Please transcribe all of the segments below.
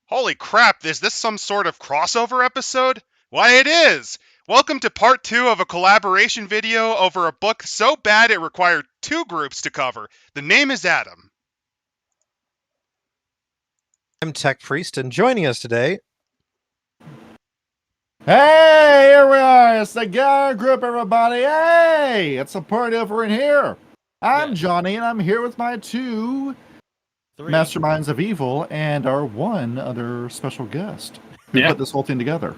Holy crap, is this some sort of crossover episode? Why, it is! Welcome to part 2 of a collaboration video over a book so bad it required 2 groups to cover. The name is Adam. I'm Tech Priest, and joining us today... Hey, here we are! It's the Gaia Group, everybody! Hey! It's a party over in here! I'm Johnny, and I'm here with my 2 masterminds of evil and our 1 other special guest who put this whole thing together.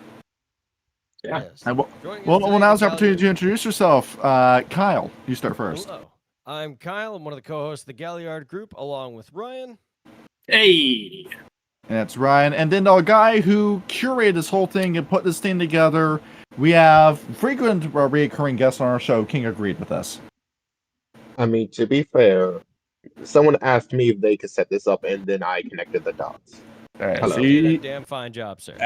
Yeah. Yes. Well, now's the opportunity to introduce yourself. Kyle, you start first. Hello. I'm Kyle. I'm one of the co-hosts of the Galliard Group, along with Ryan. Hey! And that's Ryan. And then the guy who curated this whole thing and put this thing together, we have frequent recurring guests on our show, King Agreed, with us. I mean, to be fair, someone asked me if they could set this up, and then I connected the dots. Hello. You did a damn fine job, sir.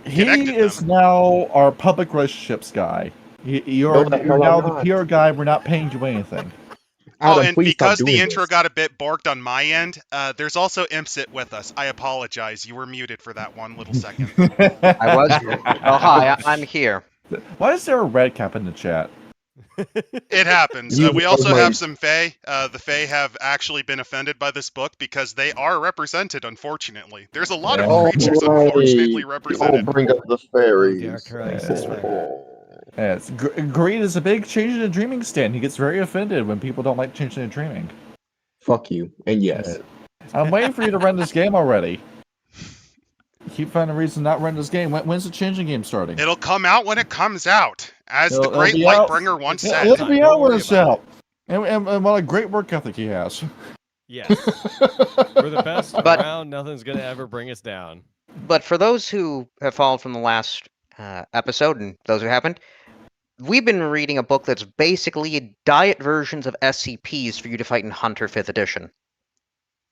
He is now our public relationships guy. You're now the PR guy. We're not paying you anything. Oh, and because the intro got a bit borked on my end, there's also Impcit with us. I apologize. You were muted for that one little second. I was. Oh, hi. I'm here. Why is there a red cap in the chat? It happens. We also have some Fae. The Fae have actually been offended by this book because they are represented, unfortunately. There's a lot of creatures unfortunately represented. Don't bring up the fairies. Yes, Greed is a big change in the dreaming stand. He gets very offended when people don't like changing the dreaming. Fuck you, and yes. I'm waiting for you to run this game already. Keep finding a reason not run this game. When's the changing game starting? It'll come out when it comes out, as the great Lightbringer once said. It'll be out when it's out. And what a great work ethic he has. Yes. We're the best around. Nothing's going to ever bring us down. But for those who have followed from the last episode, and those who haven't, we've been reading a book that's basically diet versions of SCPs for you to fight in Hunter 5th edition.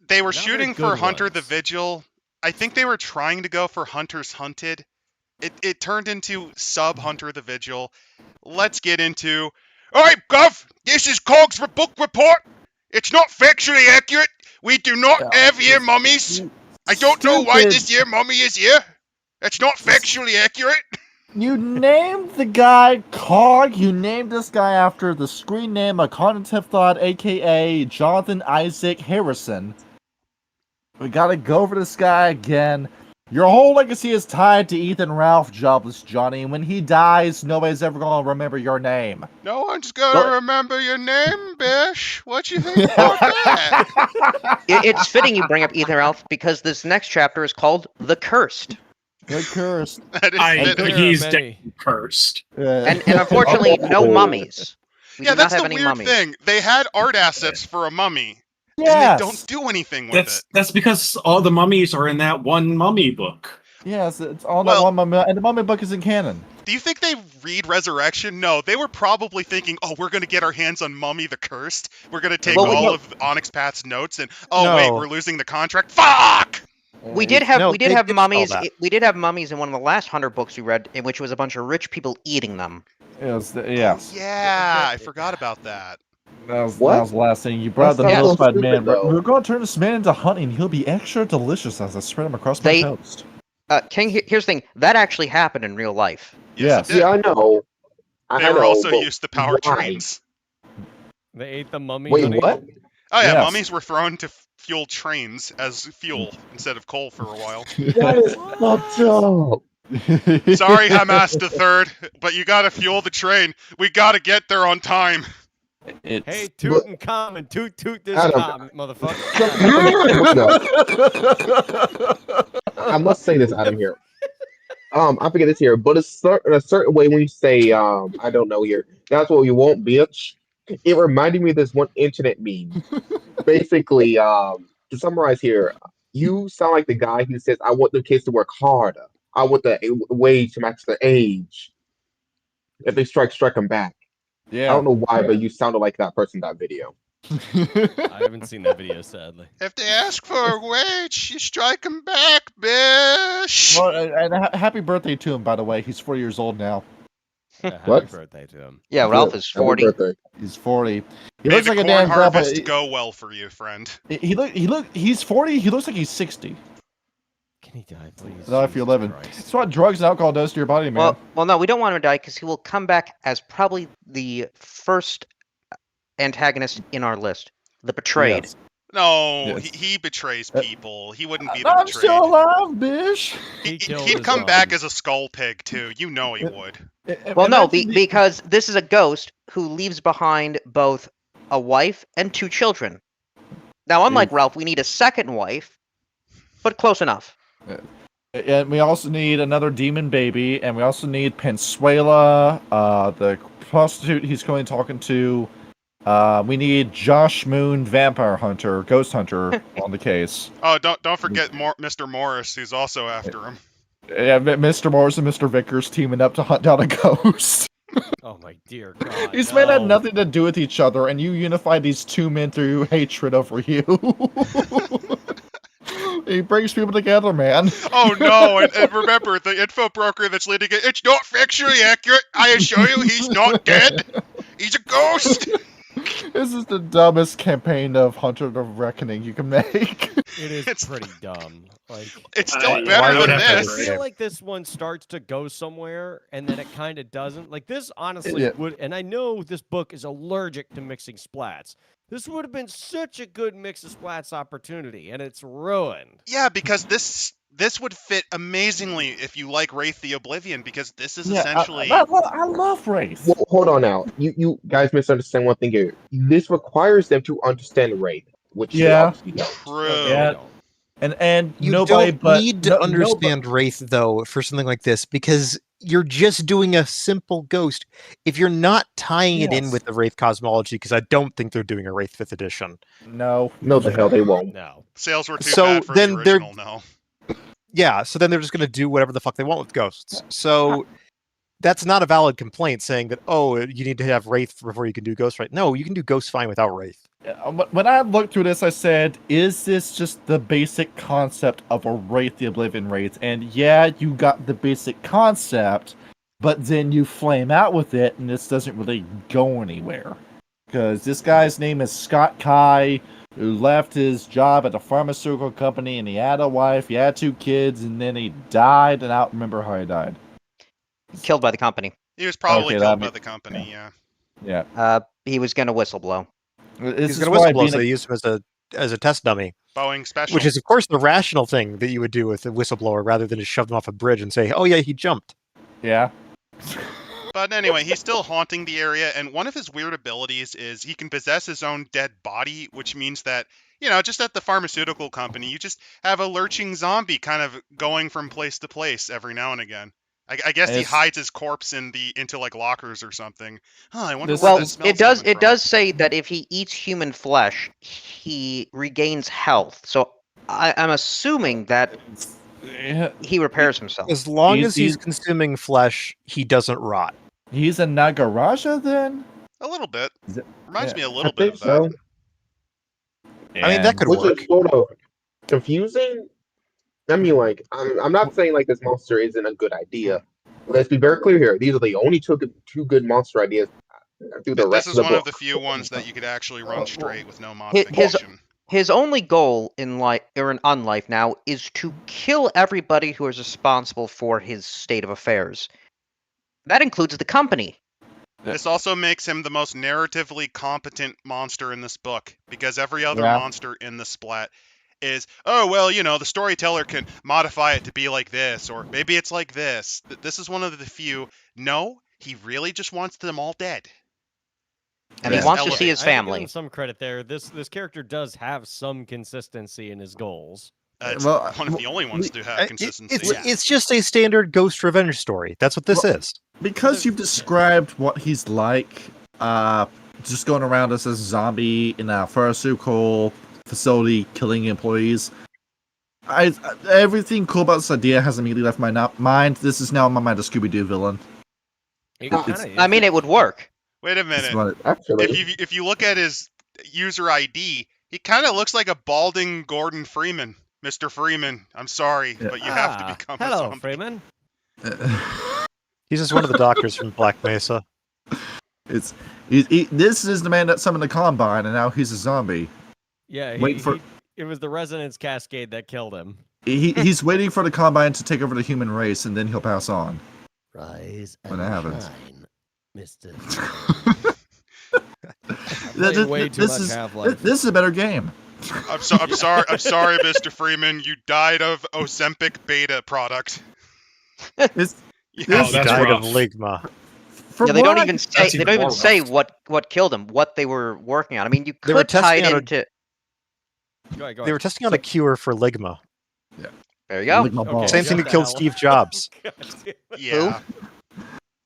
They were shooting for Hunter the Vigil. I think they were trying to go for Hunter's Hunted. It turned into Sub-Hunter the Vigil. Let's get into... Alright, Gov! This is Cog's book report! It's not factually accurate! We do not have here mummies! I don't know why this here mummy is here! It's not factually accurate! You named the guy Cog. You named this guy after the screen name of Cognitive Thought, a.k.a. Jonathan Isaac Harrison. We gotta go over this guy again. Your whole legacy is tied to Ethan Ralph, Jobless Johnny. When he dies, nobody's ever gonna remember your name. No one's gonna remember your name, Bish. What you think about that? It's fitting you bring up Ethan Ralph because this next chapter is called The Cursed. The Cursed. He's cursed. And unfortunately, no mummies. We do that's not have the any weird mummies. thing. They had art assets for a mummy. Yes. And they don't do anything with it. That's because all the mummies are in that one mummy book. Yes, it's all that one mummy, and the mummy book isn't canon. Do you think they read Resurrection? No, they were probably thinking, oh, we're going to get our hands on Mummy the Cursed. We're going to take all of Onyx Path's notes and, wait, we're losing the contract. Fuck! We did have mummies. We did have mummies in one of the last Hunter books we read, in which was a bunch of rich people eating them. Yes. Yeah, I forgot about that. That was the last thing. You brought the Millspud man. We're going to turn this man into honey, and he'll be extra delicious as I spread him across my toast. King, here's the thing. That actually happened in real life. Yes. Yeah, I know. They were also used to power trains. They ate the mummy. Wait, honey. what? Oh yeah, mummies were thrown to fuel trains as fuel instead of coal for a while. That is fucked up. Sorry, Hamas the Third, but you gotta fuel the train. We gotta get there on time. Hey, toot and come and toot this Tom, motherfucker. I must say this out of here. I forget this here, but a certain way when you say, I don't know here, that's what you want, bitch. It reminded me of this one internet meme. Basically, to summarize here, you sound like the guy who says, I want the kids to work harder. I want the wage to match the age. If they strike them back. Yeah. I don't know why, but you sounded like that person in that video. I haven't seen that video, sadly. If they ask for a wage, you strike them back, bitch. Well, and happy birthday to him, by the way. He's 4 years old now. Happy birthday to him. Yeah, Ralph is 40. He's 40. He May looks the like a corn damn harvest go well for you, friend. He's 40. He looks like he's 60. Can he die, please? Die if you're Jesus living. Christ. That's what drugs and alcohol does to your body, man. Well, no, we don't want him to die because he will come back as probably the first antagonist in our list, the betrayed. Yes. No, Yes. he betrays people. He wouldn't be the I'm betrayed. still alive, bish. He'd come back as a skull pig too. You know he would. Well, no, Imagine the- because this is a ghost who leaves behind both a wife and 2 children. Now, unlike Ralph, we need a second wife, but close enough. And we also need another demon baby, and we also need Pensuela, the prostitute he's going talking to. We need Josh Moon, vampire hunter, ghost hunter on the case. Oh, don't forget Mr. Morris, who's also after him. Yeah, Mr. Morris and Mr. Vickers teaming up to hunt down a ghost. Oh my dear God. These men had nothing to do with each other, and you unify these 2 men through hatred over you. He brings people together, man. Oh no, and remember, the info broker that's leading it, it's not factually accurate. I assure you, he's not dead. He's a ghost. This is the dumbest campaign of Hunter of Reckoning you can make. It is pretty dumb. Like, it's still why better would than I this. I feel like this one starts to go somewhere, and then it kind of doesn't. Like, this honestly would, and I know this book is allergic to mixing splats. This would have been such a good mix of splats opportunity, and it's ruined. Yeah, because this would fit amazingly if you like Wraith the Oblivion, because this is essentially. I love Wraith. Well, hold on now. You guys misunderstand one thing here. This requires them to understand Wraith, which they obviously don't. True. Yeah. And You nobody don't but need to understand Wraith, though, for something like this, because you're just doing a simple ghost. If you're not tying it in with the Wraith cosmology, because I don't think they're doing a Wraith 5th edition. No, the hell they won't. No. Sales were too So bad for then the they're- original, no. Yeah, so then they're just going to do whatever the fuck they want with ghosts. So that's not a valid complaint saying that, oh, you need to have Wraith before you can do Ghost right. No, you can do Ghost fine without Wraith. When I looked through this, I said, is this just the basic concept of a Wraith the Oblivion Wraith? And yeah, you got the basic concept, but then you flame out with it, and this doesn't really go anywhere. Because this guy's name is Scott Kai, who left his job at a pharmaceutical company, and he had a wife, he had 2 kids, and then he died, and I don't remember how he died. Killed by the company. He was probably Okay, killed by the company, yeah. Yeah. He was going to whistleblow. He's going to whistleblow, so they use him as a test dummy. Boeing special. Which is, of course, the rational thing that you would do with a whistleblower, rather than just shove them off a bridge and say, oh yeah, he jumped. Yeah. But anyway, he's still haunting the area, and one of his weird abilities is he can possess his own dead body, which means that, just at the pharmaceutical company, you just have a lurching zombie kind of going from place to place every now and again. I guess he hides his corpse into like lockers or something. Huh, I wonder where that smell's coming it from. does say that if he eats human flesh, he regains health. So I'm assuming that he repairs himself. As long as he's consuming flesh, he doesn't rot. He's a Nagaraja then? A little bit. Reminds me a I little bit think of that. so. I mean, that could Which work. is sort of confusing. I mean, like, I'm not saying like this monster isn't a good idea. Let's be very clear here. These are the only two good monster ideas through the rest This of is the one book. of the few ones that you could actually run straight with no modification. His only goal in life, or in unlife now, is to kill everybody who is responsible for his state of affairs. That includes the company. This also makes him the most narratively competent monster in this book, because every other monster in the splat is, oh, well, the storyteller can modify it to be like this, or maybe it's like this. This is one of the few, no, he really just wants them all dead. And he wants to see his I give family. him some credit there. This character does have some consistency in his goals. It's one of the only ones to have consistency. It's just a standard ghost revenge story. That's what this is. Because you've described what he's like, just going around as a zombie in a pharmaceutical facility killing employees, everything cool about this idea has immediately left my mind. This is now in my mind a Scooby-Doo villain. I mean, it would work. Wait a minute. Actually, If you look at his user ID, he kind of looks like a balding Gordon Freeman. Mr. Freeman, I'm sorry, but you have to become a hello, zombie. Freeman. He's just one of the doctors from Black Mesa. This is the man that summoned the Combine, and now he's a zombie. Yeah, Wait for- it was the resonance cascade that killed him. He's waiting for the Combine to take over the human race, and then he'll pass on. Rise When and that happens. shine, Mr. Playing way too much Half-Life. This is a better game. I'm sorry, Mr. Freeman. You died of Ozempic beta product. It's, Yeah. Oh, that's died rough. of ligma. from Yeah, they what don't I- even say. that's They even don't even more say rough. what killed him. What they were working on. I mean, you They were could tie it testing out a- into. Go ahead, go They were ahead. testing on a cure for ligma. There you go. Lick my Okay, balls. Same shut thing that the killed hell Steve up. Jobs. God damn it. Yeah.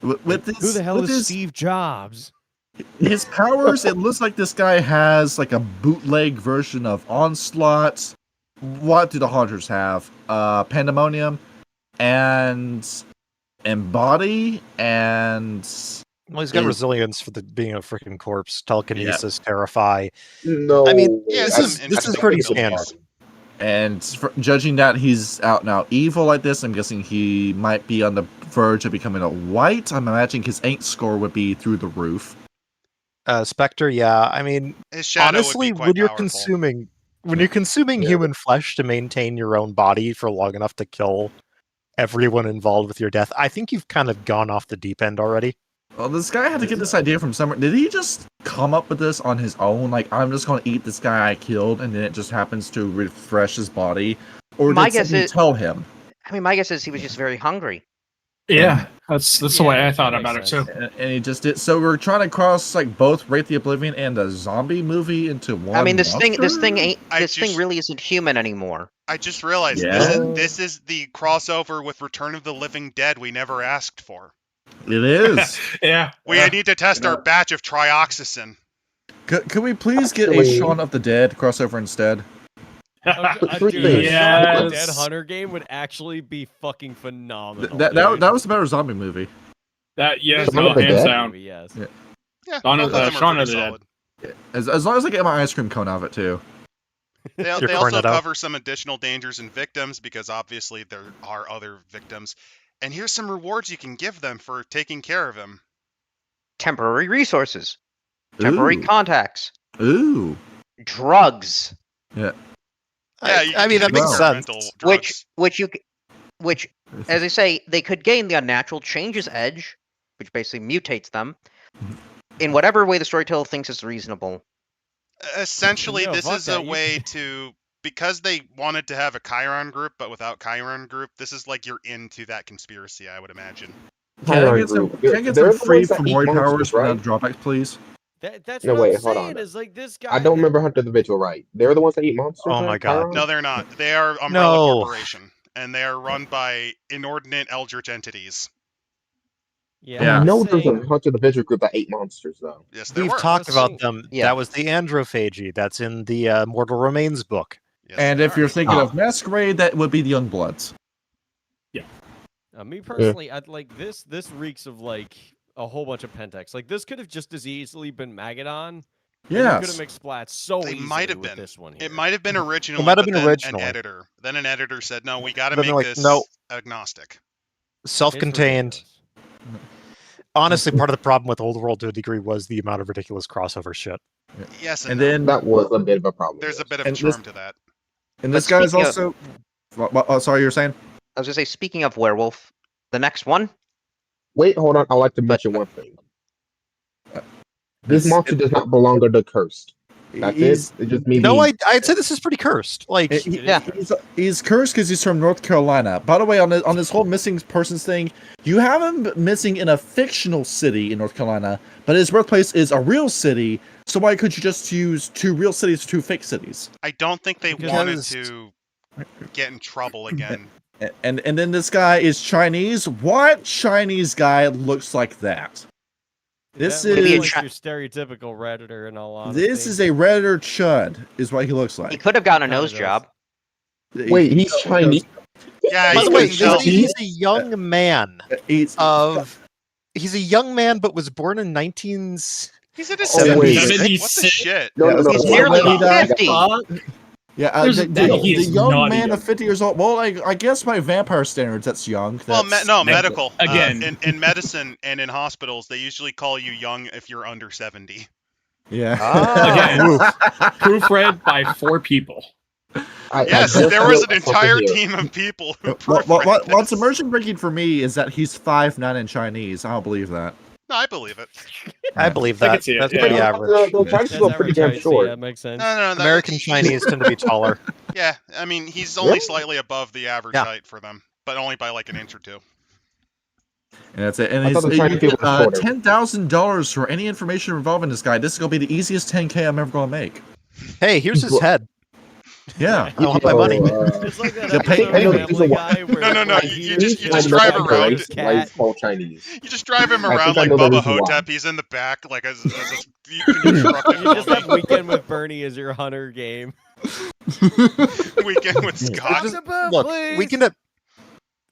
With this, Who the hell with is his, Steve Jobs? His powers, it looks like this guy has like a bootleg version of Onslaught. What do the Hunters have? Pandemonium and Embody and Well, he's got Yeah. resilience for being a freaking corpse. Telekinesis, Terrify. No. I mean, way. yeah, this some is interesting pretty abilities. standard. and judging that he's out now evil like this, I'm guessing he might be on the verge of becoming a white. I'm imagining his ink score would be through the roof. Spectre, yeah. I mean, His shadow honestly, would be quite when you're powerful. consuming Yeah. human flesh to maintain your own body for long enough to kill everyone involved with your death, I think you've kind of gone off the deep end already. Well, this guy had to get this idea from somewhere. Did he just come up with this on his own? Like, I'm just going to eat this guy I killed, and then it just happens to refresh his body? Or My did guess somebody is- tell him? I mean, my guess is he was just very hungry. Yeah, that's the way I that thought makes about it sense. too. And he just did. So we're trying to cross like both Wraith the Oblivion and a zombie movie into one. I mean, this thing monster? ain't. I This thing just- really isn't human anymore. I just realized Yeah. this is the crossover with Return of the Living Dead we never asked for. It is. Yeah. We need to test our batch of trioxacin. Could we please get a Actually- Shaun of the Dead crossover instead? Dude, Yes. the Dead Hunter game would actually be fucking phenomenal. That was a better zombie movie. That Yes, no, Shaun of the hands Dead? down. Yes. Yeah, Shaun both of- of them are Shaun of pretty the solid. As long as I get my ice cream cone out of it too. They Your also cornetto. cover some additional dangers and victims because obviously there are other victims. And here's some rewards you can give them for taking care of him. Temporary resources, temporary Ooh. contacts, Ooh. drugs, Yeah, you I can mean, that give makes sense. experimental which drugs. which as I say, they could gain the unnatural changes edge, which basically mutates them in whatever way the storyteller thinks is reasonable. Essentially, No, this fuck is that. a You- way to, because they wanted to have a Chiron group, but without Chiron group, this is like you're into that conspiracy, I would imagine. Can I Chiron get some, group. can I get They're some the free ones that eat Fomori monsters, powers without right? drawbacks, please? That's No, what wait, I'm hold saying on. is like this guy. I don't remember Hunter the Vigil right. They're the ones that eat monsters. Oh right? my God. Chiron? No, they're not. They are Umbrella No. Corporation, and they are run by inordinate eldritch entities. Yeah. I I'm know there's saying- a Hunter the Vigil group that ate monsters though. Yes, there We've were. talked Let's about see. them. Yeah. That was the androphagy. That's in the Mortal Remains book. Yes, And they if are. you're thinking Ah. of Masquerade, that would be the Youngbloods. Me personally, I'd like this. This reeks of like a whole bunch of Pentex. Like this could have just as easily been Magadon. You could Yes. have mixed splats so They easily might have with been. this one here. It might have been originally, might have but been then originally. Then an editor said, no, we got to Then they're make like, this "No." agnostic. Self-contained. It's Honestly, part of the problem with Old World to a degree was the amount of ridiculous crossover shit. Yes, And no. then That was a bit of a problem. There's a bit of And charm this- to that. and this But guy is speaking also. Oh, sorry, you were saying? I was gonna say, speaking of Werewolf, the next one, Wait, hold on. I'd like to mention one thing. This It's- monster does not belong to the cursed. That's He's- it. It just means No, I'd say this is pretty cursed. Like, Yeah. He's cursed because he's from North Carolina. By the way, on this whole missing persons thing, you have him missing in a fictional city in North Carolina, but his birthplace is a real city. So why could you just use two real cities for two fake cities? I don't think they Because- wanted to get in trouble again. And then this guy is Chinese. What Chinese guy looks like that? This That looks Maybe a is like your stereotypical redditor. In all honesty, this is a Redditor chud, is what he looks he like. could have gotten a Kinda nose does. job. Wait, he's Chinese. Yeah, by you the way, can tell. he's a young man He's he's a young man, but was born in 19. He's in his Oh, wait. 70s. What the 76? shit? No, no, no. He's Yeah, nearly when he died- 50. yeah, There's- the he is young not man young. of 50 years old. Well, I guess by vampire standards, that's young. Well, That's- no, Med- medical. again. In medicine and in hospitals, they usually call you young if you're under 70. Yeah. Ah. Again, proofread by 4 people. Yes, just there was an realized something entire here. team of people who proofread What's this. immersion breaking for me is that he's 5'9" in Chinese. I don't believe that. No, I believe it. I believe I that. can see it, That's yeah. pretty Yeah, average. the Chinese That's people are pretty average damn height, short. yeah, makes sense. No, American Chinese tend to be taller. Yeah, I mean, he's only Really? slightly above the average Yeah. height for them, but only by like an inch or two. And that's it. And I he's thought the Chinese people were shorter. $10,000 for any information involving this guy. This is gonna be the easiest 10K I'm ever gonna make. Hey, here's his head. Yeah. I want my money. It's like that The episode pay- of I know Family the Guy where No, where you Peter just shows drive up around. with his Why cat. he's called Chinese. You just drive him I around think I like know the Bubba reason why. Hotep. He's in the back, like as you can instruct You just have him. Weekend with Bernie as your hunter game. Weekend with Scott. Just- Octopus, Look, please!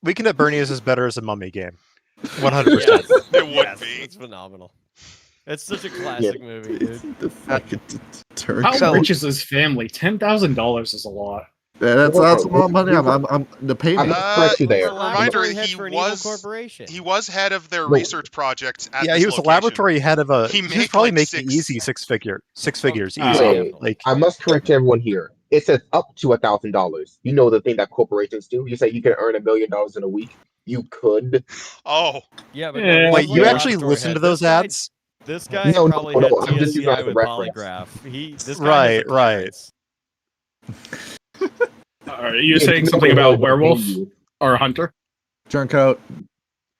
Weekend at Bernie's is better as a mummy game. 100%. Yes, It would yes, be. It's phenomenal. It's such a classic movie, dude. The fucking turd. How So- rich is his family? $10,000 is a lot. That's a lot of money. I'm the pay I'm me. correct you there. Reminder, Laboratory head he for an evil was corporation. he was head of their No. research projects at Yeah, this he was a location. laboratory head of a. He He was made, probably like, making six- easy six figures. Oh. Easy. Wait, Like I must correct everyone here. It says up to $1,000. You know the thing that corporations do. You say you can earn $1 million in a week. You could. Oh, Yeah, but Yeah. no, wait, this you is actually laboratory listen head. to those ads? This guy No, probably no, had I'm just using that TSCI as a with reference. polygraph. This guy Right, has a right. clearance. Are you saying something about Werewolf or Hunter? Turncoat.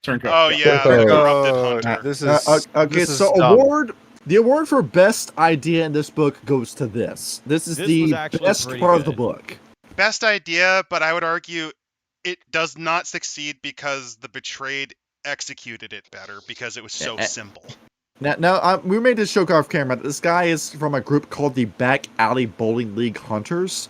Turncoat. oh yeah, the Turncoat. corrupted hunter. This is Okay, this is so dumb. the award for best idea in this book goes to this. This is This was the actually best pretty part of the good. book. Best idea, but I would argue it does not succeed because the betrayed executed it better because it was so simple. Now we made this joke off camera. This guy is from a group called the Back Alley Bowling League Hunters,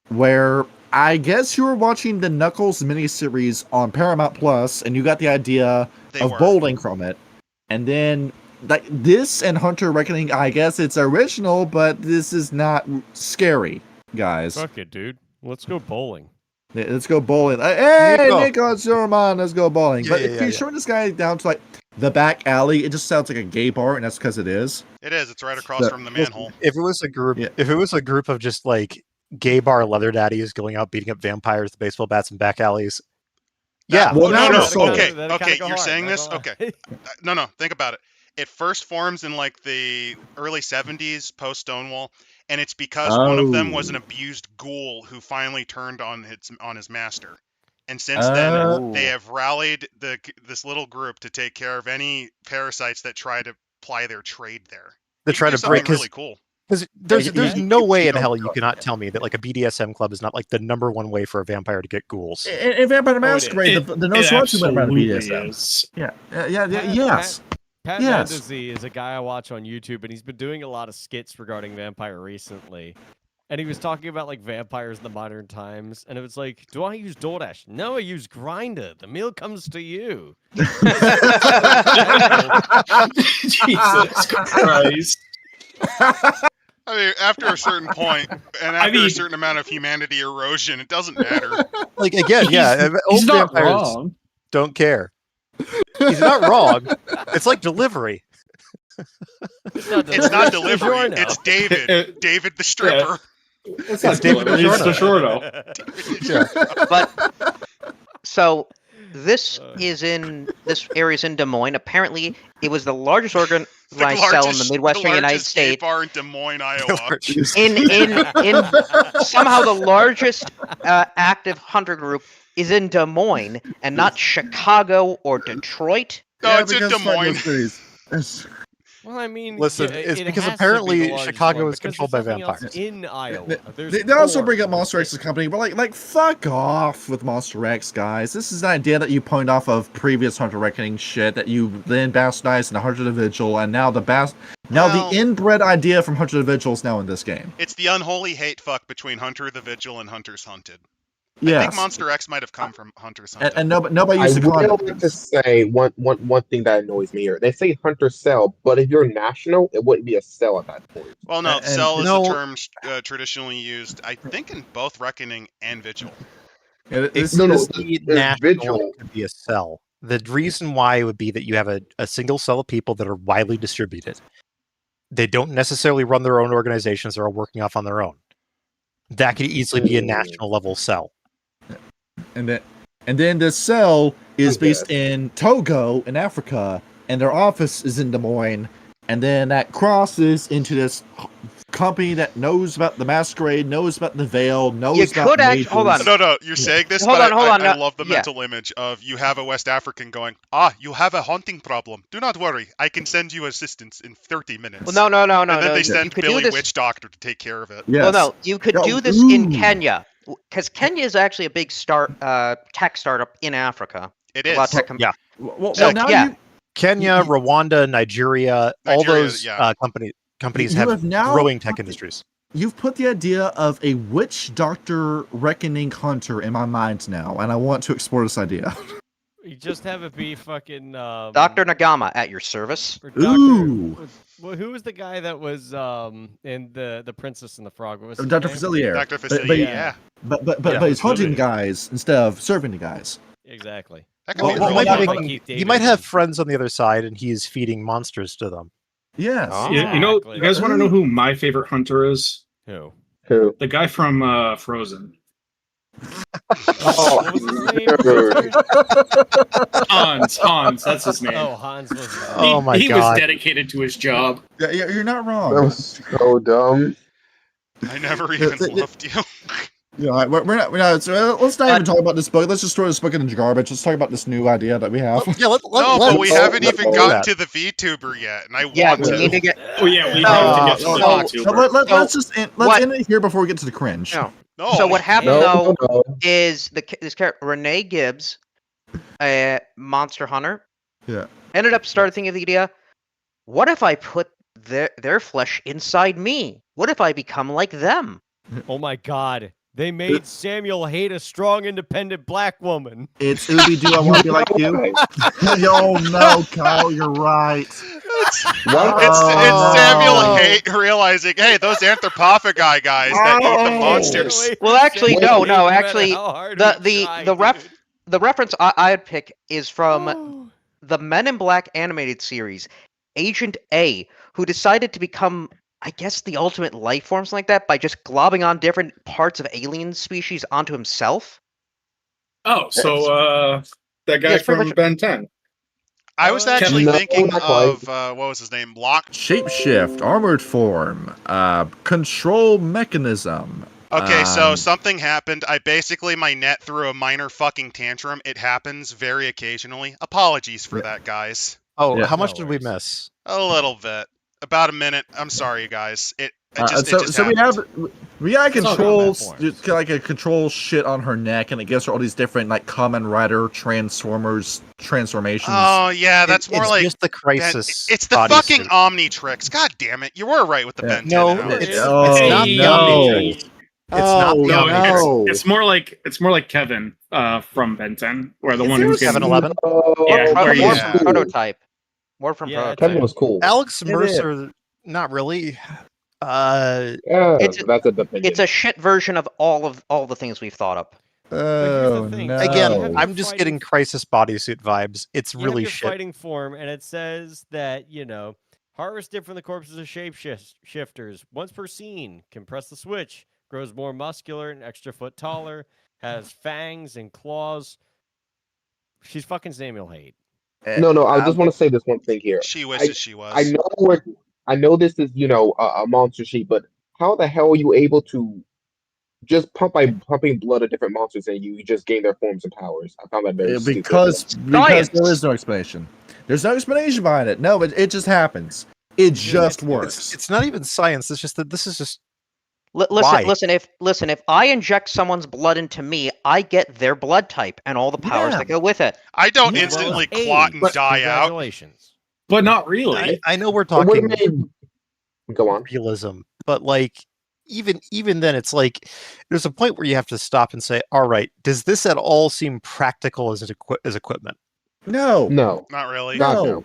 where I guess you were watching the Knuckles miniseries on Paramount Plus, and you got the idea They of were. bowling from it. And then like this and Hunter Reckoning, I guess it's original, but this is not scary, guys. Fuck it, dude. Let's go bowling. Let's go bowling. Hey, Nico. Nico, it's your man. Let's go bowling. Yeah, But yeah, if yeah, you yeah. showing this guy down to like the back alley, it just sounds like a gay bar, and that's because it is. It is. It's right across Yeah. from the manhole. If it was a group, Yeah. if it was a group of just like gay bar leather daddies going out beating up vampires with baseball bats and back alleys, yeah, Well, Oh, now no, it's no. sold. Okay, That'd okay. kinda go You're hard, saying not this? gonna Okay. No. Think about it. It first forms in like the early 70s, post Stonewall, and it's because one of them was an abused ghoul who finally turned on his master. And since then, they have rallied this little group to take care of any parasites that try to ply their trade there. they You try can to do break something because really cool. there's Yeah. no way in hell you cannot tell me that like a BDSM club is not like the number one way for a vampire to get ghouls. In Vampire the Oh, it Masquerade, is. the It Nosferatu went around absolutely BDSM. is. Yeah, Pat- yes. Pat Yes. Mendoza is a guy I watch on YouTube, and he's been doing a lot of skits regarding vampire recently. And he was talking about like vampires in the modern times, and it was like, "Do I use DoorDash? No, I use Grinder. The meal comes to you." Jesus Christ. I mean, after a certain point, and after mean- a certain amount of humanity erosion, it doesn't matter. Like again, yeah, He's old not vampires wrong. don't care. He's not wrong. It's like delivery. It's not It's not delivery. delivery. DiGiorno. It's David. David the stripper. It's It's David It's DiGiorno. DiGiorno. But so this Uh. this area is in Des Moines. Apparently, it was the largest organized The cell in the largest- Midwestern the United largest gay States. bar in Des Moines, Iowa. In somehow the largest active hunter group is in Des Moines and not Chicago or Detroit. No, it's in Des Moines. Well, I mean, Listen, yeah, it's it because has to be apparently the largest Chicago one is because controlled there's by nothing else vampires. in Iowa. There's They also four. bring up Monster X's company, but like, fuck off with Monster X, guys. This is an idea that you point off of previous Hunter Reckoning shit that you then bastardized in the Hunter the Vigil, and now Well- the inbred idea from Hunter the Vigil is now in this game. It's the unholy hate fuck between Hunter the Vigil and Hunter's Hunted. I Yes, think Monster X might have come from Hunter's Hunted. and nobody I used to would call like to say one thing that annoys me here. They say hunter cell, but if you're national, it wouldn't be a cell at that point. Well, no, and- cell is no- the term traditionally used, I think, in both Reckoning and Vigil. It's No, the there's national Vigil. could be a cell. The reason why would be that you have a single cell of people that are widely distributed. They don't necessarily run their own organizations; they're all working off on their own. That could easily be a national level cell. And then this cell is based in Togo in Africa, and their office is in Des Moines. And then that crosses into this company that knows about the masquerade, knows about the veil, knows about mages. Hold on. No, you're saying this, Hold but on. I love the mental image of you have a West African going, you have a haunting problem. Do not worry. I can send you assistance in 30 minutes. Well, no. And then they send Billy Witch Doctor to take care of it. Yes. Well, no, you could do this in Kenya. Because Kenya is actually a big tech startup in Africa. It is. Yeah. Well, So, now yeah. Kenya, Rwanda, Nigeria, all those yeah. companies You have have now growing tech industries. You've put the idea of a witch doctor reckoning hunter in my mind now, and I want to explore this idea. You just have it be fucking Dr. Nagama at your service. or Dr. Ooh. Well, who was the guy that was in the Princess and the Frog? What was his Dr. name? Facilier. Dr. But- Facilier, but- yeah. But he's hunting guys instead of serving the guys. Exactly. That could Well, be well, really might fun. be he might have friends on the other side, and he's feeding monsters to them. Yes. Oh. You know, you guys want to know who my favorite hunter is? Who? Who? The guy from Frozen. Oh, What was his name? Hans, that's his name. Oh, Hans was. Oh my he God. was dedicated to his job. Yeah, you're not wrong. That was so dumb. I never even loved you. Yeah, we're not. So let's not even talk about this book. Let's just throw this book in the garbage. Let's talk about this new idea that we have. No, but we haven't let's even do gotten that. to the VTuber yet, and I yeah, want we to. need to get. Oh yeah, we No, have to get to the no, VTuber. Let's just end What? it here before we get to the cringe. No. No. So what happened No, though no. is this character Renee Gibbs, a monster hunter, Yeah. ended up started thinking of the idea. What if I put their flesh inside me? What if I become like them? Oh my God! They made Samuel hate a strong, independent black woman. It's Ubi. Do I want to be like you? Yo, no, Kyle, you're right. It's Oh. Samuel Haight realizing, hey, those anthropophagi guys that eat the monsters. Well, actually, Samuel no. Haight, Actually, how hard the we tried, dude. the reference I'd pick is from the Men in Black animated series, Agent A, who decided to become, I guess, the ultimate life forms like that by just globbing on different parts of alien species onto himself. Oh, so that guy Yes, pretty from much. Ben 10. I was actually No, thinking not of, quite. what was his name? Lock. Shapeshift, armored form, control mechanism. Okay, so something happened. My net threw a minor fucking tantrum. It happens very occasionally. Apologies for that, guys. Oh, Yeah. how much No did we worries. miss? A little bit. About a minute. I'm sorry, guys. It just So we happened. have we got It's all controls, combat forms. just like a control shit on her neck, and it gives her all these different like Kamen Rider Transformers transformations. Oh yeah, that's more it's like just the that- crisis. It's the body fucking suit. Omnitrix. God damn it! You were right with the Yeah. Ben 10 No, analogy. it's Oh, not the no. Omnitrix. It's not the No, Omnitrix. it's more like Kevin from Ben 10, where the Is one there who's a getting 7-Eleven? Yeah, More where more he's- from Yeah. prototype. More from Yeah, prototype. Kevin was cool. Alex It is. Mercer, not really. Yeah, It's- that's a opinion. It's a shit version of all the things we've thought up. Oh, the thing. no. Again, No. I'm just getting crisis bodysuit vibes. It's You really have your shit. fighting form, and it says that, harvested from the corpses of shapeshifters. Once per scene, can press the switch. Grows more muscular, an extra foot taller. Has fangs and claws. She's fucking Samuel Haight. No, I just want to say this one thing here. She wishes she was. I know this is a monster sheet, but how the hell are you able to just pumping blood of different monsters and you just gain their forms and powers? I found that very stupid. because Science. there is no explanation. There's no explanation behind it. No, it just happens. It just works. It's not even science. It's just that this is just Listen, Why? listen. If I inject someone's blood into me, I get their blood type and all the powers Yeah. that go with it. I don't Yeah, instantly Well, clot and AIDS. die out. Congratulations. but not really. I know we're But what talking made- Go on. realism, but like even then, it's like there's a point where you have to stop and say, all right, does this at all seem practical as equipment? No. No, Not really. not No. no.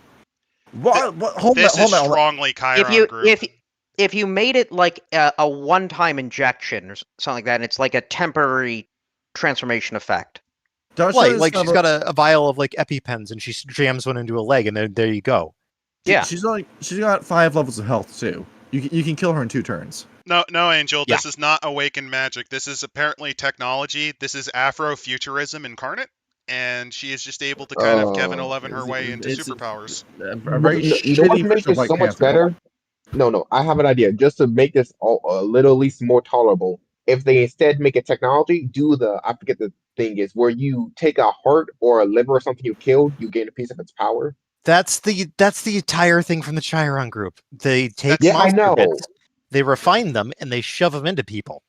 What? Hold This on. is strongly Chiron group. If you made it like a one-time injection or something like that, and it's like a temporary transformation effect. Like she's got a vial of like EpiPens and she jams one into a leg, and there you go. Yeah. She's got 5 levels of health too. You can kill her in 2 turns. No, Angel. Yeah. This is not awakened magic. This is apparently technology. This is Afrofuturism incarnate, and she is just able to kind of Kevin 11 her way into superpowers. A very You know what shitty makes version of this Black so much Panther. better? No, I have an idea. Just to make this a little, at least more tolerable. If they instead make it technology, do I forget the thing is, where you take a heart or a liver or something you killed, you gain a piece of its power. That's the entire thing from the Chiron group. They take Yeah, I monster know. bits, they refine them, and they shove them into people.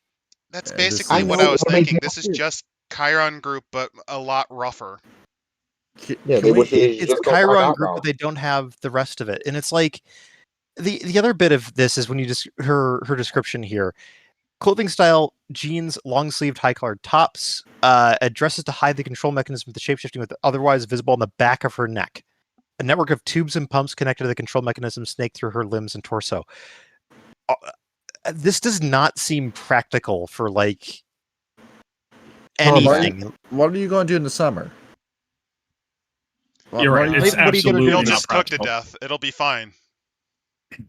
That's Yeah, this basically is- what I I know was what makes thinking. more This is sense. just Chiron group, but a lot rougher. Yeah, Can we- It's just go Chiron route. group, but they don't have the rest of it. And it's like the other bit of this is when you just her description here. Clothing style: jeans, long-sleeved, high-collared tops, dresses to hide the control mechanism of the shapeshifting with otherwise visible on the back of her neck. A network of tubes and pumps connected to the control mechanism snake through her limbs and torso. This does not seem practical for like anything. What are you going to do in the summer? You're right. What are It's you- what are you gonna do? absolutely He'll not just cook to practical. death. It'll be fine.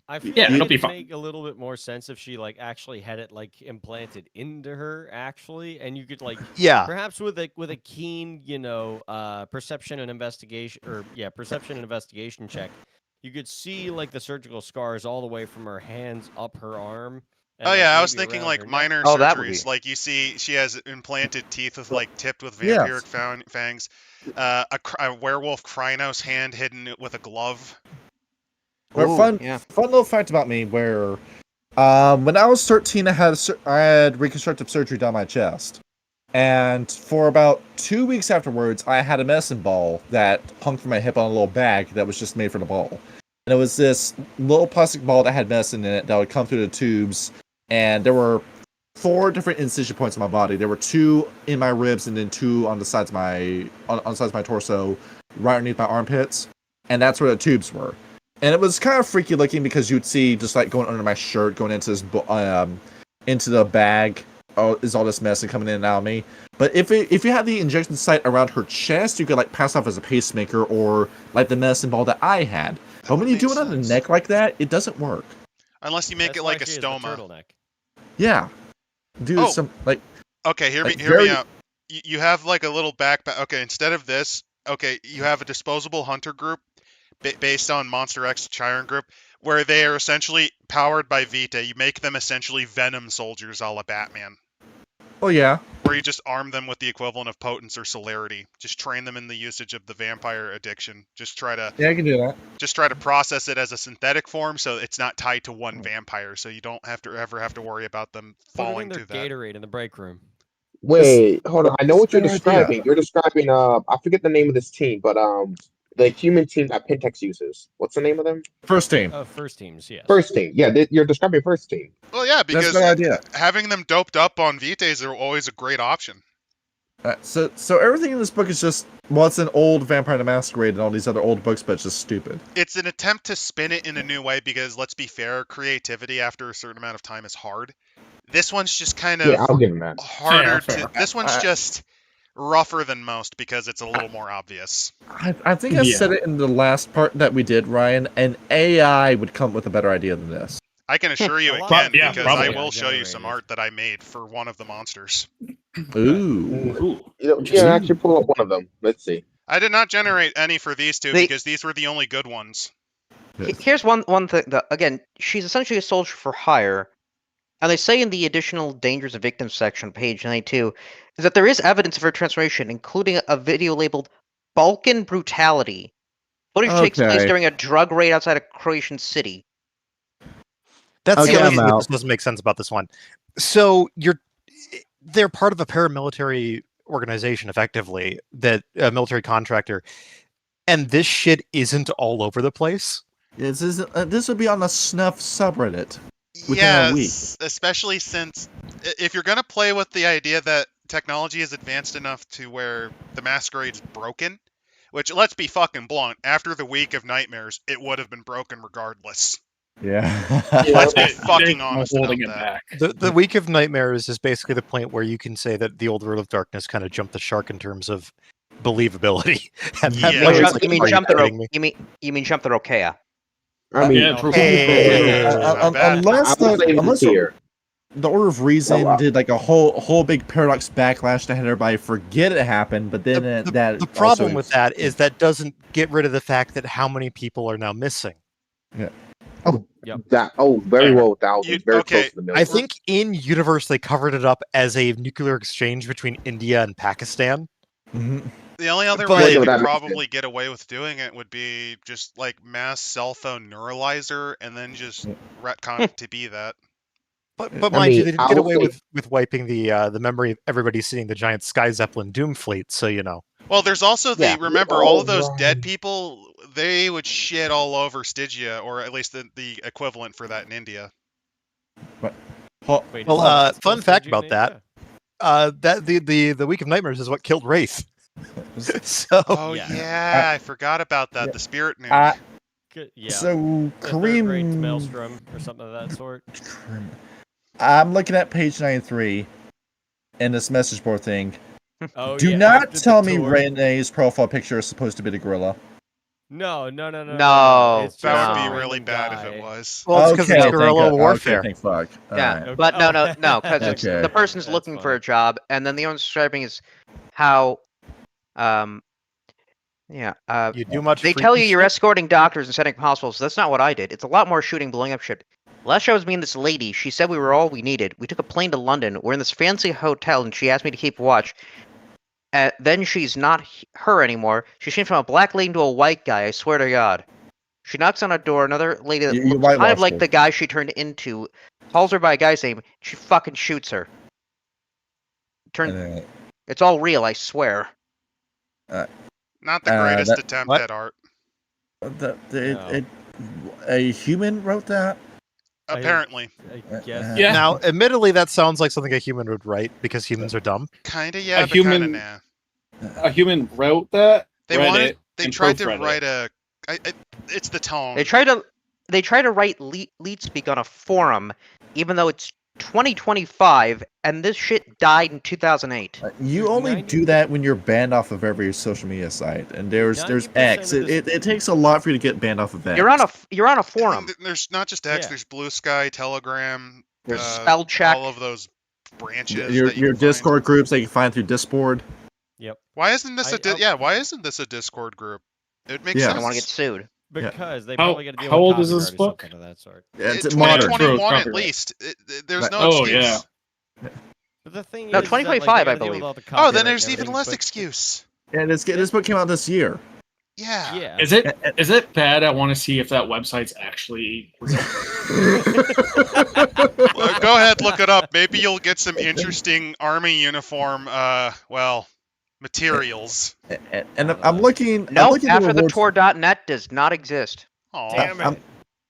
I feel Yeah, like it'll be it'd fine. make a little bit more sense if she like actually had it like implanted into her actually, and you could like Yeah, perhaps with a keen perception and investigation check, you could see like the surgical scars all the way from her hands up her arm. And, Oh like, yeah, I was maybe thinking around like her neck. minor Oh, that would surgeries. be- Like you see, she has implanted teeth with like tipped with Yes. vampiric fangs. A werewolf Krynos hand hidden with a glove. Well, Ooh, fun yeah. little fact about me where when I was 13, I had reconstructive surgery done on my chest. And for about 2 weeks afterwards, I had a medicine ball that hung from my hip on a little bag that was just made for the ball. And it was this little plastic ball that had medicine in it that would come through the tubes. And there were 4 different incision points in my body. There were 2 in my ribs and then 2 on the sides of my on the sides of my torso, right underneath my armpits. And that's where the tubes were. And it was kind of freaky looking because you'd see just like going under my shirt, going into this into the bag, is all this medicine coming in and out of me. But if you had the injection site around her chest, you could like pass off as a pacemaker or like the medicine ball that I had. That But would when you make do it on the sense. neck like that, it doesn't work. Unless you make That's it why like a she has the stoma. turtleneck. Yeah, do Oh. some like Okay, hear Like, me very- out. You have like a little backpack. Okay, instead of this, okay, you have a disposable hunter group based on Monster X Chiron group, where they are essentially powered by Vita. You make them essentially Venom soldiers, a la Batman, oh yeah. where you just arm them with the equivalent of potence or celerity. Just train them in the usage of the vampire addiction. Just try to Yeah, I can do that. process it as a synthetic form, so it's not tied to one vampire. So you don't have to ever have to worry about them Put it in falling their to that. Gatorade in the break room. Wait, hold on. I know what you're Good idea. describing. You're describing I forget the name of this team, but the human team that Pentex uses. What's the name of them? First team. First teams, yes. First team. Yeah, you're describing first team. Well, yeah, That's a because good idea. having them doped up on Vitaes are always a great option. So everything in this book is just it's an old Vampire the Masquerade and all these other old books, but it's just stupid. It's an attempt to spin it in a new way because, let's be fair, creativity after a certain amount of time is hard. This one's just kind of Yeah, I'll give him that. harder Fair. to. This one's just rougher than most because it's a little more obvious. I think I said it in the last part that we did, Ryan. An AI would come with a better idea than this. I can assure you A it lot can of yeah, because probably. I will show you some generated. art that I made for one of the monsters. Ooh. Ooh. Yeah, actually pull up one of them. Let's see. I did not generate any for these two They- because these were the only good ones. Here's one thing that, again, she's essentially a soldier for hire, and they say in the additional dangers of victims section, page 92, is that there is evidence of her transformation, including a video labeled Balkan Brutality. Footage takes place Okay. during a drug raid outside of Croatian city. that's Okay, the other I'm thing that out. just doesn't make sense about this one. So they're part of a paramilitary organization, effectively, that a military contractor, and this shit isn't all over the place. This would be on the Snuff subreddit. Within a week. Yes, especially since if you're going to play with the idea that technology is advanced enough to where the Masquerade's broken, which, let's be fucking blunt, after the week of nightmares, it would have been broken regardless. Yeah. Let's be They're fucking honest about holding it that. back. The Week of Nightmares is basically the point where you can say that the Old World of Darkness kind of jumped the shark in terms of believability. At that Yeah. point, You it's like, You mean are jump the kidding me? you mean jump the Rokea? I mean, Yeah, true. Hey. Not bad. Unless I will say this unless here. the Order of Reason did like a whole big paradox backlash that had everybody forget it happened, but then the problem with that is that doesn't get rid of the fact that how many people are now missing. Yeah. Very well. Thousands. Very close to the million. I think in universe they covered it up as a nuclear exchange between India and Pakistan. Mm-hmm. The only other way you could probably get away with doing it would be just like mass cell phone neuralizer and then just retcon it to be that. But mind you, they didn't get away with wiping the memory of everybody seeing the giant Sky Zeppelin Doom fleet, so you know. Well, there's also remember all of those dead people, they would shit all over Stygia, or at least the equivalent for that in India. Fun fact about that. That the Week of Nightmares is what killed Wraith. So I forgot about that. The spirit news. So Kareem Maelstrom or something of that sort. I'm looking at page 93 in this message board thing. Do not tell me Renee's profile picture is supposed to be the gorilla. No. That would be really bad if it was. Well, it's because it's guerrilla warfare. Okay, fuck. Yeah, but no, because the person's looking for a job, and then the only describing is how, you do much. They tell you you're escorting doctors and setting up hospitals. That's not what I did. It's a lot more shooting, blowing up shit. Last show I was me and this lady. She said we were all we needed. We took a plane to London. We're in this fancy hotel, and she asked me to keep watch. Then she's not her anymore. She changed from a black lady to a white guy, I swear to God. She knocks on a door, another lady that looks kind of like the guy she turned into, calls her by a guy's name, she fucking shoots her. It's all real, I swear. Not the greatest attempt at art. A human wrote that? Apparently. I guess. Yeah. Now, admittedly, that sounds like something a human would write because humans are dumb. Kinda, yeah, but kinda nah. A human wrote that. They tried to write it's the tone. They try to write lead speak on a forum, even though it's 2025 and this shit died in 2008. You only do that when you're banned off of every social media site, and there's X. It takes a lot for you to get banned off of X. You're on a forum. There's not just X. There's Blue Sky, Telegram. There's spell check. All of those branches. Your Discord groups that you can find through Discord. Yep. Why isn't this Why isn't this a Discord group? It makes sense. I don't want to get sued. Because they probably got to deal with how old is this book? Of that sort. It's modern. 2021 at least. There's no excuse. But the thing no, is 2025, I believe. Then there's even less excuse. Yeah, this book came out this year. Yeah. Is it bad? I want to see if that website's actually real. Well, go ahead, look it up. Maybe you'll get some interesting army uniform. Materials. And I'm looking. No, after the Tor.net does not exist. Oh, damn it!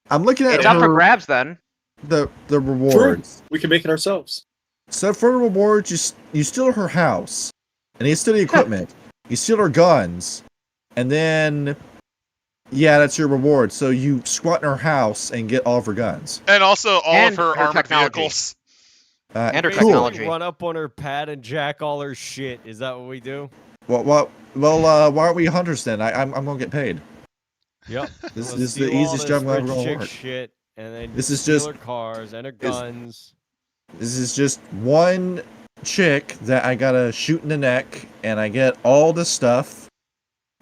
I'm looking at. It's up for grabs then. The rewards. We can make it ourselves. So for the rewards, you steal her house, and you steal the equipment. You steal her guns, and then that's your reward. So you squat in her house and get all of her guns, and also all of her armored vehicles. And her technology. Run up on her pad and jack all her shit. Is that what we do? Well, why aren't we hunters then? I'm gonna get paid. Yep. This is the easiest job I'm ever gonna work. Shit, and then this is just her cars and her guns. This is just one chick that I gotta shoot in the neck, and I get all this stuff,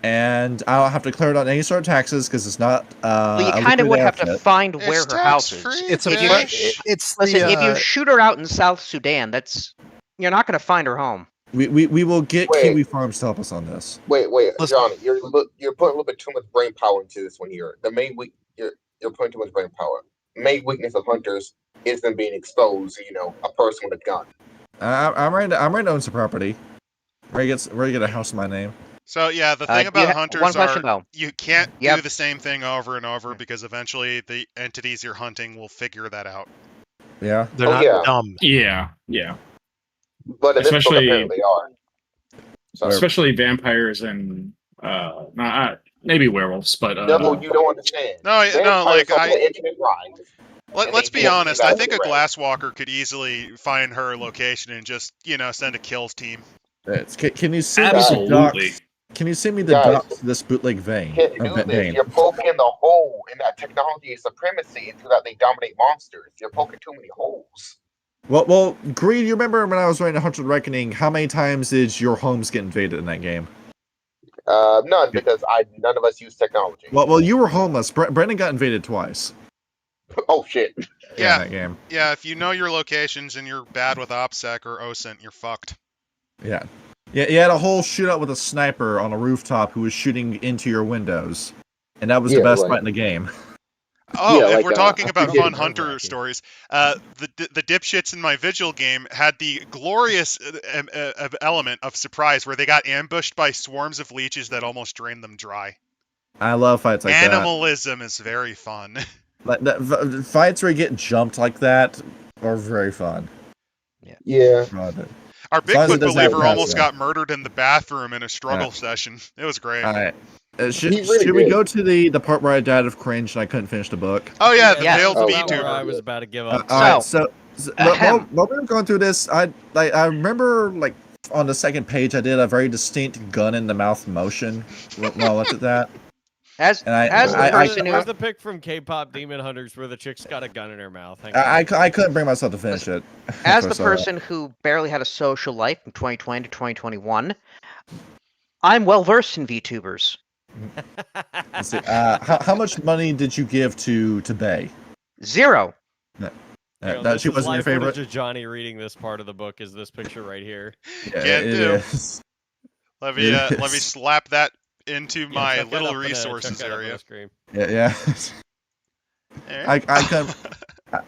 and I don't have to clear it on any sort of taxes because it's not. Well, you kind of would have to find where her house is. If you shoot her out in South Sudan, you're not going to find her home. We will get Kiwi Farms to help us on this. Wait, Johnny, you're putting a little bit too much brain power into this one here. The main you're putting too much brain power. The main weakness of hunters is them being exposed. A person with a gun. I'm ready to own some property. Ready to get a house in my name. So the thing about hunters you can't do the same thing over and over because eventually the entities you're hunting will figure that out. Yeah, they're not dumb. Yeah. But especially they are. So. Especially vampires and maybe werewolves, but no, you don't understand. Let's be honest. I think a glasswalker could easily find her location and just send a kills team. Can you send absolutely? Can you send me the docs to this bootleg vein? You're poking the hole in that technology supremacy so that they dominate monsters. You're poking too many holes. Well, Greed, you remember when I was writing Hunter Reckoning, how many times did your homes get invaded in that game? None, because none of us use technology. Well, you were homeless. Brendan got invaded twice. Oh shit. Yeah, in that game. Yeah, if you know your locations and you're bad with OPSEC or OSINT, you're fucked. Yeah. Yeah, you had a whole shootout with a sniper on a rooftop who was shooting into your windows. And that was the best fight in the game. Oh, Yeah, if like, we're talking I about forget fun it. hunter stories, the dipshits in my vigil game had the glorious element of surprise where they got ambushed by swarms of leeches that almost drained them dry. I love fights like Animalism is very fun. that. Fights where you get jumped like that are very fun. Yeah. Our As long as Bigfoot it doesn't believer happen, almost yeah. got murdered in the bathroom in a struggle session. It was great. All right. He really Should we did. go to the part where I died of cringe and I couldn't finish the book? Oh yeah, the Yes. failed Oh, About where VTuber. I was about to give up. All right. So, While we were going through this, I remember like on the second page I did a very distinct gun in the mouth motion when I looked at that. as And I- as the I- person Where's who the pic from K-pop Demon Hunters where the chick's got a gun in her mouth? Hang I on. couldn't bring myself to finish it. as after I the saw that. person who barely had a social life from 2020 to 2021, I'm well versed in VTubers. Let's see, how much money did you give to Bay? 0. You know, That this she is wasn't your live footage favorite. of Johnny reading this part of the book is this picture right here. Yeah, Can't it do. is. Let me It let me is. slap that into Yeah, my chuck that little up in a- chuck resources that up on area. the screen. Yeah. Eh? I couldn't.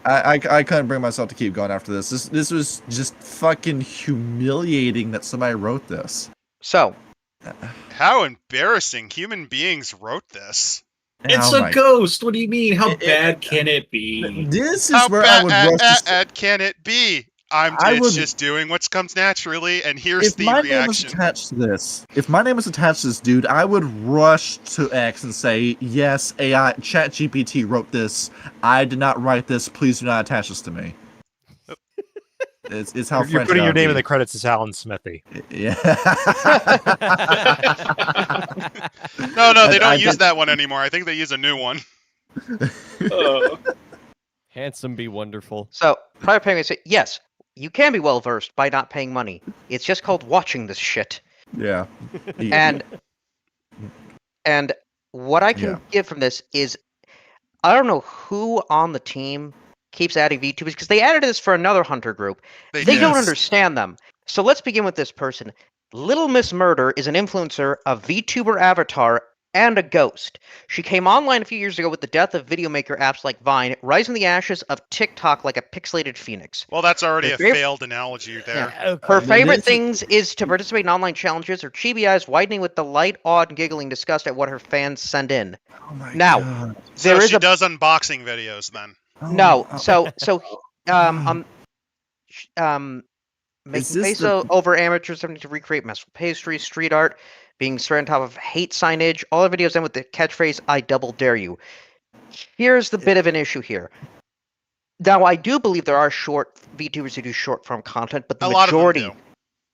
I couldn't bring myself to keep going after this. This was just fucking humiliating that somebody wrote this. So, How embarrassing! Human beings wrote this. It's Oh a my- ghost. What do you mean? How It- bad can it be? This is How where I would rush to bad can it be? It's just doing what comes naturally, and here's if the my name was reaction. attached to this, dude, I would rush to X and say, yes, AI, ChatGPT wrote this. I did not write this. Please do not attach this to me. It's how You're French putting your gotta name be. in the credits as Alan Smithy. Yeah. No, they don't I use did- that one anymore. I think they use a new one. Handsome be wonderful. so Private Penguin said, yes, you can be well versed by not paying money. It's just called watching this shit. Yeah. And what I can Yeah. give from this is, I don't know who on the team keeps adding VTubers because they added this for another hunter group. They did. don't understand them. So let's begin with this person. Little Miss Murder is an influencer, a VTuber avatar, and a ghost. She came online a few years ago with the death of video maker apps like Vine, rising the ashes of TikTok like a pixelated phoenix. Well, that's already a Her fav- failed analogy there. Her This favorite is- things is to participate in online challenges, her chibi eyes widening with delight, awed, and giggling disgust at what her fans send in. Oh my Now, God. So there is she a does unboxing videos then. Oh, no. oh, Is Making this peso over amateurs having to recreate messed pastries, street art, being spread on top of hate signage. All our videos end with the catchphrase, I double dare you. Here's the bit of an issue here. Now, I do believe there are short VTubers who do short form content, but the A lot of them majority do.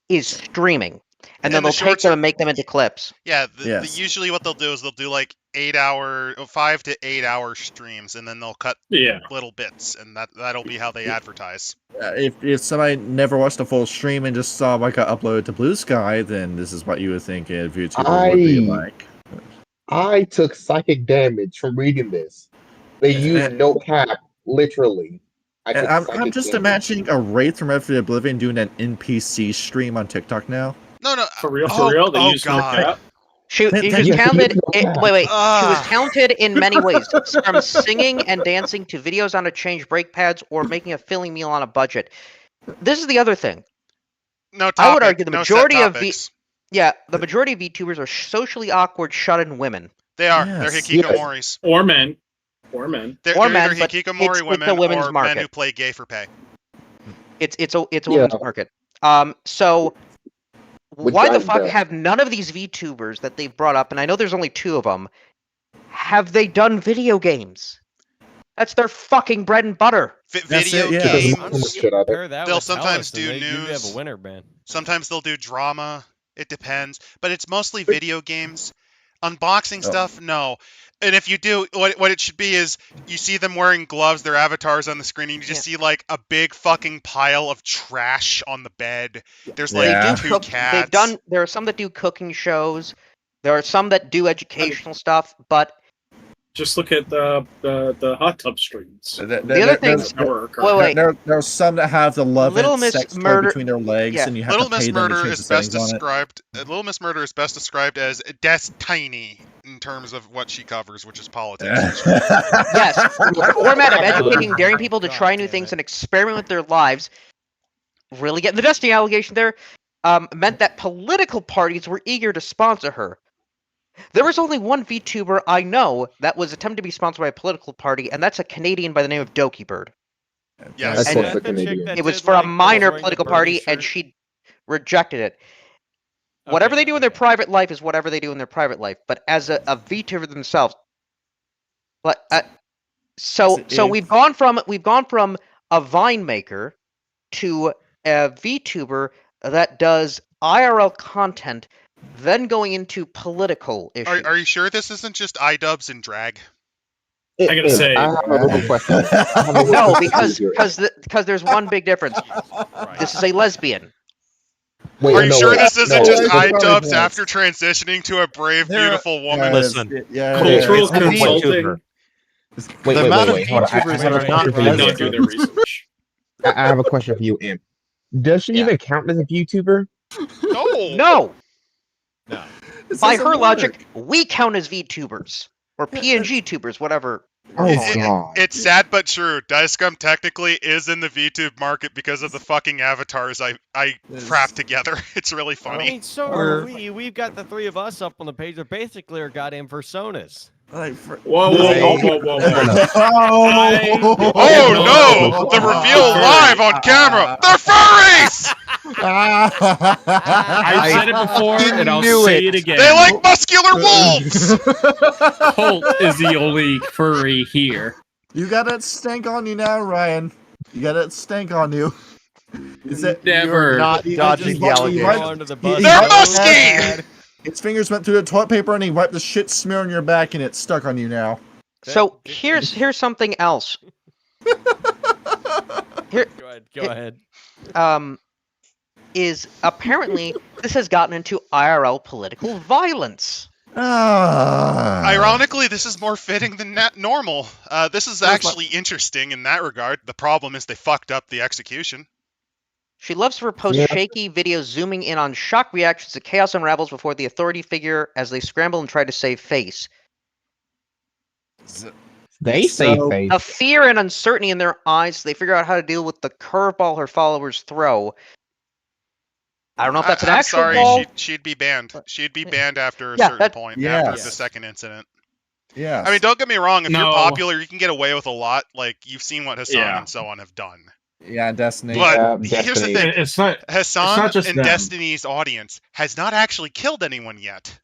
is streaming. And then And the they'll take shorts them are- and make them into clips. Yeah, Yes. usually what they'll do is they'll do like 5 to 8 hour streams, and then they'll cut Yeah. little bits, and that'll be how they advertise. If somebody never watched a full stream and just saw like a upload to Blue Sky, then this is what you would think a VTuber would be like. I took psychic damage from reading this. They use no cap, literally. I And took I'm psychic just damage. imagining a Wraith from Infinite Oblivion doing an NPC stream on TikTok now. No. For real, Oh, they oh use no God. cap. She That- was that- talented. Wait. She was Ah. talented in many ways, from singing and dancing to videos on a change brake pads or making a filling meal on a budget. This is the other thing. No topic, I would argue the no set majority of topics. the majority of VTubers are socially awkward, shut-in women. They are. Yes. They're hikikomoris. Or men. Or men. They're, Or they're men, but hikikomori it's a women women's or men market. who play gay for pay. It's a Yeah. women's market. So Which why the drives fuck the- have none of these VTubers that they've brought up, and I know there's only 2 of them, have they done video games? That's their fucking bread and butter. That's Video it, yeah. games. Honestly, shit out there. Compare that They'll with sometimes Telus, and do they usually have news. a winner, man. Sometimes they'll do drama. It depends, but it's mostly video games. Unboxing stuff, no. And if you do, what it should be is you see them wearing gloves, their avatars on the screen, and you just see like a big fucking pile of trash on the bed. There's like two cats. There are some that do cooking shows. There are some that do educational stuff, but just look at the hot tub streams. The other thing, there's some that have the love Little and Miss sex toy Murder- between their legs, yeah. and you have Little to pay Miss them to Murder change is the best settings on it. described. Little Miss Murder is best described as tiny in terms of what she covers, which is politics. yes, format of educating, daring people to try new things and experiment with their lives. Really getting the Destiny allegation there. Meant that political parties were eager to sponsor her. There was only one VTuber I know that was attempted to be sponsored by a political party, and that's a Canadian by the name of Dokey Bird. Yes. That's what's the Canadian. It was for a minor political party, and she rejected it. Whatever they do in their private life is whatever they do in their private life. But as a VTuber themselves, but so we've gone from a Vine maker to a VTuber that does IRL content, then going into political issues. Are you sure this isn't just iDubbbz and drag? I gotta say, I have a little question. No, because there's one big difference. This is a lesbian. Wait, Are you no, sure wait. this isn't No, just it's probably iDubbbz this. after transitioning to a brave, beautiful woman? Listen, cultural it's a consulting. VTuber. Wait, The wait, amount wait, of hold on. VTubers I have that a are not question for Did you, not Imp. do their research. I have a question for you, Imp. Does she even count as a VTuber? No. No. By her logic, we count as VTubers or PNG tubers, whatever. Oh god. It's sad but true. Scum technically is in the VTube market because of the fucking avatars I craft together. It's really I funny. mean, so are we. We've got the three of us up on the page that basically are goddamn personas. Whoa, whoa. Oh no! The reveal live on camera! They're furries! I said it before, and I'll say it again. They like muscular wolves! Colt is the only furry here. You got that stank on you now, Ryan. You got that stank on you. Is it Never. Not dodging the allegation. They're musky! His fingers went through the toilet paper and he wiped the shit smear on your back and it's stuck on you now. So here's something else. Here, Go ahead. Is apparently this has gotten into IRL political violence. Ironically, this is more fitting than normal. This is actually interesting in that regard. The problem is they fucked up the execution. She loves to post shaky videos zooming in on shock reactions to chaos unravels before the authority figure as they scramble and try to save face. They say face. The fear and uncertainty in their eyes, they figure out how to deal with the curveball her followers throw. I don't know if that's an actual ball. She'd be banned. She'd be banned after a certain point, after the second incident. Yeah. I mean, don't get me wrong. If you're popular, you can get away with a lot. Like, you've seen what Hassan and so on have done. Yeah, Destiny. But here's the thing. Hassan just and them. Destiny's audience has not actually killed anyone yet.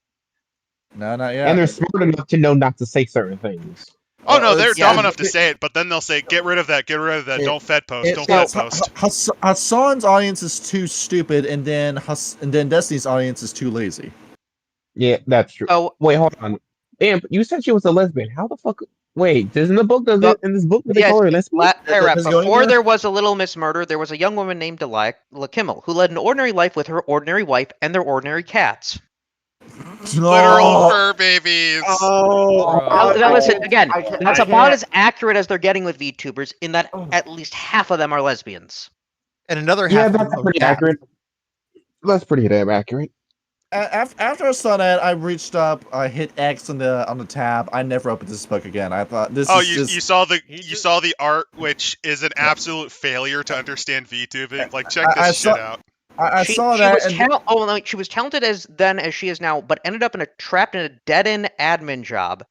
No, not yet. And they're smart enough to know not to say certain things. Oh, no, they're dumb enough to say it, but then they'll say, get rid of that, don't fed post, don't fed post. Hassan's audience is too stupid, and then Destiny's audience is too lazy. Yeah, that's true. Oh, wait, hold on. Imp, you said she was a lesbian. How the fuck? Wait, in this book, they call her lesbian? Before there was a Little Miss Murder, there was a young woman named Delilah Kimmel who led an ordinary life with her ordinary wife and their ordinary cats. Literal fur babies. Now listen, again, that's about as accurate as they're getting with VTubers, in that at least half of them are lesbians. And another half that's pretty accurate. That's pretty damn accurate. After I saw that, I reached up, I hit X on the tab. I never opened this book again. I thought this. Oh, you saw the art, which is an absolute failure to understand VTubing. Like, check this shit out. I saw that. She was talented as she is now, but ended up trapped in a dead-end admin job.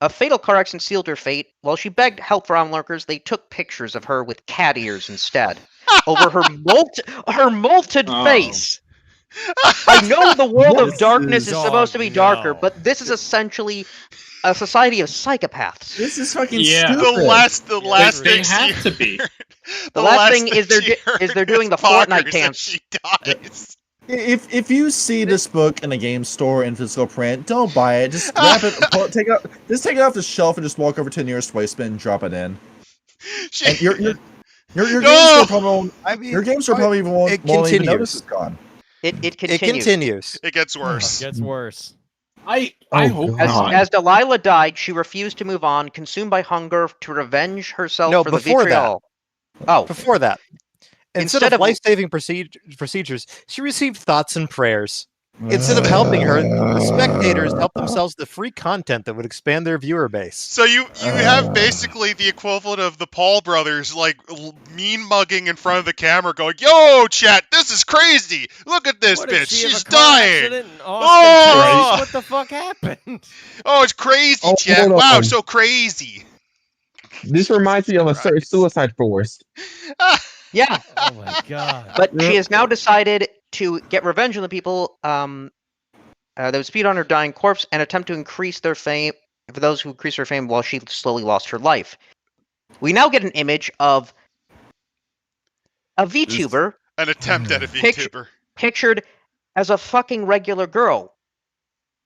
A fatal car accident sealed her fate. While she begged help from onlookers, they took pictures of her with cat ears instead over her molted face. I know the world of darkness is supposed to be darker, but this is essentially a society of psychopaths. This is fucking stupid. The last thing have to be. The last thing is they're doing the Fortnite dance. She dies. If you see this book in a game store in physical print, don't buy it. Just grab it, take it off the shelf, and just walk over to the nearest waste bin and drop it in. And your game store probably won't. Your game store probably won't even notice it's gone. It continues. It continues. It gets worse. It gets worse. I hope As, not. as Delilah died, she refused to move on, consumed by hunger to revenge herself No, for the before that. vitriol. Oh, Before that, instead Instead of of- life-saving procedures, she received thoughts and prayers. Instead of helping her, the spectators helped themselves to free content that would expand their viewer base. So you have basically the equivalent of the Paul brothers, like mean mugging in front of the camera, going, "Yo, chat, this is crazy! Look at this What, did bitch, she have she's a car dying! accident in Austin, Oh! Texas? What the fuck happened? Oh, it's crazy, Oh, chat! hold Wow, on. so crazy!" This reminds me of a certain Christ. suicide force. yeah. Oh my god. But she has now decided to get revenge on the people that would speed on her dying corpse and attempt to increase their fame for those who increase her fame while she slowly lost her life. We now get an image of a VTuber An attempt at a Picture- VTuber. pictured as a fucking regular girl.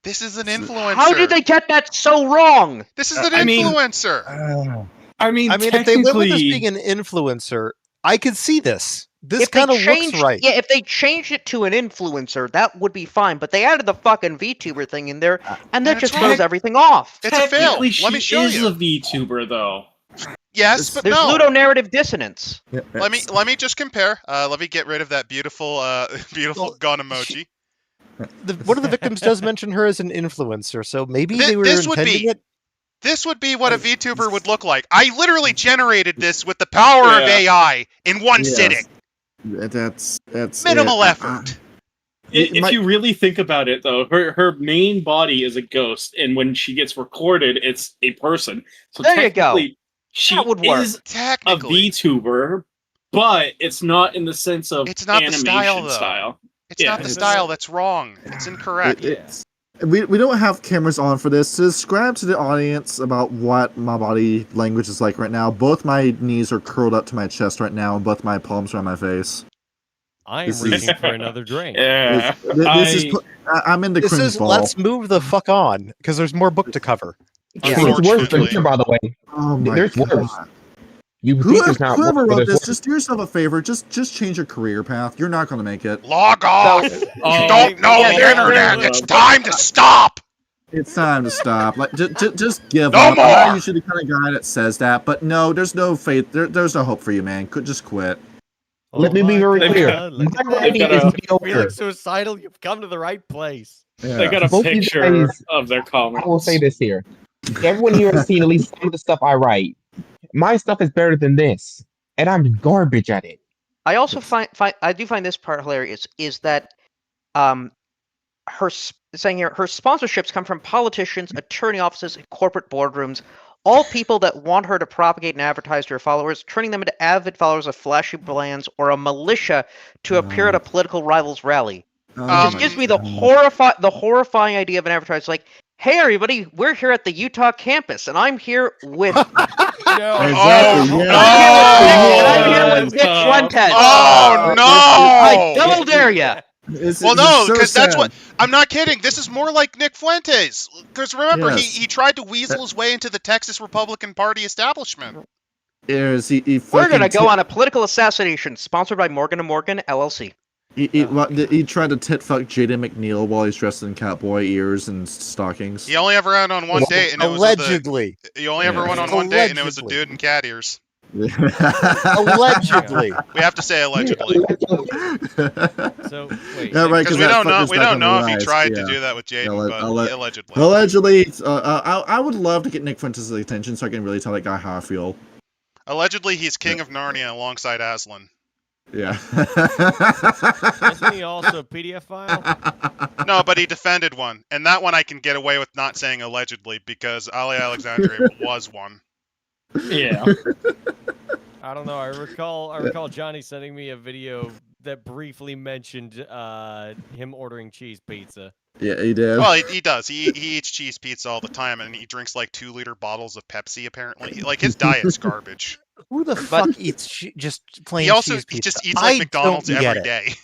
This is an influencer. How did they get that so wrong? This is an I mean- influencer. I mean, if they went with this technically, being an influencer, I could see this. This If they kind of looks changed, right. yeah, if they changed it to an influencer, that would be fine. But they added the fucking VTuber thing in there, and that That's just right. throws everything off. It's a fail. technically Let me she show is you. a VTuber, though. Yes, but There's no. ludonarrative dissonance. Let me just compare. Let me get rid of that beautiful beautiful Well, gun emoji. One of the victims does mention her as an influencer, so maybe Thi- they were this would intending be- it. This would be what a VTuber would look like. I literally generated this with the power of Yeah. AI in one Yes. sitting. That's Minimal it. effort. If you really think about it, though, her main body is a ghost, and when she gets recorded, it's a person. So There you go. technically, she That would work. is a Technically, VTuber, but it's not in the sense of It's not the animation style, though. style. it's yeah, not the it's- style. That's wrong. It's incorrect. We don't have cameras on for this. To describe to the audience about what my body language is like right now, both my knees are curled up to my chest right now, and both my palms are on my face. I am This reaching is- for another drink. Yeah, I'm in the This cringe is ball. let's move the fuck on because there's more book to cover. Yeah. There's worse Unfortunately. here, by the way. Oh my There's God. worse. You think there's not Whoever worse, but wrote there's this, worse. just do yourself a favor. Just change your career path. You're not going to make it. Log off. You Oh, don't know yeah, the yeah, internet. yeah. It's time to stop. It's time to stop. Like, just give No up. I'm not more! usually the kind of guy that says that, but no, there's no faith. There's no hope for you, man. Just quit. Let me be my very God, clear. look My at that. writing They've is got Feeling mediocre. suicidal, you've come to the right place. they got a Both these picture guys- of their comments. I will say this here. Everyone here has seen at least some of the stuff I write. My stuff is better than this, and I'm garbage at it. I also find I do find this part hilarious is that saying here her sponsorships come from politicians, attorney offices, and corporate boardrooms, all people that want her to propagate and advertise to her followers, turning them into avid followers of flashy brands or a militia to appear at a political rival's rally. It just gives me the horrifying idea of an advertiser like, "Hey everybody, we're here at the Utah campus, and I'm here with Exactly, I'm here Oh, with Nick no. Fuentes. Oh I no! double dare ya." Well, no, because that's what I'm not kidding. This is more like Nick Fuentes. Because remember, Yes. he tried to weasel his way into the Texas Republican Party establishment. We're gonna go on a political assassination sponsored by Morgan & Morgan LLC. He tried to tit fuck Jaden McNeil while he's dressed in cowboy ears and stockings. He only ever went on one date, and it was with Allegedly. he only ever Yeah. went on one date, and it was a Allegedly. dude in cat ears. Allegedly. We have to say allegedly, So wait, Yeah, right, because 'cause we that don't know. fucker's We not don't gonna know if he realize, tried yeah. to do that with Jaden, Alle- but allegedly. Allegedly, I would love to get Nick Fuentes' attention so I can really tell that guy how I feel. Allegedly, he's king of Narnia alongside Aslan. Yeah. isn't he also a PDF file? No, but he defended one, and that one I can get away with not saying allegedly because Ali Alexandria was one. Yeah. I don't know. I recall Johnny sending me a video that briefly mentioned him ordering cheese pizza. Yeah, he did. Well, he does. He eats cheese pizza all the time, and he drinks like 2-liter bottles of Pepsi. Apparently, like his diet's garbage. Who the fuck eats just plain He also cheese pizza? just eats like I McDonald's don't get every it. day.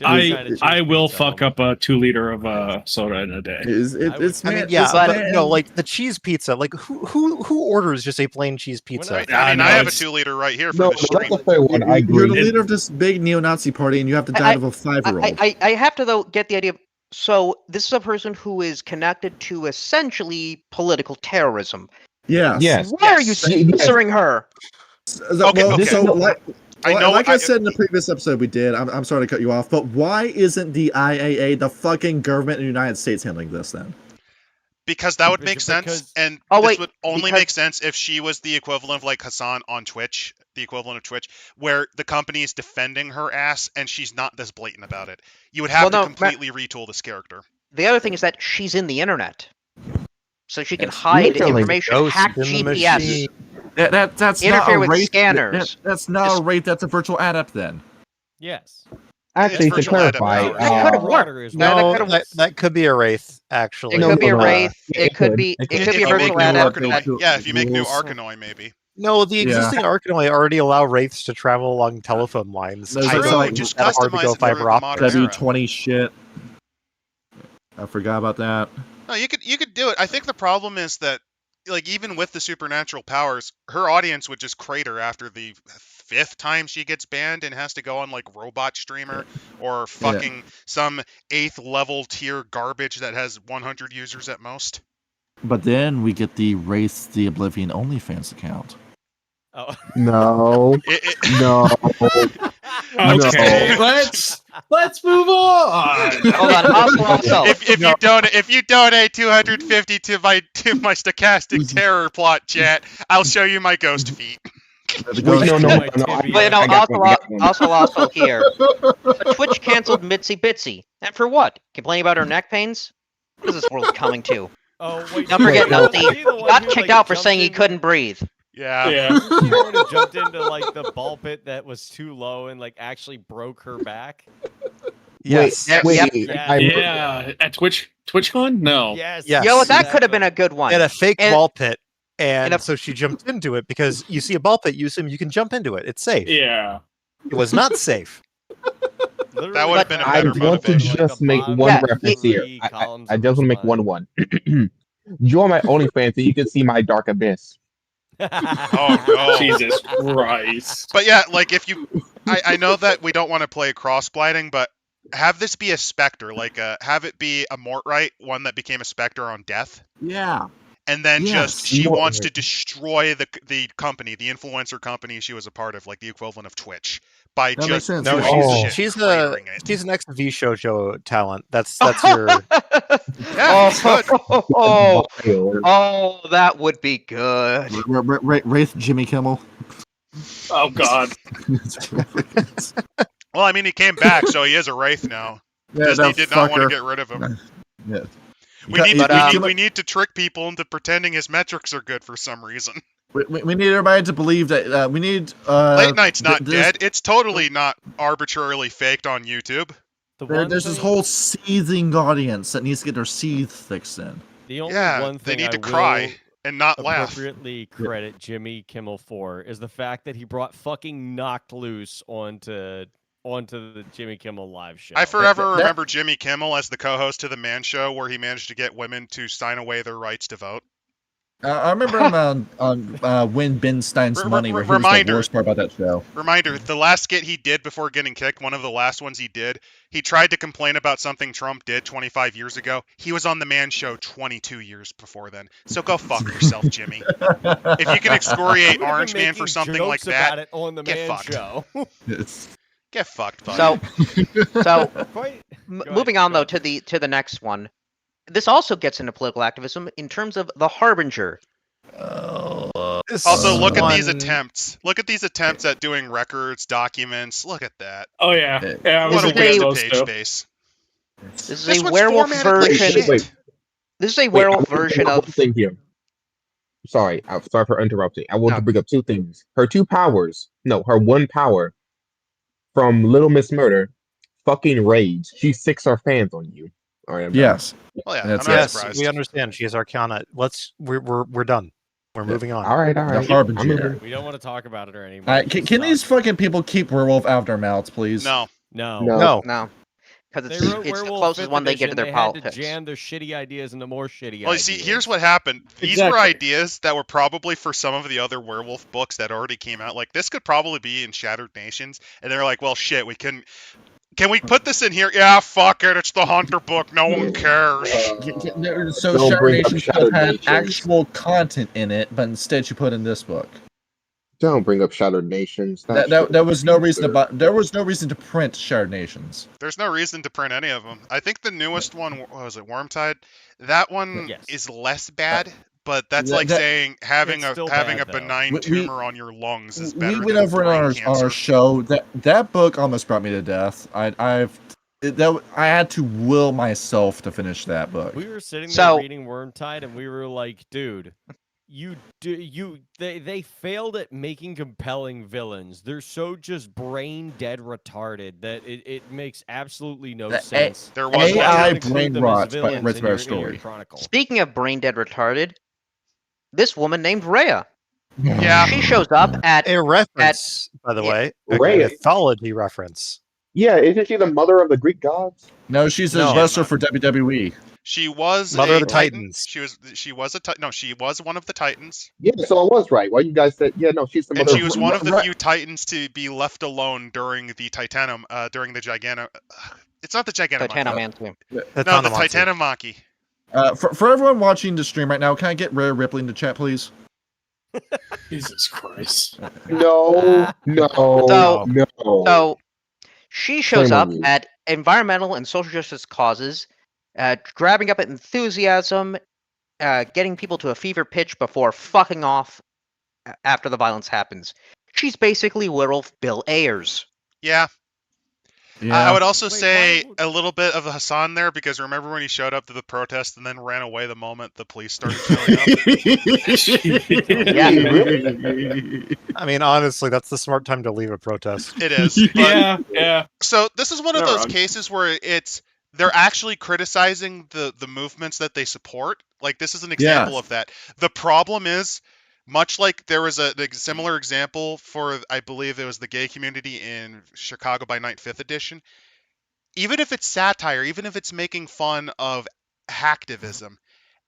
I will fuck up a 2-liter of soda in a day. Like the cheese pizza. Like who orders just a plain cheese pizza? I have a 2-liter right here for the stream. That's a fair one. I agree. You're the leader of this big neo-Nazi party, and you have to die of a 5-year-old. I have to though get the idea. So this is a person who is connected to essentially political terrorism. Yes. Why are you censoring her? Okay. So, like I said in the I previous episode we did, I'm sorry to cut you off, but why isn't the IAA, the fucking government in the United States, handling this then? Because that would make sense, and this would only make sense if she was the equivalent of like Hassan on Twitch, the equivalent of Twitch, where the company is defending her ass and she's not this blatant about it. You would have to completely retool this character. The other thing is that she's in the internet, so she can hide information, hack GPS, that's interfere not with wraith. scanners. That's not a wraith. That's a virtual adept then. Yes. Actually, to clarify, that could have worked. That could be a wraith. Actually, it could be a wraith. It could be a virtual adept. Yeah, if you make new Arcanoi, maybe. No, the existing Arcanoi already allow wraiths to travel along telephone lines. Just customize fiber optic. W20 shit. I forgot about that. No, you could do it. I think the problem is that, like, even with the supernatural powers, her audience would just crater after the 5th time she gets banned and has to go on like Robot Streamer or fucking some 8th level tier garbage that has 100 users at most. But then we get the Wraith the Oblivion OnlyFans account. Oh no, no. Okay, let's move on. Hold on, also. If you donate 250 to my stochastic terror plot, chat, I'll show you my ghost feet. Also here. Twitch canceled Mitzi Bitsy. And for what? Complaining about her neck pains? What is this world coming to? Oh, wait. Don't forget, he got kicked out for saying he couldn't breathe. Yeah. She would have jumped into like the ball pit that was too low and like actually broke her back. Yes. Yeah. At TwitchCon? No. Yes. You know what? That could have been a good one. In a fake ball pit. And so she jumped into it because you see a ball pit, you can jump into it. It's safe. Yeah. It was not safe. That would have been a better I want to just make one reference here. I just want to make one. Join my OnlyFans so you can see my dark abyss. Oh no. Jesus Christ. But yeah, like if you I know that we don't want to play cross-blighting, but have this be a specter, like have it be a Mortwright, one that became a specter on death. Yeah. And then she wants to destroy the company, the influencer company she was a part of, like the equivalent of Twitch, by that just makes sense. doing she's shit, an ex-V show talent. That's your that would be good. Wraith Jimmy Kimmel. Oh God. Well, I mean, he came back, so he is a Wraith now. Disney did not want to get rid of him. Yeah. We need to trick people into pretending his metrics are good for some reason. We need everybody to believe that we need. Late Night's not dead. It's totally not arbitrarily faked on YouTube. There's this whole seething audience that needs to get their seethe fixed in. The only one thing they need to I cry and not laugh. Appropriately credit Jimmy Kimmel for is the fact that he brought fucking Knocked Loose onto the Jimmy Kimmel live show. I forever remember Jimmy Kimmel as the co-host to the Man Show, where he managed to get women to sign away their rights to vote. I remember him on Win Ben Stein's Money, where he was the worst part about that show. Reminder, the last skit he did before getting kicked, one of the last ones he did, he tried to complain about something Trump did 25 years ago. He was on the Man Show 22 years before then. So go fuck yourself, Jimmy. If you can excoriate Orange Man for something like that, get fucked. Get fucked, buddy. So moving on though to the next one. This also gets into political activism in terms of the Harbinger. Also, look at these attempts. Look at these attempts at doing records, documents. Look at that. Oh yeah. What a waste of page space. This is a werewolf version. This is a werewolf version of. Thing here. Sorry for interrupting. I want to bring up two things. Her two powers. No, her one power. From Little Miss Murder, fucking rage. She sicks our fans on you. All right. Yes. Well, yeah. Yes, we understand. She is Arcana. We're done. We're moving on. All right. The Harbinger. We don't want to talk about it or anymore. Can these fucking people keep werewolf out of their mouths, please? No. No. because They it's wrote the Werewolf closest 5th one they get to edition, their they had politics. to jam their shitty ideas into more shitty Well, you ideas. see, here's what happened. These were Exactly. ideas that were probably for some of the other werewolf books that already came out. Like, this could probably be in Shattered Nations. And they're like, well, shit, we can we put this in here? Yeah, fuck it. It's the Hunter book. No one cares. So Don't Shattered bring up Nations could Shattered have had Nations. actual content in it, but instead you put in this book. Don't bring up Shattered Nations. That There was no reason to there was no reason to print Shattered Nations. There's no reason to print any of them. I think the newest one, what was it, Wormtide? That one Yes. is less bad, but that's that- like that- saying having It's still a bad, though. benign We- tumor on your lungs is better We went than over in brain our cancer. show that book almost brought me to death. I had to will myself to finish that book. We were sitting there So- reading Wormtide, and we were like, dude, they failed at making compelling villains. They're so just brain dead retarded that it makes absolutely no sense. There was AI one. Why not include brain them as rot, but villains with in their your story. Chronicle? Speaking of brain dead retarded, this woman named Rhea. Yeah. She shows up at A reference, by the yeah, way, a Ray. mythology reference. Yeah, isn't she the mother of the Greek gods? No, she's a No. wrestler for WWE. She was Mother a of the Titan. Titans. She was a no. She was one of the Titans, Yeah, so I was right. Why you guys said she's the and mother she was of one of the right. few Titans to be left alone during the Titanum, during the Gigano. It's not the Gigantomachy. Titanomancy. No, the Titanomachy. Titanomachy. For everyone watching the stream right now, can I get Rare Ripley in the chat, please? Jesus Christ. No, no, So- no. So she shows Shame on up you. at environmental and social justice causes, grabbing up at enthusiasm, getting people to a fever pitch before fucking off after the violence happens. She's basically Werewolf Bill Ayers. Yeah. Yeah. I would also Wait, say why would- a little bit of Hassan there, because remember when he showed up to the protest and then ran away the moment the police started showing up? I mean, honestly, that's the smart time to leave a protest. It is. But, Yeah. So this is one of Not those wrong. cases where they're actually criticizing the movements that they support. Like, this is an example of that. The problem is, much like there was a similar example for, I believe it was the gay community in Chicago by Night 5th edition, even if it's satire, even if it's making fun of hacktivism,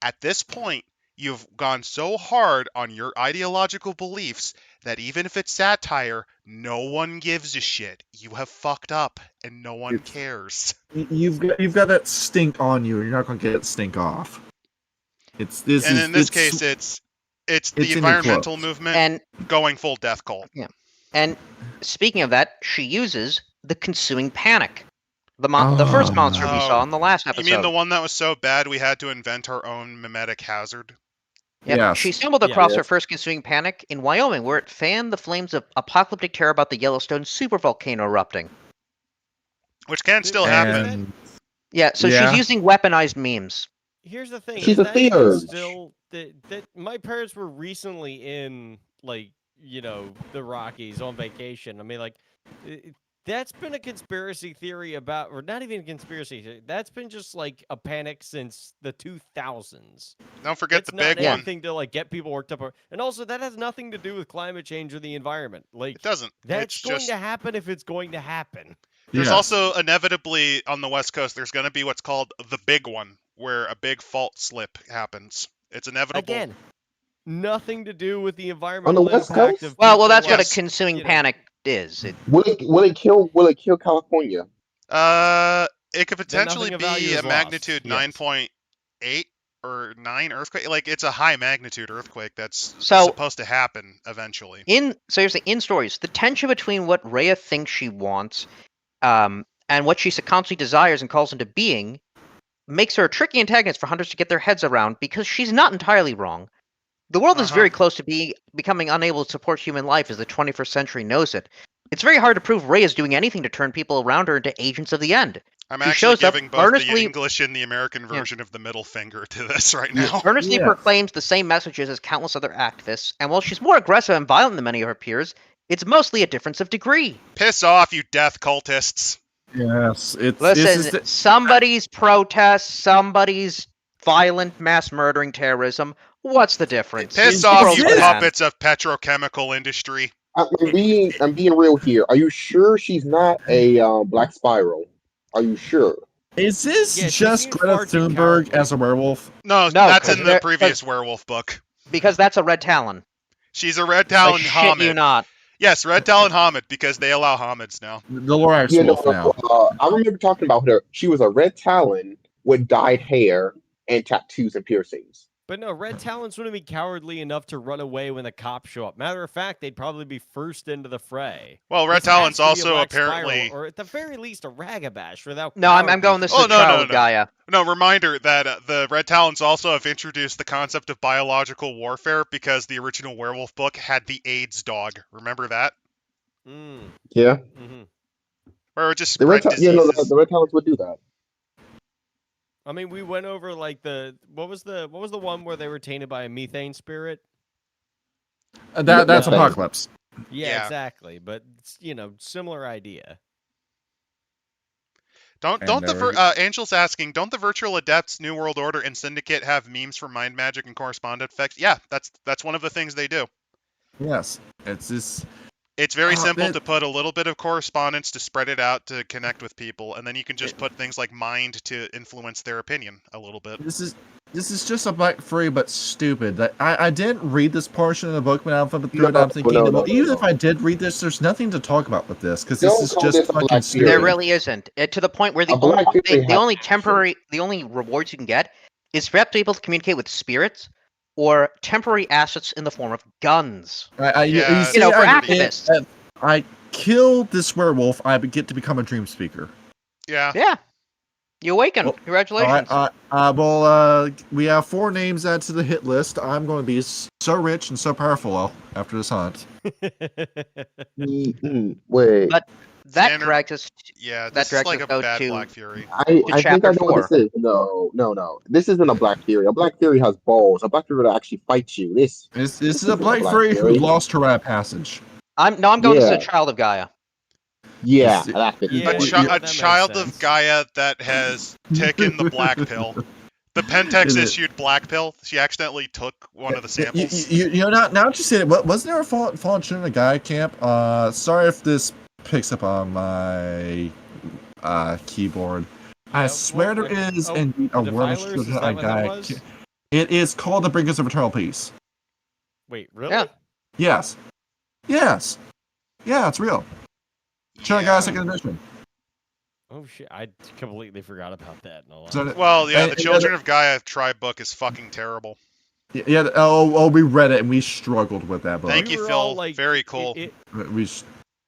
at this point, you've gone so hard on your ideological beliefs that even if it's satire, no one gives a shit. You have fucked up, and no one cares. You've got that stink on you, and you're not going to get that stink off. In this case, it's the in your environmental clothes. movement And going full death cult. and speaking of that, she uses the consuming panic. The first monster we Oh. saw in the last You episode. mean the one that was so bad we had to invent our own mimetic hazard? Yep. Yes. She stumbled Yeah. across her Yes. first consuming panic in Wyoming, where it fanned the flames of apocalyptic terror about the Yellowstone supervolcano erupting. Which can still And- happen. Yeah, so Yeah. she's using weaponized memes. Here's the thing. She's is a that even theurge. still that my parents were recently in, like, the Rockies on vacation. I mean, like, that's been a conspiracy theory about, or not even a conspiracy theory. That's been just like a panic since the 2000s. Don't forget That's the not big one. anything to like get people worked up. And also, that has nothing to do with climate change or the environment. Like, It doesn't. that's It's going just to happen if it's going to happen. there's Yes. also inevitably on the West Coast there's going to be what's called the big one, where a big fault slip happens. It's inevitable. Again, nothing to do with the environmental West impact Coast? of Well, people, that's what a Yes. consuming you know. panic is. Will it kill California? It could potentially nothing of value be is a lost. magnitude Yes. 9.8 or 9 earthquake. Like, it's a high magnitude earthquake that's So- supposed to happen eventually. Seriously, in stories, the tension between what Rhea thinks she wants, and what she subconsciously desires and calls into being, makes her a tricky antagonist for hunters to get their heads around, because she's not entirely wrong. The world is Uh-huh. very close to becoming unable to support human life as the 21st century knows it. It's very hard to prove Rhea is doing anything to turn people around her into agents of the end. I'm She actually shows up giving both the earnestly- English and the American version of the middle finger to this right now. Earnestly Yeah. proclaims the same messages as countless other activists, and while she's more aggressive and violent than many of her peers, it's mostly a difference of degree. Piss off, you death cultists. Yes, it's Listen, somebody's protest, somebody's violent mass murdering terrorism. What's the difference? Piss It's off, you this. puppets of petrochemical industry. I'm being real here. Are you sure she's not a Black Spiral? Are you sure? Is this Yeah, she just seems Greta far too Thunberg cowardly. as a werewolf? No, No, that's 'cause in the they're- previous werewolf book. Because that's a red talon. She's a red I talon shit you Homid. not. Yes, red talon Homid, because they allow Homids now. The Lorax Yeah, wolf no, now. I remember talking about her. She was a red talon with dyed hair and tattoos and piercings. But no, red talons wouldn't be cowardly enough to run away when the cops show up. Matter of fact, they'd probably be first into the fray. Well, red This has talon's to be a also Black apparently. Spiral, or at the very least, a Ragabash without. No, I'm cowardly going this Oh, is the no, child no, of no. Gaia. No, reminder that the red talons also have introduced the concept of biological warfare because the original werewolf book had the AIDS dog. Remember that? Mm, Yeah, hmm Where it would just the red spread yeah, no, diseases. the red talons would do that. I mean, we went over like what was the one where they were tainted by a methane spirit? That's Yeah. Apocalypse. Yeah, Yeah. exactly. But similar idea. Don't And the there- Angel's asking, don't the Virtual Adepts, New World Order, and Syndicate have memes for mind magic and correspondent effects? Yeah, that's one of the things they do. Yes, it's this. It's very simple that- to put a little bit of correspondence to spread it out to connect with people, and then you can just put things like mind to influence their opinion a little bit. This is just a Black Fury, but stupid. I didn't read this portion of the book when I went through it. I'm thinking, No, even no. if I did read this, there's nothing to talk about with this because Don't this is call just this a fucking Black stupid. Fury. There really isn't. To the point where the A Black only Fury the has only action. temporary the only rewards you can get is for you to be able to communicate with spirits or temporary assets in the form of guns. Yeah, You know, for I, activists. I kill this werewolf, I get to become a dream speaker. Yeah. Yeah. You awaken. Well, Congratulations. We have 4 names added to the hit list. I'm going to be so rich and so powerful after this hunt. Wait, But that Standard- drags us. Yeah, That this is directs like us a out bad to- Black Fury. I think I chapter know what this is. No. This isn't a Black Fury. A Black Fury has balls. A Black Fury will actually fight you. This This is a Black Fury who lost her rap passage. I'm going to Yeah. the child of Gaia. yeah, This- that's it. Yeah, A, yeah, chi- that a makes child sense. of Gaia that has taken the black pill. The Pentex Is it- issued black pill. She accidentally took one of the samples. You know, now that you say it, wasn't there a fallen children of Gaia camp? Sorry if this picks up on my keyboard. I Yeah, swear what- there is oh, indeed a the Werewolf Defilers, children is that of what that Gaia. was? It is called the Bringers of Eternal Peace. Wait, really? Yeah. Yes. Yeah, it's real. Children of Gaia Yeah. second edition. Oh shit! I completely forgot about that. No So, Well, yeah, And- the and Children of Gaia tribe book is fucking terrible. yeah. Oh, we read it and we struggled with that book. Thank We you, were Phil. all like, Very cool. We It's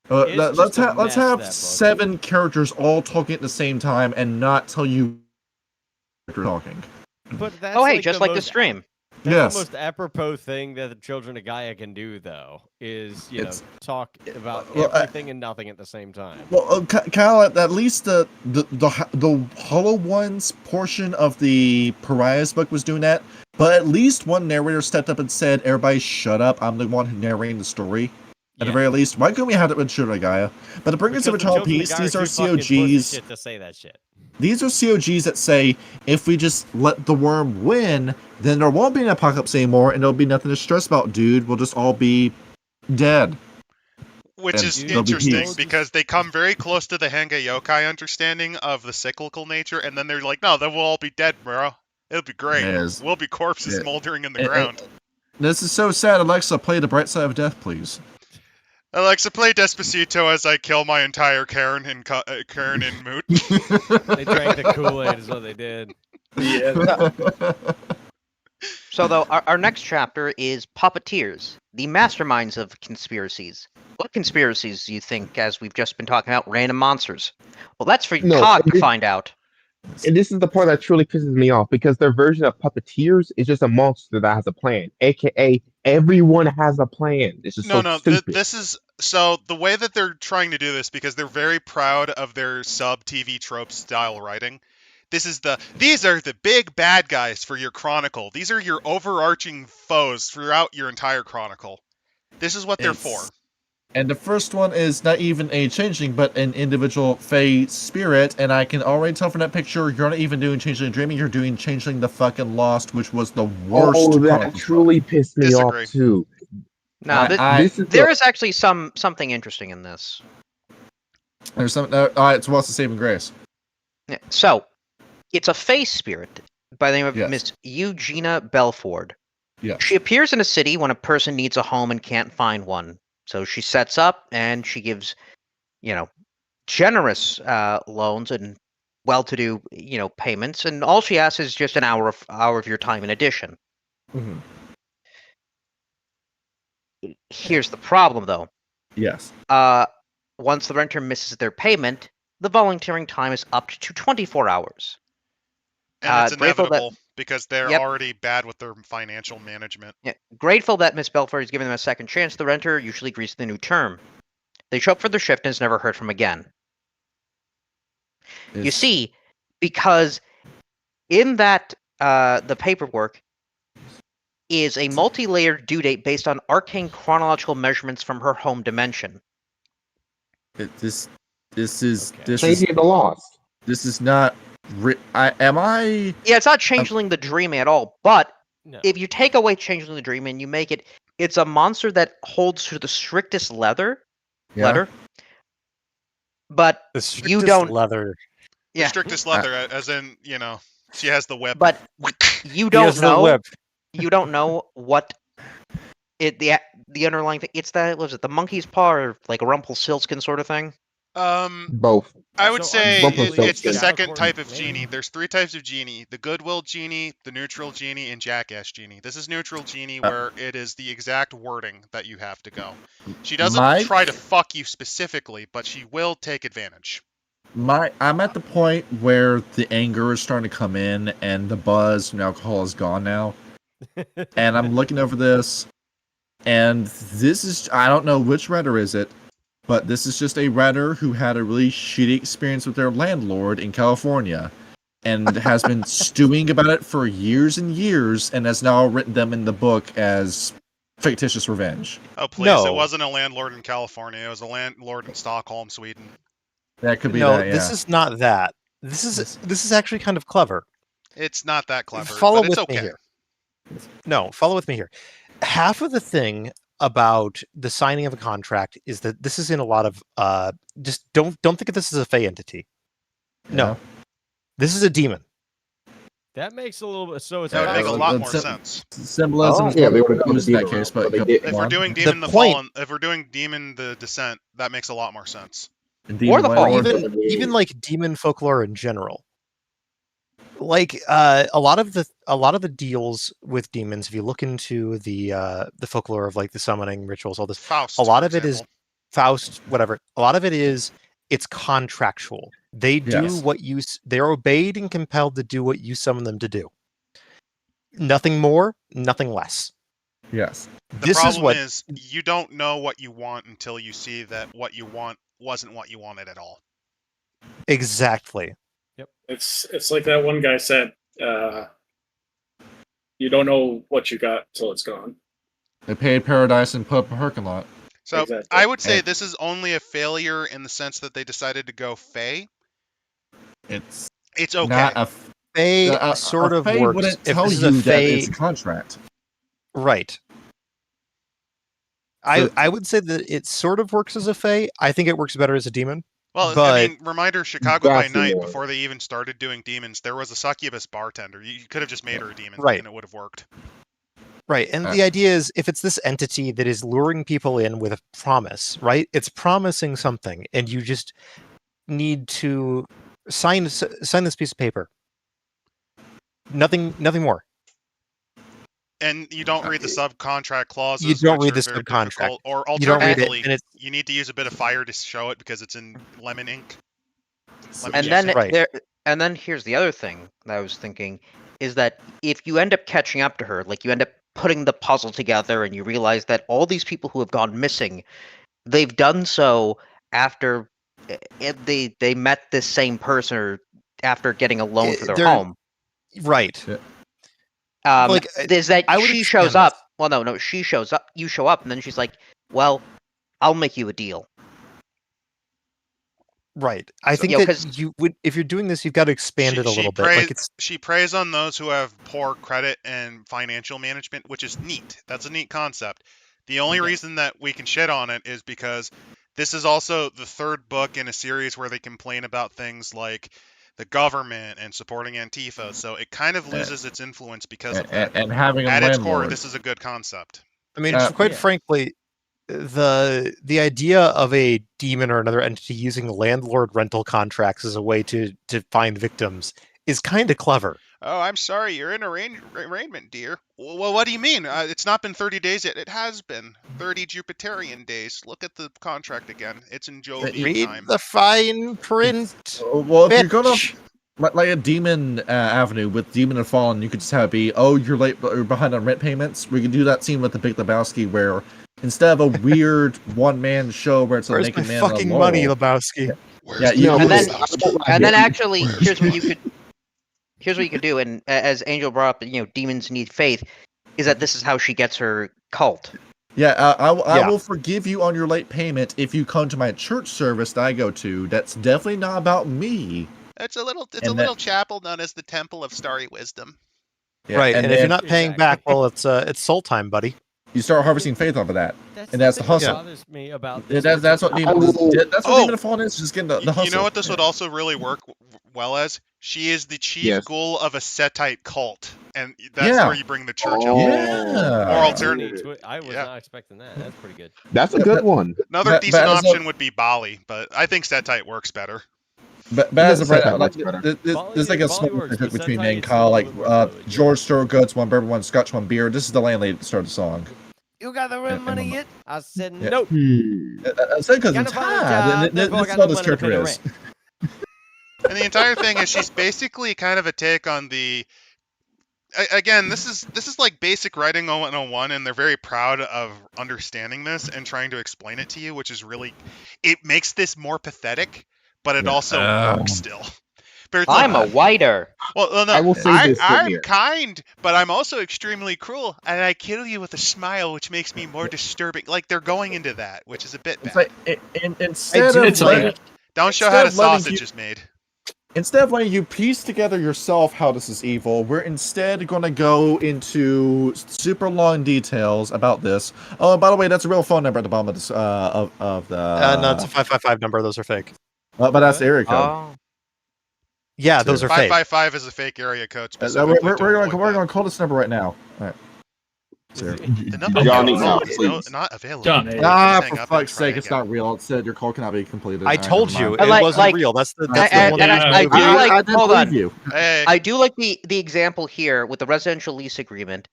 let's just a let's mess, have that book. 7 characters all talking at the same time and not tell you they're talking. but that's Oh, hey, like just like the most- stream. That's Yes. the most apropos thing that the Children of Gaia can do, though, is It's- talk about well, everything and nothing at the same time. Well, Kyle, at least the Hollow Ones portion of the Pariah's book was doing that, but at least one narrator stepped up and said, "Everybody, shut up! I'm the one narrating the story." At the Yeah. very least, why couldn't we have it with Children of Gaia? But the Bringers of Because the Eternal Children of Peace, Gaia these are too fucking pussy COGs. shit to say that shit. These are COGs that say if we just let the worm win, then there won't be an apocalypse anymore, and there'll be nothing to stress about, dude. We'll just all be dead. Which And is there'll be interesting peace. because they come very close to the Hanga Yokai understanding of the cyclical nature, and then they're like, no, then we'll all be dead, bro. It'll be great. Yes. We'll be corpses Yeah. smoldering in the And- ground. This is so sad. Alexa, play the bright side of death, please. Alexa, play Despacito as I kill my entire Karen and Karen and Moot. They drank the Kool-Aid is what they did. So, though, our next chapter is puppeteers, the masterminds of conspiracies. What conspiracies do you think, as we've just been talking about, random monsters? Well, that's for No, Todd to it- find out. And this is the part that truly pisses me off because their version of puppeteers is just a monster that has a plan, aka everyone has a plan. It's just No, so no, stupid. this is so the way that they're trying to do this because they're very proud of their sub TV trope style writing. These are the big bad guys for your chronicle. These are your overarching foes throughout your entire chronicle. This is what they're for. And the first one is not even a changeling, but an individual Fey spirit. And I can already tell from that picture, you're not even doing changeling dreaming. You're doing changeling the fucking lost, which was the worst. Oh, that Chronicle truly pissed me Disagree. off too. Now, This is there is actually something interesting in this. book. There's some. All right, so what's the saving grace? Yeah, so, it's a Fae spirit by the name of Yes. Miss Eugenia Belford. Yes. She appears in a city when a person needs a home and can't find one. So she sets up and she gives, generous loans and well-to-do, payments. And all she asks is just an hour of your time in addition. Mhm. Here's the problem, though. Yes. Once the renter misses their payment, the volunteering time is up to 24 hours. And it's Grateful that- inevitable because they're Yep. already bad with their financial management. Yeah, grateful that Miss Belford is giving them a second chance, the renter usually agrees to the new term. They show up for their shift and is never heard from again. You It's- see, because in that the paperwork is a multi-layered due date based on arcane chronological measurements from her home dimension. This is Okay. this is Changing the laws. this is not. Am I? Yeah, it's not Changeling the Dream at all, but No. if you take away Changeling the Dream and you make it, it's a monster that holds to the strictest letter, but The you strictest don't. leather. The Yeah. strictest leather, as in, she has the whip. But you He don't has the know. whip. You don't know what the underlying thing. It's that was it the monkey's paw or like a Rumpelstiltskin sort of thing? Both. I would So say Rumpelstiltskin. it's the second type of Maybe. genie. There's 3 types of genie: the goodwill genie, the neutral genie, and jackass genie. This is neutral genie, where it is the exact wording that you have to go. She doesn't Mike? try to fuck you specifically, but she will take advantage. I'm at the point where the anger is starting to come in, and the buzz from alcohol is gone now. And I'm looking over this, and this is, I don't know which renter is it, but this is just a renter who had a really shitty experience with their landlord in California and has been stewing about it for years and years and has now written them in the book as fictitious revenge. Oh, please, No. it wasn't a landlord in California. It was a landlord in Stockholm, Sweden. That could be No, that, yeah. this is not that. This is actually kind of clever. It's not that clever, Follow but it's with me okay. here. No, follow with me here. Half of the thing about the signing of a contract is that this is in a lot of just don't think of this as a Fey entity. No. Yeah. This is a demon. That makes a little bit. So it's That would make a well, lot that's more it. sense. Symbolism Oh. is Yeah, they probably would've gone used in the that demon case, route, but but they go didn't. If we're on. doing The Demon the point- Fallen, if we're doing Demon the Descent, that makes a lot more sense. Demon the Landlord. Fall. Even like demon folklore in general. Like a lot of the deals with demons, if you look into the folklore of like the summoning rituals, all this, Faust. a lot for of it is example. Faust, whatever. A lot of it is it's contractual. They do Yes. what you they're obeyed and compelled to do what you summon them to do. Nothing more, nothing less. Yes. The This is problem what is you don't know what you want until you see that what you want wasn't what you wanted at all. exactly. It's like that one guy said. You don't know what you got till it's gone. They paid Paradise and put up a parking lot. So Exactly. I would say And- this is only a failure in the sense that they decided to go Fae. It's It's okay. not a Fae a sort of Fae works. wouldn't If tell this is you a that Fae, it's a contract. right. I would say that it sort of works as a Fae. I think it works better as a demon. Well, but- I mean, reminder: Chicago by Vastly Night. more. Before they even started doing demons, there was a succubus bartender. You could have just made her a demon, Right. and it would have worked. Right. And the idea is if it's this entity that is luring people in with a promise, right? It's promising something, and you just need to sign this piece of paper. Nothing more. And you don't read the subcontract clauses. You don't which read are the very subcontract. difficult, or You don't read it, alternatively, and it's you need to use a bit of fire to show it because it's in lemon ink. And Yes, then right. and then here's the other thing that I was thinking is that if you end up catching up to her, like you end up putting the puzzle together and you realize that all these people who have gone missing, they've done so after they met this same person or after getting a loan for their They're- home. right. Like, Is that I would she shows expand up? this. Well, no, she shows up. You show up, and then she's like, "Well, I'll make you a deal." Right. I So, think you know, that 'cause- you would, if you're doing this, you've got to expand it a little bit. Like it's She preys on those who have poor credit and financial management, which is neat. That's a neat concept. The only reason that we can shit on it is because this is also the third book in a series where they complain about things like the government and supporting Antifa, so it kind of loses its influence because of that. And having a At its landlord. core, this is a good concept. I mean, quite frankly, the idea of a demon or another entity using landlord rental contracts as a way to find victims is kind of clever. Oh, I'm sorry, you're in arraignment, dear. Well, what do you mean? It's not been 30 days yet. It has been 30 Jupiterian days. Look at the contract again. It's in Jovian Read time. the fine print. Well, if you're going bitch. like a demon avenue with Demon and Fallen, you could just have it be, oh, you're late, you're behind on rent payments. We could do that scene with the Big Lebowski where instead of a weird one-man show where it's a Where's naked my man on a fucking wall, money, Lebowski? Yeah, you And then, know, and then actually, here's what you could do. And as Angel brought up, demons need faith. Is that this is how she gets her cult? Yeah, I will forgive you on your late payment if you come to my church service that I go to. That's definitely not about me. It's a little chapel known as the Temple of Starry Wisdom. Yeah, Right, and if then you're not paying back, well, it's soul time, buddy. you start harvesting faith off of that, and that's the thing that hustle. bothers me about Yeah, this. that's what Demon. That's what Demon and Fallen is. Just getting the hustle. You know what this would also really work well as? She is the chief ghoul of a Setite cult, and that's where you bring the church in. Yeah. Or alternative. I was not expecting that. That's pretty good. That's a good one. Another decent option would be Bali, but I think Setite works better. But as of right now, like, there's like a small difference between me and Kyle. Like George Stewart Goods, one bourbon, one Scotch, one beer. This is the landlady that started the song. You got the rent money yet? I said no. I said because it's hard. This is what this character is. And the entire thing is she's basically kind of a take on the. Again, this is like basic writing 101, and they're very proud of understanding this and trying to explain it to you, which is really, it makes this more pathetic, but it also works still. But it's I'm a whiter. Well, no, I will say this I'm here. kind, but I'm also extremely cruel, and I kill you with a smile, which makes me more disturbing. Like they're going into that, which is a bit bad. It's like instead of letting, don't show how the sausage is made. Instead of letting you piece together yourself how this is evil, we're instead going to go into super long details about this. Oh, and by the way, that's a real phone number at the bottom of this of the. No, it's a 555 number. Those are fake. But that's the area code. Oh. Yeah, those are fake. 555 is a fake area code. We're going to call this number right now. All right. The number not available. For fuck's sake, it's not real. It said your call cannot be completed. I told you it like- wasn't like- real. That's the one. I do like the example here with the residential lease agreement,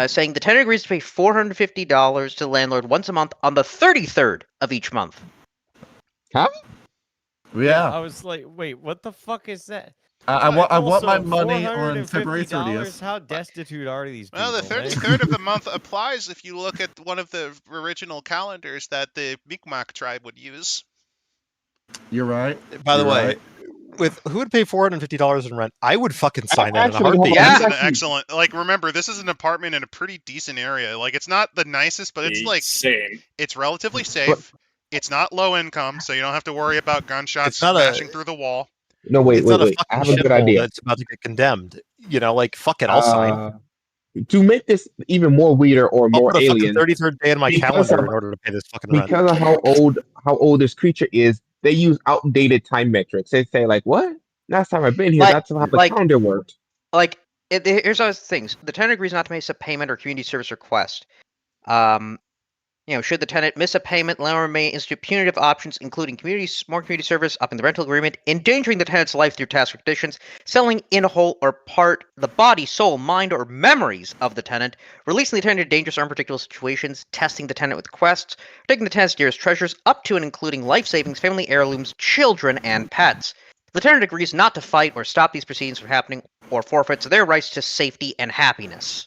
saying the tenant agrees to pay $450 to the landlord once a month on the 33rd of each month. Huh? Yeah. I was like, wait, what the fuck is that? I want my Also, money on February $450? 30th. How destitute are these people? Well, the 33rd of the month applies if you look at one of the original calendars that the Mi'kmaq tribe would use. You're right. By the way, with who would pay $450 in rent? I would fucking sign that in a heartbeat. Yeah, excellent. Like, remember, this is an apartment in a pretty decent area. Like, it's not the nicest, but it's like it's relatively safe. It's not low income, so you don't have to worry about gunshots smashing through the wall. No, wait. I have a good idea. It's about to get condemned. You know, like, fuck it, I'll sign. To make this even more weirder or more I'll put alien, the 33rd day in my calendar in order to pay this fucking rent. because of how old this creature is, they use outdated time metrics. They say like, "What? Last time I've been here, that's how the calendar worked." Like, here's other things: the tenant agrees not to make a payment or community service request. Should the tenant miss a payment, landlord may institute punitive options, including more community service, upping the rental agreement, endangering the tenant's life through task or conditions, selling in whole or part the body, soul, mind, or memories of the tenant, releasing the tenant in dangerous or unpredictable situations, testing the tenant with quests, taking the tenant's dearest treasures, up to and including life savings, family heirlooms, children, and pets. The tenant agrees not to fight or stop these proceedings from happening or forfeits their rights to safety and happiness.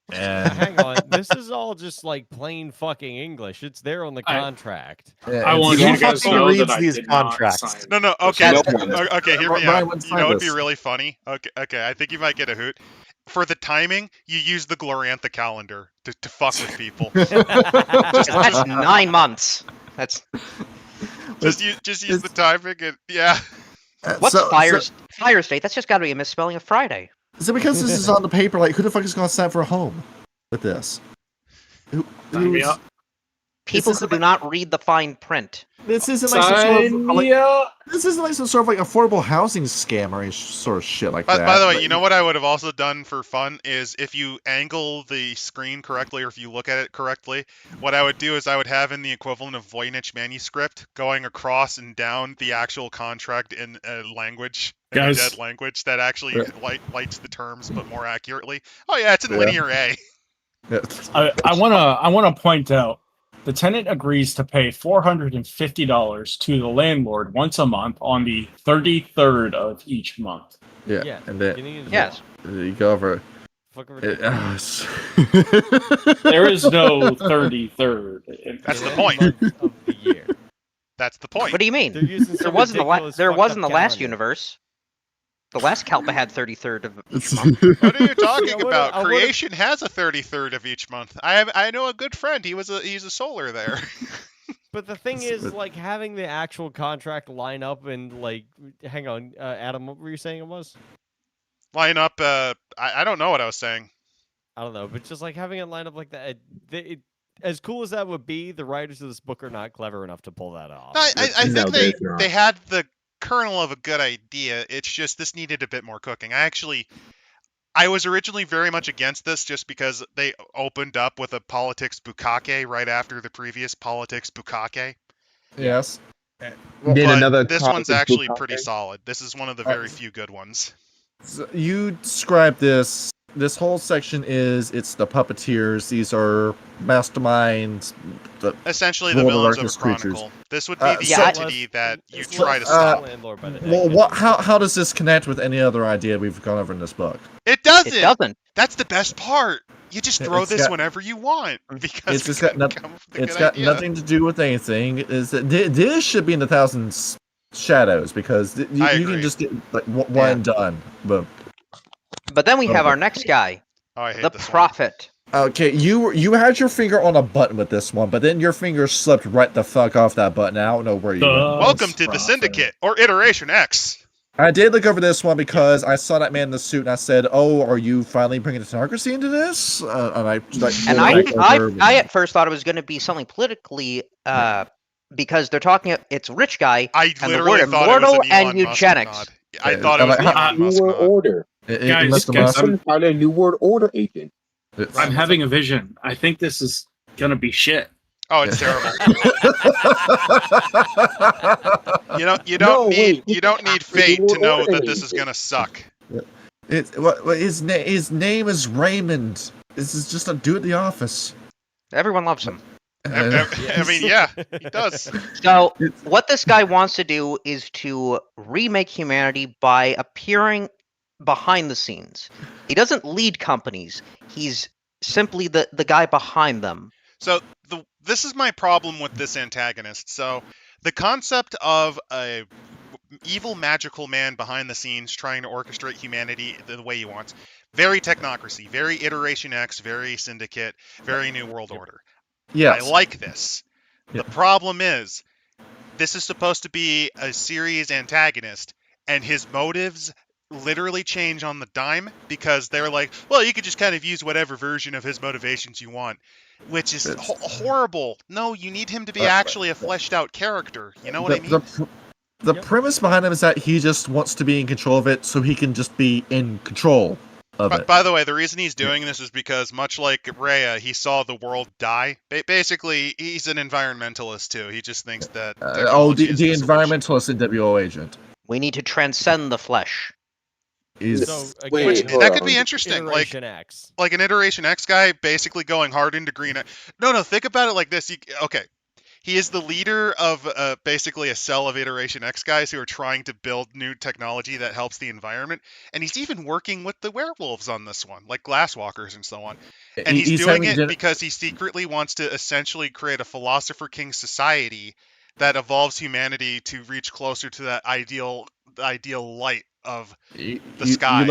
Hang on, this is all just like plain fucking English. It's there on the contract. I want you guys to know that I these did not contracts. sign. No, okay, Nope. okay. Hear me out. You know, it'd be this. really funny. Okay. I think you might get a hoot. For the timing, you use the Glorantha calendar to fuck with people. That's 9 months. That's just use the timing and yeah. what's fire state? That's just got to be a misspelling of Friday. So because this is on the paper, like, who the fuck is going to sign for a home with this? Sign me up. people who do not read the fine print. This isn't like some sort of like, Yeah. this isn't like some sort of like affordable housing scam or any sort of shit like By, that. by the way, But you know what I would have also done for fun is if you angle the screen correctly or if you look at it correctly, what I would do is I would have in the equivalent of Voynich manuscript going across and down the actual contract in a language, in a Guys. dead language that actually lights the terms but more accurately. Oh yeah, it's in linear A. Yeah. I wanna point out the tenant agrees to pay $450 to the landlord once a month on the 33rd of each month. Yeah, Yeah, and then beginning of Yes. you go over. Fuck over It, There is no 33rd. That's the any point. month of the year. That's the point. What do you mean? They're using There some wasn't ridiculous there fucked wasn't up the last calendar. universe. The last Kalpa had 33rd of each month. What are you talking I would've- about? I would've- Creation has a 33rd of each month. I know a good friend. He's a solar there. But the thing is, like, having the actual contract line up and, like, hang on, Adam, what were you saying it was? Line up. I don't know what I was saying. I don't know, but just like having it lined up like that, as cool as that would be, the writers of this book are not clever enough to pull that off. I No, think there's not. they had the kernel of a good idea. It's just this needed a bit more cooking. I was originally very much against this just because they opened up with a politics bukkake right after the previous politics bukkake. yes. Did But another this topic one's actually bukkake? pretty solid. This is one of the very few good ones. So you describe this. This whole section it's the puppeteers. These are masterminds. Essentially, the Lord of villains of a Darkness creatures. Chronicle. This would be the yeah, entity that you It's try to less stop. landlord by the day. Well, what? How does this connect with any other idea we've gone over in this book? It doesn't. It doesn't. That's the best part. You just throw It's this got- whenever you want because It's just we got come up with a It's good got idea. nothing to do with anything. Is that this should be in the Thousand Shadows because you I can agree. just get like one and done. Boom. But then we have our next guy, Oh, I hate the this one. Prophet. Okay, you had your finger on a button with this one, but then your finger slipped right the fuck off that button. I don't know where you went. Welcome to the Prophet. Syndicate or Iteration X. I did look over this one because I saw that man in the suit and I said, "Oh, are you finally bringing democracy into this?" And I like, And pulled it over. I at first thought it was going to be something politically, because they're talking. It's rich guy I and the literally word thought it was immortal an and Elon Musk eugenics. nod. I Yeah, thought it was I'm the like, Elon New Musk World nod. Order. It Guys, must have guys, must- Someone found a New World Order agent. it's- I'm having a vision. I think this is gonna be shit. Oh, it's terrible. You No, don't wait, need it's the fate New to World know Order that this is agent. gonna suck. His name is Raymond. This is just a dude at the office. Everyone loves him. I mean, yeah, he does. So what this guy wants to do is to remake humanity by appearing behind the scenes. He doesn't lead companies. He's simply the guy behind them. So this is my problem with this antagonist. So the concept of a evil magical man behind the scenes trying to orchestrate humanity the way he wants. Very technocracy, very Iteration X, very Syndicate, very New World Order. Yes. I like this. Yeah. The problem is, this is supposed to be a series antagonist, and his motives literally change on the dime because they're like, well, you could just kind of use whatever version of his motivations you want, which is horrible. No, you need him to be actually a fleshed out character. You know what I mean? The premise behind him is that he just wants to be in control of it so he can just be in control of it. By the way, the reason he's doing this is because, much like Rhea, he saw the world die. Basically, he's an environmentalist too. He just thinks that. the technology is the solution. environmentalist and WO agent. We need to transcend the flesh. Is So, Wait, again, hold That could on. be interesting. Like Iteration X. an Iteration X guy basically going hard into green. No, think about it like this. Okay. He is the leader of basically a cell of Iteration X guys who are trying to build new technology that helps the environment. And he's even working with the werewolves on this one, like glasswalkers and so on. And he's doing it because he secretly wants to essentially create a philosopher king society that evolves humanity to reach closer to that ideal light of the sky,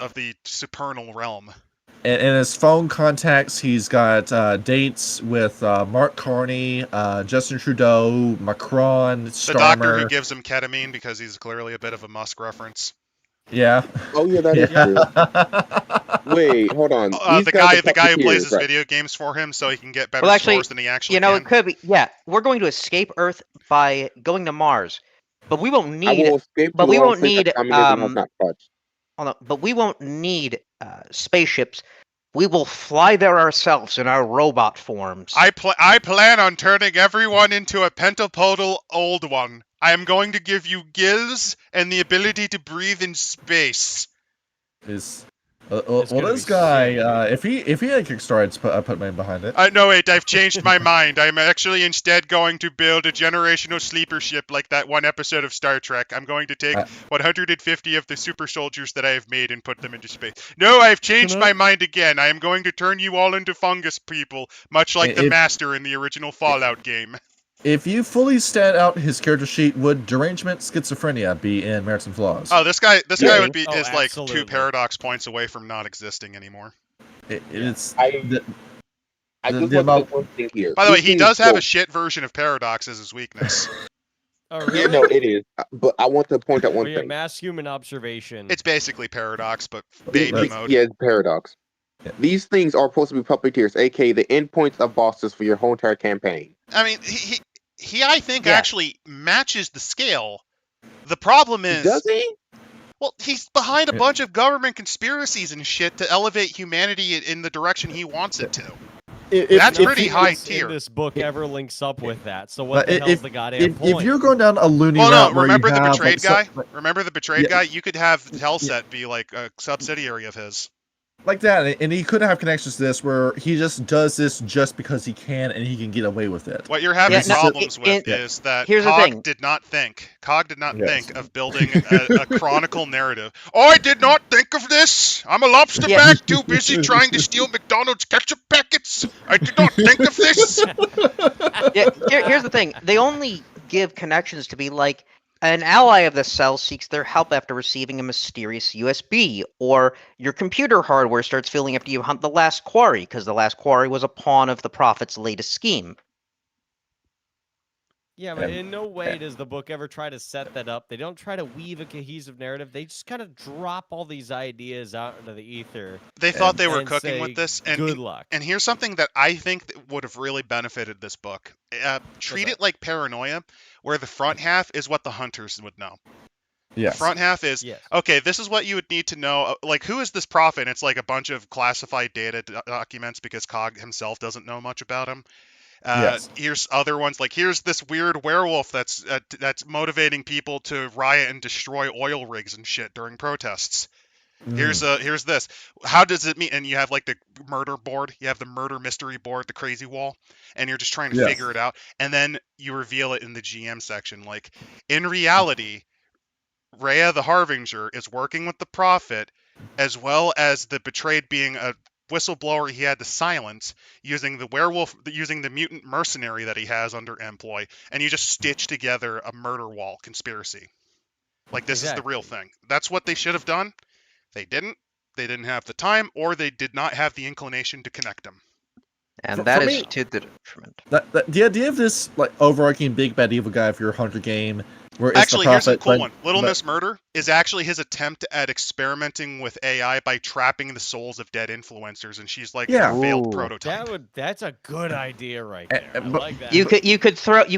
of the supernal realm. in his phone contacts, he's got dates with Mark Carney, Justin Trudeau, Macron, The Starmer. doctor who gives him ketamine because he's clearly a bit of a Musk reference. Yeah. Oh yeah, that is true. Wait, hold on. These The guys are guy who plays puppeteers, his right? video games for him so he can get better Well, actually, scores than he actually you know, can. it could be. Yeah, we're going to escape Earth by going to Mars, but we won't I need. will escape But to we long won't sleep that need. communism has not touched. Hold on, but we won't need spaceships. We will fly there ourselves in our robot forms. I plan on turning everyone into a pentapodal old one. I am going to give you gills and the ability to breathe in space. Is It's well, gonna this be guy, sick. if he had Kickstarted, I'd put money behind it. No, wait, I've changed my mind. I'm actually instead going to build a generational sleeper ship like that one episode of Star Trek. I'm going to take 150 of the super soldiers that I have made and put them into space. No, I've changed my mind again. I am going to turn you all into fungus people, much like the Master in the original Fallout game. If you fully stat out his character sheet, would derangement, schizophrenia be in Merits and Flaws? Oh, this guy would be is like absolutely. 2 paradox points away from not existing anymore. It's I just want to say one thing here. By the way, These he things does have go- a shit version of paradox as his weakness. Oh, Yeah, really? no, it is. But I want to point out one Well, yeah, thing. mass human observation. It's basically paradox, but baby mode. Yeah, it's paradox. Yeah. These things are supposed to be puppeteers, aka the endpoints of bosses for your whole entire campaign. I mean, he I think Yeah. actually matches the scale. The problem is, Does he? well, he's behind a Yeah. bunch of government conspiracies and shit to elevate humanity in the direction he wants it to. That's pretty he- high in tier. this book ever links up with that. So what But the hell's the goddamn point? If you're going down a loony Well, route, no, where you remember the have, betrayed like, guy? so- Remember the betrayed Yeah. guy? You could have Hellset be like a subsidiary of his. like that, and he could have connections to this where he just does this just because he can and he can get away with it. What you're having Yeah, no, problems with yeah. is that Here's the Cog thing. did not think. Cog did not Yes. think of building a Chronicle narrative. I did not think of this. I'm a lobster Yeah. bag too busy trying to steal McDonald's ketchup packets. I did not think of this. Yeah, here's the thing. They only give connections to be like an ally of the cell seeks their help after receiving a mysterious USB, or your computer hardware starts failing after you hunt the last quarry, because the last quarry was a pawn of the Prophet's latest scheme. Yeah, but in no way does the book ever try to set that up. They don't try to weave a cohesive narrative. They just kind of drop all these ideas out into the ether. They thought they were and cooking say, with this, and good luck. And here's something that I think that would have really benefited this book. Treat that? it like Paranoia, where the front half is what the hunters would know. Yes. The front half is, Yes. okay, this is what you would need to know. Like, who is this prophet? And it's like a bunch of classified data documents because Cog himself doesn't know much about him. Yes. Here's other ones, like here's this weird werewolf that's motivating people to riot and destroy oil rigs and shit during protests. Here's this. How does it mean? And you have like the murder board. You have the murder mystery board, the crazy wall, and you're just trying to Yes. figure it out. And then you reveal it in the GM section. Like, in reality, Rhea the Harbinger is working with the Prophet, as well as the betrayed being a whistleblower he had to silence, using the werewolf, using the mutant mercenary that he has under employ, and you just stitch together a murder wall conspiracy. Like, this is the real thing. That's what they should have done. They didn't. They didn't have the time, or they did not have the inclination to connect them. And For that is me- to the detriment. The idea of this like overarching big bad evil guy for your hunter game, where it's Actually, the here's a prophet, cool but- one. Little but- Miss Murder is actually his attempt at experimenting with AI by trapping the souls of dead influencers, and she's like Yeah. a failed Ooh. prototype. That's a good idea right there. I but like that. You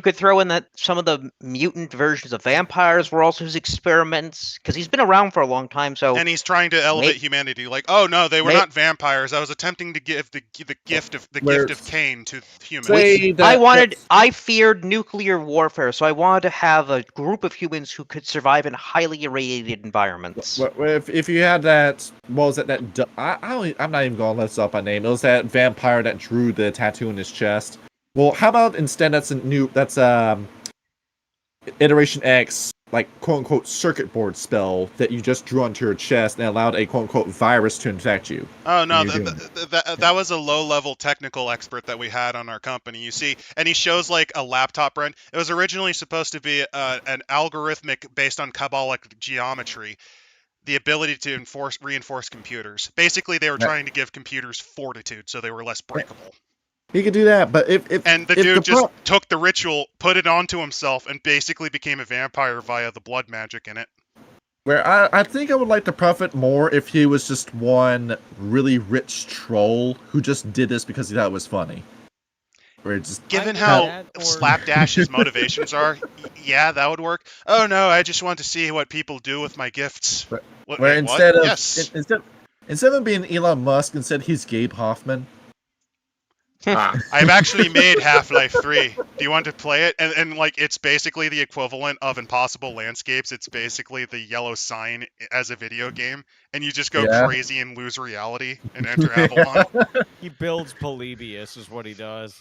could throw in that some of the mutant versions of vampires were also his experiments, because he's been around for a long time. So And he's trying to elevate humanity. Like, oh no, they were not vampires. I was attempting to give the gift of Cain to humans. I feared nuclear warfare, so I wanted to have a group of humans who could survive in highly irradiated environments. If you had that, what was it? I'm not even going to let this up by name. It was that vampire that drew the tattoo in his chest. Well, how about instead that's Iteration X, like quote unquote circuit board spell that you just drew onto your chest and allowed a quote unquote virus to infect you. Oh no, that was a low-level technical expert that we had on our company. You see, and he shows like a laptop run. It was originally supposed to be an algorithmic based on Kabbalic geometry, the ability to reinforce computers. Basically, they were trying to give computers fortitude so they were less breakable. He could do that, but if the dude just took the ritual, put it onto himself, and basically became a vampire via the blood magic in it. Where I think I would like the Prophet more if he was just one really rich troll who just did this because he thought it was funny. Where it just Given Either how that or- slapdash's motivations are, yeah, that would work. Oh no, I just want to see what people do with my gifts. Where What, where wait, instead what? of Yes. instead of being Elon Musk, instead he's Gabe Hoffman. I've actually made Half-Life 3. Do you want to play it? And like, it's basically the equivalent of Impossible Landscapes. It's basically the yellow sign as a video game, and you just go Yeah. crazy and lose reality and enter Avalon. He builds Polybius, is what he does.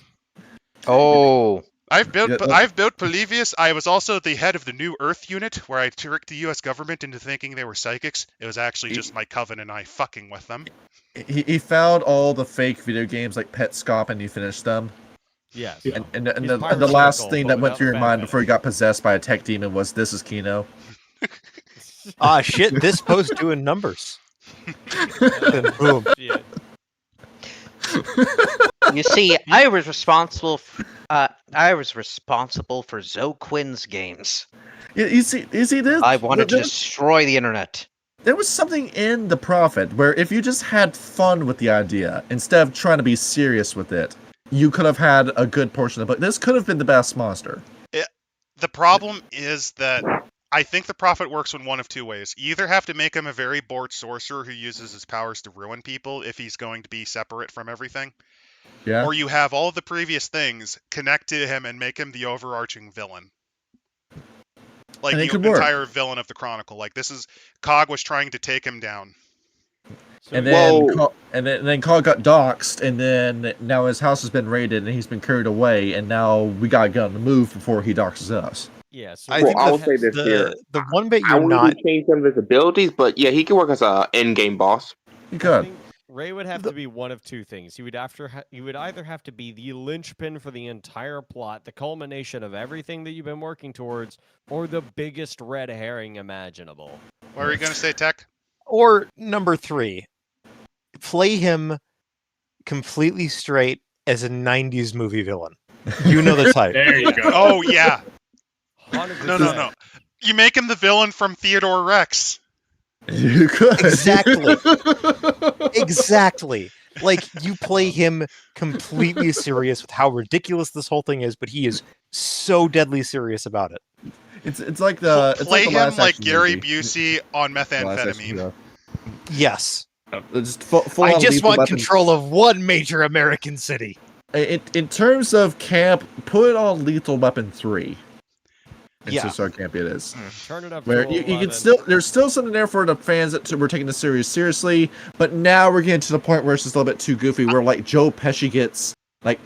Oh, I've built Yeah, I've built Polybius. I was also the head of the New Earth unit, where I tricked the U.S. government into thinking they were psychics. It was actually just my coven and I fucking with them. He found all the fake video games like Pet Scop and he finished them. Yes. And He's the last pharmaceutical, thing but that went without through your the mind benefit. before he got possessed by a tech demon was this is Kino. Ah, shit, this post doing numbers. Then boom. Shit. you see, I was responsible. I was responsible for Zoe Quinn's games. You see this? I wanted to there- destroy the internet. There was something in the Prophet where if you just had fun with the idea instead of trying to be serious with it, you could have had a good portion of the book. This could have been the best monster. The problem is that I think the Prophet works in one of two ways. You either have to make him a very bored sorcerer who uses his powers to ruin people if he's going to be separate from everything, Yeah. or you have all of the previous things connect to him and make him the overarching villain. Like And it the could work. entire villain of the Chronicle. Like this is Cog was trying to take him down. So And he- then, Whoa. then Cog got doxxed, and then now his house has been raided, and he's been carried away, and now we gotta get on the move before he doxes us. yeah, so I Well, think I the- will say this here. The one bit I you're wouldn't not change some of his abilities, but yeah, he can work as a end game boss. You I could. think Ray would have to be one of two things. He would either have to be the linchpin for the entire plot, the culmination of everything that you've been working towards, or the biggest red herring imaginable. What are you going to say, Tech? or number 3, play him completely straight as a 90s movie villain. You know the type. There you go. Oh yeah. 100%. No. You make him the villain from Theodore Rex. You could. Exactly. Exactly. Like, you play him completely serious with how ridiculous this whole thing is, but he is so deadly serious about it. It's like the it's Play like the him last like action Gary movie. Busey on The last action methamphetamine. hero. Yes. Just full I on just lethal want weapon. control of one major American city. In terms of camp, put it on Lethal Weapon 3. And Yeah. so sorry, camp it is. Turn it up Where to you 11. can still there's still something there for the fans that were taking this series seriously, but now we're getting to the point where it's just a little bit too goofy. Where like Joe Pesci gets like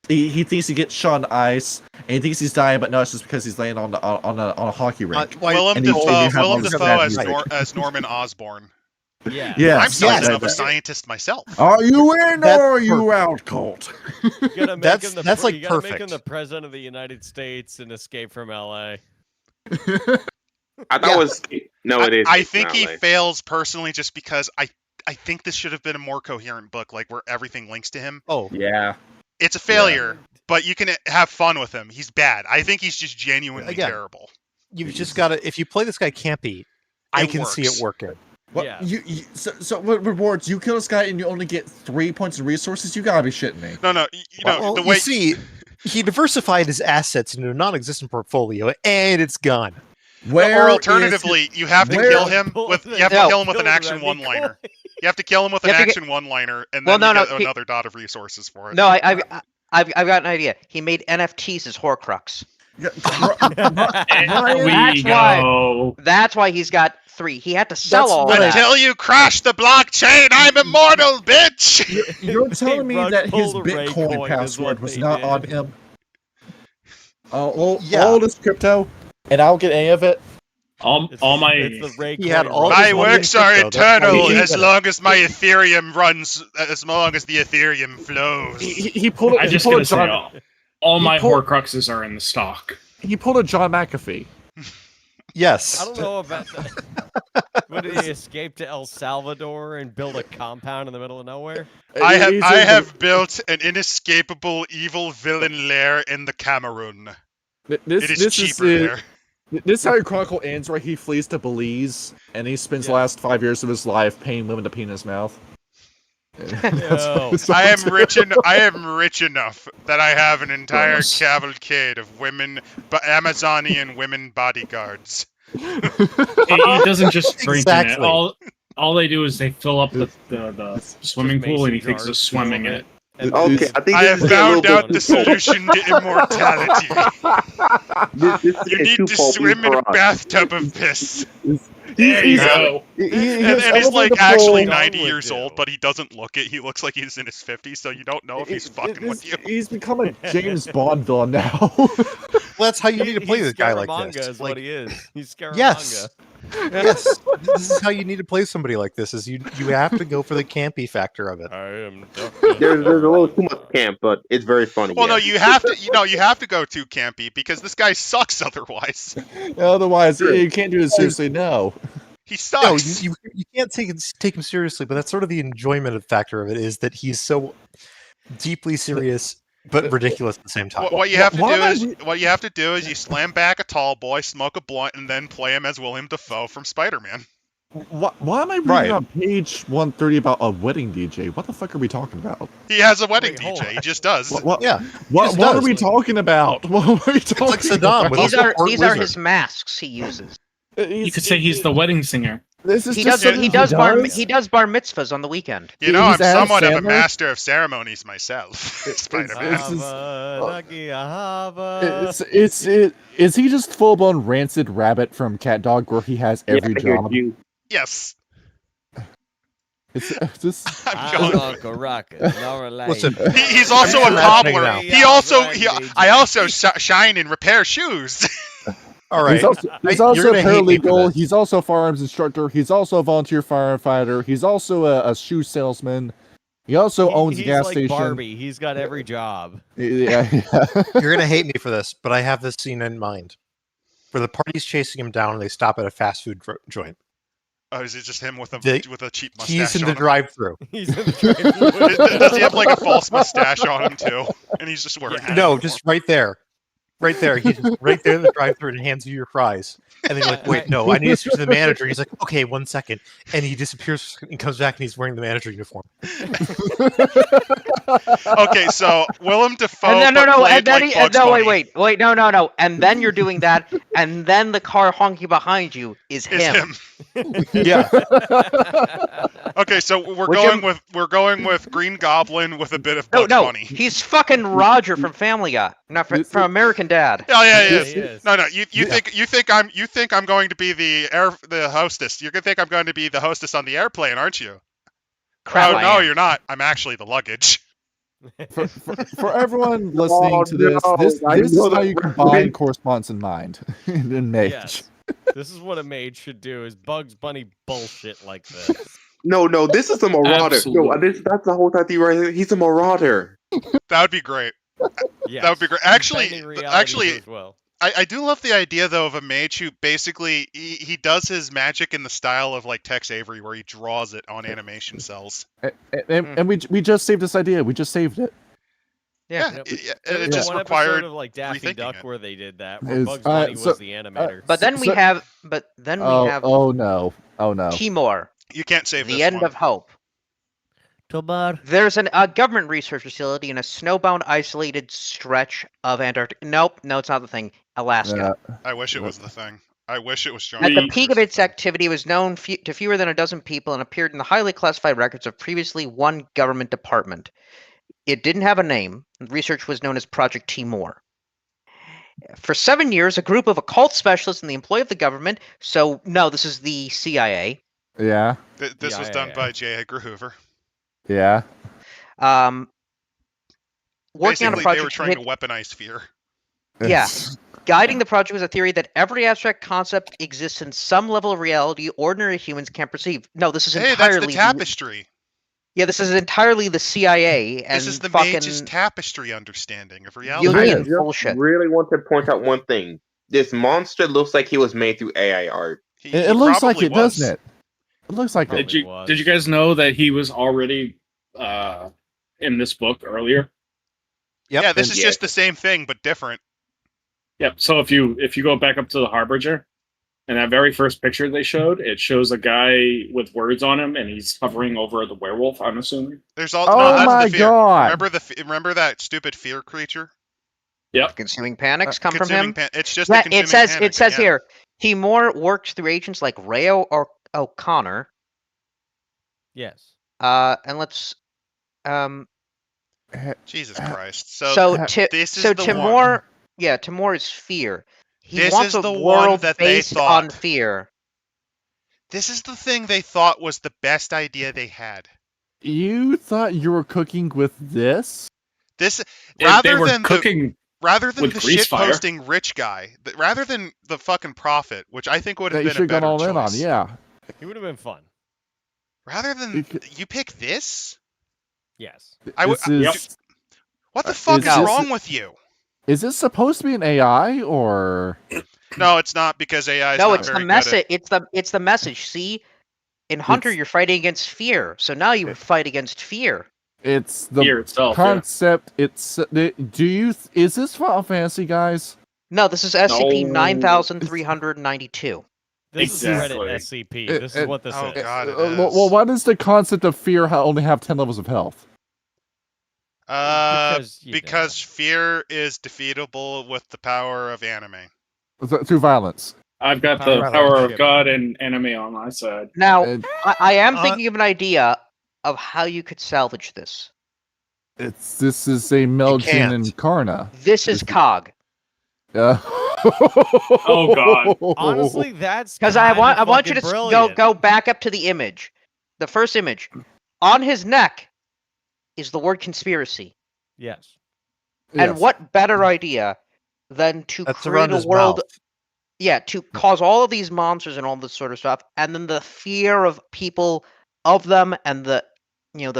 he thinks he gets shot on ice and he thinks he's dying, but no, it's just because he's laying on a hockey rink. Willem And you have all Dafoe this bad as, music. as Norman Osborn. Yeah. Yeah. I'm something yes. of a scientist myself. Are you in That's or are you out, Colt? You gotta make That's- him the that's, like, you gotta make him perfect. the president of the United States and Escape from LA. I thought Yeah. it was no, it is. I It's think not he like- fails personally just because I think this should have been a more coherent book, like where everything links to him. Oh, Yeah. It's a failure, but you can have fun with him. He's bad. I think he's just genuinely Again, terrible. you've just got to, if you play this guy campy, I It can see works. it working. What Yeah. so what rewards? You kill this guy and you only get 3 points of resources? You gotta be shitting me. No, you know Well, the way. you see, he diversified his assets into a non-existent portfolio, and it's gone. Where or is alternatively, you have to where- kill him with you have to No. kill him with an Kill him, action that'd be one-liner. cool. You have to kill him with You an have to get- action one-liner, and Well, then no, you get no, he- another dot of resources for it. No, I've got an idea. He made NFTs his Horcrux. There Ryan, we that's why- go. That's why he's got 3. He had to sell That's all what I- that. Until you crash the blockchain, I'm immortal, bitch. You're telling me rug that his pull the Ray Bitcoin coin is password what was they not did. on him? All Yeah. this crypto, and I don't get any of it. All It's my the Ray He had coin all rug. his My money in works are crypto, that's how eternal he as did it. long as my Ethereum runs, as long as the Ethereum flows. He pulled it. I He just pulled gotta a say, John. all he my pulled- Horcruxes are in the stock. He pulled a John McAfee. Yes. I don't know about that. What did he escape to El Salvador and build a compound in the middle of nowhere? I He's have in built an inescapable evil villain lair in the Cameroon. the- It is this cheaper the- there. This is how your Chronicle ends, right? He flees to Belize, and he spends the last 5 years of his life paying women to pee in his mouth. Yo. I am rich enough that I have an entire cavalcade of women, Amazonian women bodyguards. He doesn't just drink in it. All they do is they fill up the swimming pool, and he thinks of swimming in it. Okay, I have found out the solution to immortality. You need to swim in a bathtub of piss. There you go. And he's like actually 90 years old, but he doesn't look it. He looks like he's in his 50s, so you don't know if he's fucking with you. He's become a James Bond villain now. Well, that's how you need to play this guy like this. Is what he is. He's Scaramanga. Yes. Yes. This is how you need to play somebody like this. Is you have to go for the campy factor of it. I am. There's a little too much camp, but it's very funny. Well, no, you have to go too campy because this guy sucks otherwise. Otherwise, you can't do it seriously. No. He sucks. No, you can't take him seriously, but that's sort of the enjoyment factor of it, is that he's so deeply serious but ridiculous at the same time. What you have to do is you slam back a tall boy, smoke a blunt, and then play him as William Dafoe from Spider-Man. Why am I reading on page 130 about a wedding DJ? What the fuck are we talking about? He has a wedding DJ. He just does. What are we talking about? What are we talking like Saddam. about? These are his masks he uses. You could say he's the wedding singer. He does bar mitzvahs on the weekend. You know, I'm somewhat of a master of ceremonies myself. Is he just full blown rancid rabbit from Cat Dog, where he has every job? Yes. Listen, he's also a cobbler. I also shine and repair shoes. All right. He's also a paralegal. He's also a firearms instructor. He's also a volunteer firefighter. He's also a shoe salesman. He also owns a gas station. Barbie. He's got every job. Yeah. You're gonna hate me for this, but I have this scene in mind. Where the party's chasing him down, and they stop at a fast food joint. Oh, is it just him with a cheap mustache? He's in the drive-thru. Does he have like a false mustache on him too? And he's just wearing. No, just right there. Right there. He's just right there in the drive-thru and hands you your fries. And then you're like, wait, no, I need to speak to the manager. He's like, okay, 1 second. And he disappears and comes back and he's wearing the manager uniform. Okay, so Willem Dafoe. Wait, no. And then you're doing that, and then the car honking behind you is him. Yeah. Okay, so we're going with Green Goblin with a bit of Bugs Bunny. He's fucking Roger from Family Guy, not from American Dad. Oh yeah, he is. No. You think I'm going to be the hostess? You think I'm going to be the hostess on the airplane, aren't you? Crap, no, you're not. I'm actually the luggage. For everyone listening to this, this is how you combine correspondence in mind in Mage. Yes. This is what a mage should do: is Bugs Bunny bullshit like this. No, this is a marauder. Absolutely. No, that's the whole time right here. He's a marauder. That would be great. Yes. That would be great. Actually, as well. I do love the idea though of a mage who basically he does his magic in the style of like Tex Avery, where he draws it on animation cells. And we just saved this idea. We just saved it. Yeah. It just one required episode of like Daffy Duck it. where they did that, where Bugs Bunny was the animator. But then we have. Oh no! Timor. You can't save the this end one. of hope. Tobar. There's a government research facility in a snowbound, isolated stretch of Antarctica. Nope, no, it's not the thing. Alaska. I wish it was the thing. I wish it was John. At the peak of its activity, it was known to fewer than a dozen people and appeared in the highly classified records of previously one government department. It didn't have a name. Research was known as Project Timor. For 7 years, a group of occult specialists in the employ of the government. So, no, this is the CIA. Yeah. This was done by J. Edgar Hoover. Yeah. Working on a Basically, project. they were trying to weaponize fear. Yeah. Guiding the project was a theory that every abstract concept exists in some level of reality ordinary humans can't perceive. No, this is entirely. That's the tapestry. Yeah, this is entirely the CIA. And this is the fucking mage's tapestry understanding of reality. Jungian I just bullshit. really want to point out one thing. This monster looks like he was made through AI art. It looks like it, was. doesn't it? It looks like it. Did you guys know that he was already in this book earlier? Yep. Yeah, this is just the same thing but different. Yep. So if you go back up to the Harbinger, and that very first picture they showed, it shows a guy with words on him, and he's hovering over the werewolf. I'm assuming. There's all. Oh no, that's my the fear. God. Remember that stupid fear creature? Yep. Consuming panics come from Consuming him. it's just Yeah, the consuming it says panic, it says yeah. here he more works through agents like Rayo or O'Connor. Yes. And let's Jesus Christ. So this is the Timur, one. yeah, Timur is fear. He This wants is a the one world that they based on thought. fear. This is the thing they thought was the best idea they had. You thought you were cooking with this? This They rather were than cooking the grease shit fire. posting rich guy, rather than the fucking prophet, which I think would have That you been a should have better gone all in on, choice. yeah. He would have been fun. Rather than you pick this, Yes. what the fuck is this- wrong with you? Is this supposed to be an AI or? No, it's not, because AI is No, not it's very the good at- message. It's the message. See, in Hunter, you're fighting against fear, so now you fight against fear. It's the Fear itself, concept. It's is this Final Fantasy, guys? No, this is SCP No. 9392. This Exactly. is Reddit SCP. This is what this Oh is. god, it Well, is. what is the concept of fear? Only have 10 levels of health. Because fear is defeatable with the power of anime. Through violence. I've got Power the of power of friendship. God and anime on my side. Now, And I am thinking of an idea of how you could salvage this. this is a Melgen can't. and Karna. This is Cog. Oh, God. Honestly, that's Because I want you to brilliant. go back up to the image. The first image. On his neck is the word conspiracy. Yes. And Yes. what better idea than to That's create around a his world mouth. Yeah, to cause all of these monsters and all this sort of stuff, and then the fear of people of them, and the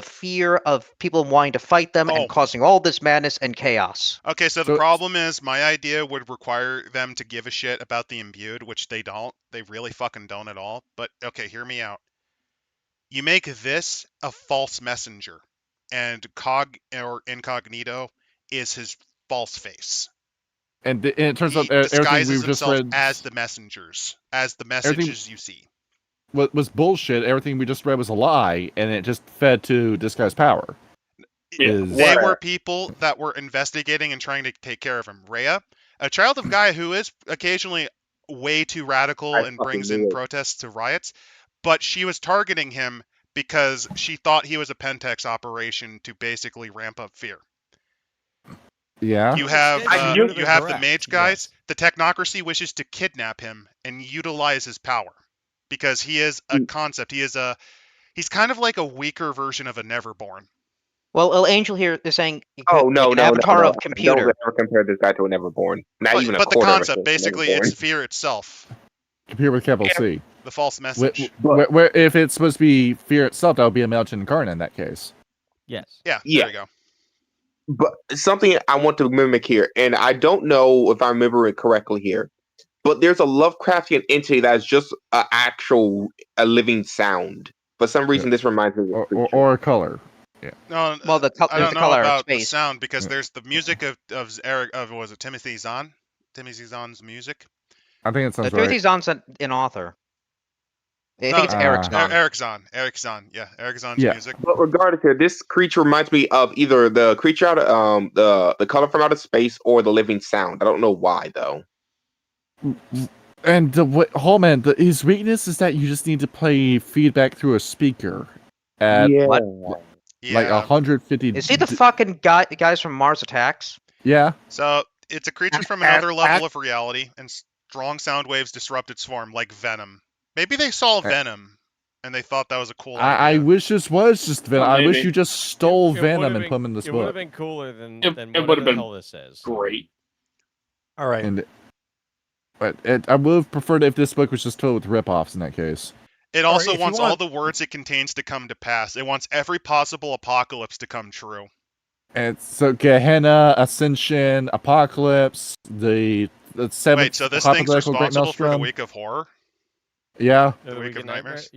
fear of people wanting to fight them, Oh. and causing all this madness and chaos. Okay, so the So- problem is my idea would require them to give a shit about the imbued, which they don't. They really fucking don't at all. But okay, hear me out. You make this a false messenger, and Cog or Incognito is his false face. And it turns He out everything disguises we've just himself read as the messengers, as the messages you see. was bullshit. Everything we just read was a lie, and it just fed to disguised power. Yeah. Is- They were people that were investigating and trying to take care of him. Rhea, a child of Gaia who is occasionally way too radical I and fucking brings knew in it. protests to riots, but she was targeting him because she thought he was a Pentex operation to basically ramp up fear. Yeah. You have extent, she would have you been have the correct, mage guys. yes. The technocracy wishes to kidnap him and utilize his power because he is a concept. He's kind of like a weaker version of a Neverborn. Well, Angel here is saying Oh no, an no, avatar no, of no. computer. Don't ever compare this guy to a Neverborn. Not even a But the quarter concept, of a basically, Neverborn. it's fear itself, Computer with capital C. the false message. Where if it's supposed to be fear itself, that would be a Melgen and Karna in that case. Yes. Yeah, Yeah. there you go. But something I want to mimic here, and I don't know if I remember it correctly here, but there's a Lovecraftian entity that is just a living sound. For some reason, this reminds me of a creature. Or a color. No, Well, the I there's don't the know color of about the space. sound because Yeah. there's the music of Eric of was it Timothy Zahn? Timothy Zahn's music. I think it sounds Timothy right. Zahn's an author. I No, think it's Eric Zahn. Eric Zahn. Eric Zahn. Yeah, Eric Zahn's Yeah. music. But regardless here, this creature reminds me of either the creature out of the color from outer space or the living sound. I don't know why though. And Holman, his weakness is that you just need to play feedback through a speaker at What? Yeah. like 150. Is he the fucking guys from Mars Attacks? Yeah. So it's a creature from another level of reality, and strong sound waves disrupt its form, like venom. Maybe they saw venom, and they thought that was a cool I idea. wish this was just Venom. Well, I wish maybe. you just stole It Venom would've and been- put him in this It would have book. been cooler than It whatever would've the been hell this is. Great. All right. And I would have preferred if this book was just filled with ripoffs in that case. It Or also if you wants all want- the words it contains to come to pass. It wants every possible apocalypse to come true. And so Gehenna, Ascension, Apocalypse, the seventh. Wait, so this thing's hypothetical Great responsible for the Maelstrom. Week of Horror? Yeah. The Week of Nightmare? Nightmares?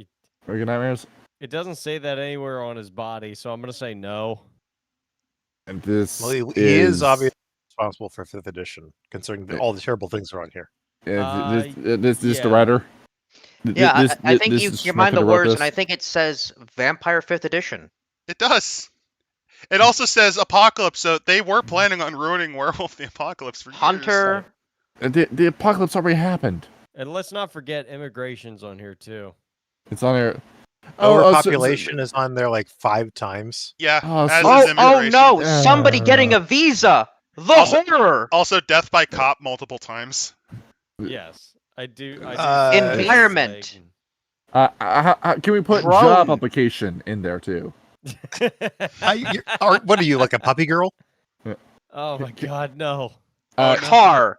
Are you nightmares? It doesn't say that anywhere on his body, so I'm gonna say no. And this Well, he is obviously responsible for 5th edition, considering all the terrible things are on here. This the yeah. writer. Yeah, I think this you is mind Schmecker the wrote words, this? and I think it says Vampire 5th edition. It does. It also says Apocalypse, so they were planning on ruining Werewolf the Apocalypse for years. Hunter. The apocalypse already happened. And let's not forget immigration's on here too. It's on there. Overpopulation is on there like 5 times. Yeah, Oh, as so- is Oh immigration. no! Somebody getting a visa. The Also- horror. Also, death by cop multiple times. Yes, I do. Environment. Can we put Drone. job application in there too? What are you, like a puppy girl? Oh my God, no. Car.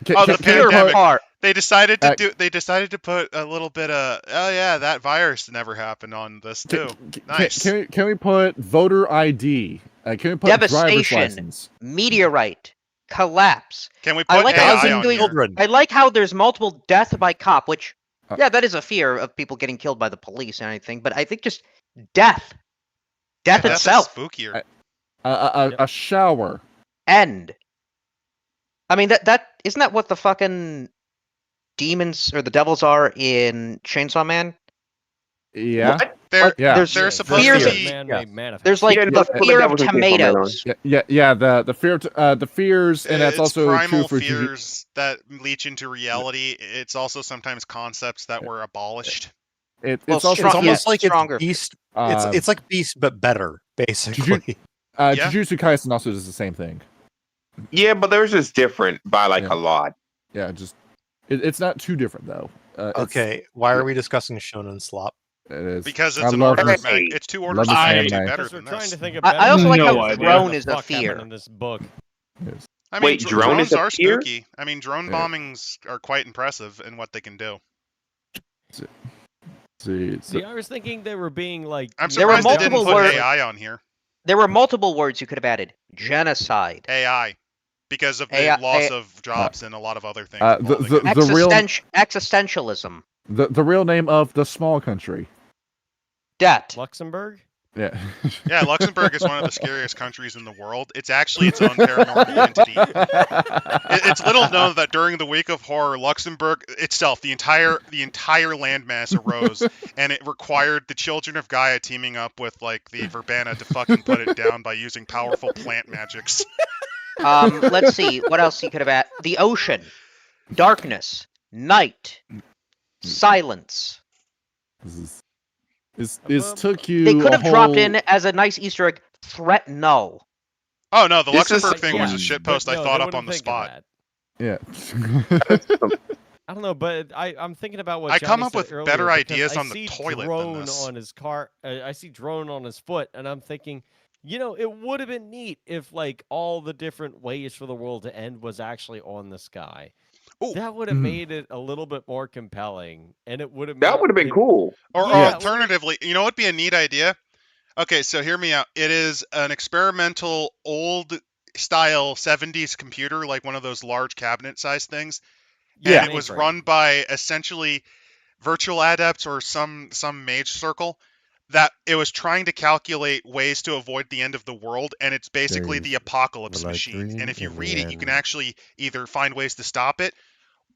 The Pure pandemic. car. They decided to They decided to put a little bit of. Oh yeah, that virus never happened on this too. Nice. Can we put voter ID? Can we put driver's Devastation. license? Meteorite. Collapse. Can we I put like how AI they're on doing- here? Children. I like how there's multiple death by cop, which yeah, that is a fear of people getting killed by the police and anything. But I think just death. Death Death is itself. spookier. A shower. End. I mean that isn't that what the fucking demons or the devils are in Chainsaw Man? Yeah. What? They're Yeah. There's they're supposed fears to of be. Man-made manifest. there's like Yeah, the that's what the fear of devils are from, man, tomatoes. Yeah. The fear, the fears, and that's It's also primal true for fears that leach into reality. It's also sometimes concepts that were abolished. Well, It's also It's almost like stronger. it's Beast. uh, It's like Beast, but better, basically. Yeah. Jujutsu Kaisen also does the same thing. Yeah, but theirs is different by like Yeah. a lot. Yeah, just it's not too different though. Okay, why are we discussing Shonen Slop? It is Because I it's an love order. this. Hey, It's 2 love orders this of anime. magnitude better Because we're than trying this. to think of I also like No how idea. drone what is the a fuck fear. happened in this book. I mean, Wait, drone is drones a are fear? spooky. I mean, drone Yeah. bombings are quite impressive in what they can do. See, I was thinking they were being like. I'm There were surprised they didn't multiple put words- AI on here. There were multiple words you could have added. Genocide. AI, because of the AI loss of jobs and a lot of other things. the real Existentialism. the real name of the small country. Debt. Luxembourg? Yeah. Yeah, Luxembourg is one of the scariest countries in the world. It's actually its own paranormal entity. It's little known that during the week of horror, Luxembourg itself, the entire landmass arose, and it required the Children of Gaia teaming up with like the Verbena to fucking put it down by using powerful plant magics. Let's see. What else you could have added? The ocean. Darkness. Night. Silence. This took you. They could a have dropped whole- in as a nice Easter egg. Threat null. Oh no, the This is- Luxembourg thing was a yeah. shitpost I No, thought they up on wouldn't the think of spot. that. Yeah. I don't know, but I'm thinking about what I come Johnny up said with earlier, better because ideas I on the see toilet than drone this. on his car. I see drone on his foot, and I'm thinking, it would have been neat if like all the different ways for the world to end was actually on the sky. Ooh. That would have Mhm. made it a little bit more compelling, and it would have. That would have been cool. Or Yeah. alternatively, you know what'd be a neat idea? Okay, so hear me out. It is an experimental old style 70s computer, like one of those large cabinet sized things. Yeah, And it was mainframe. run by essentially virtual adepts or some mage circle that it was trying to calculate ways to avoid the end of the world, and it's basically the apocalypse the light machine. green And if you and the read it, you can end. actually either find ways to stop it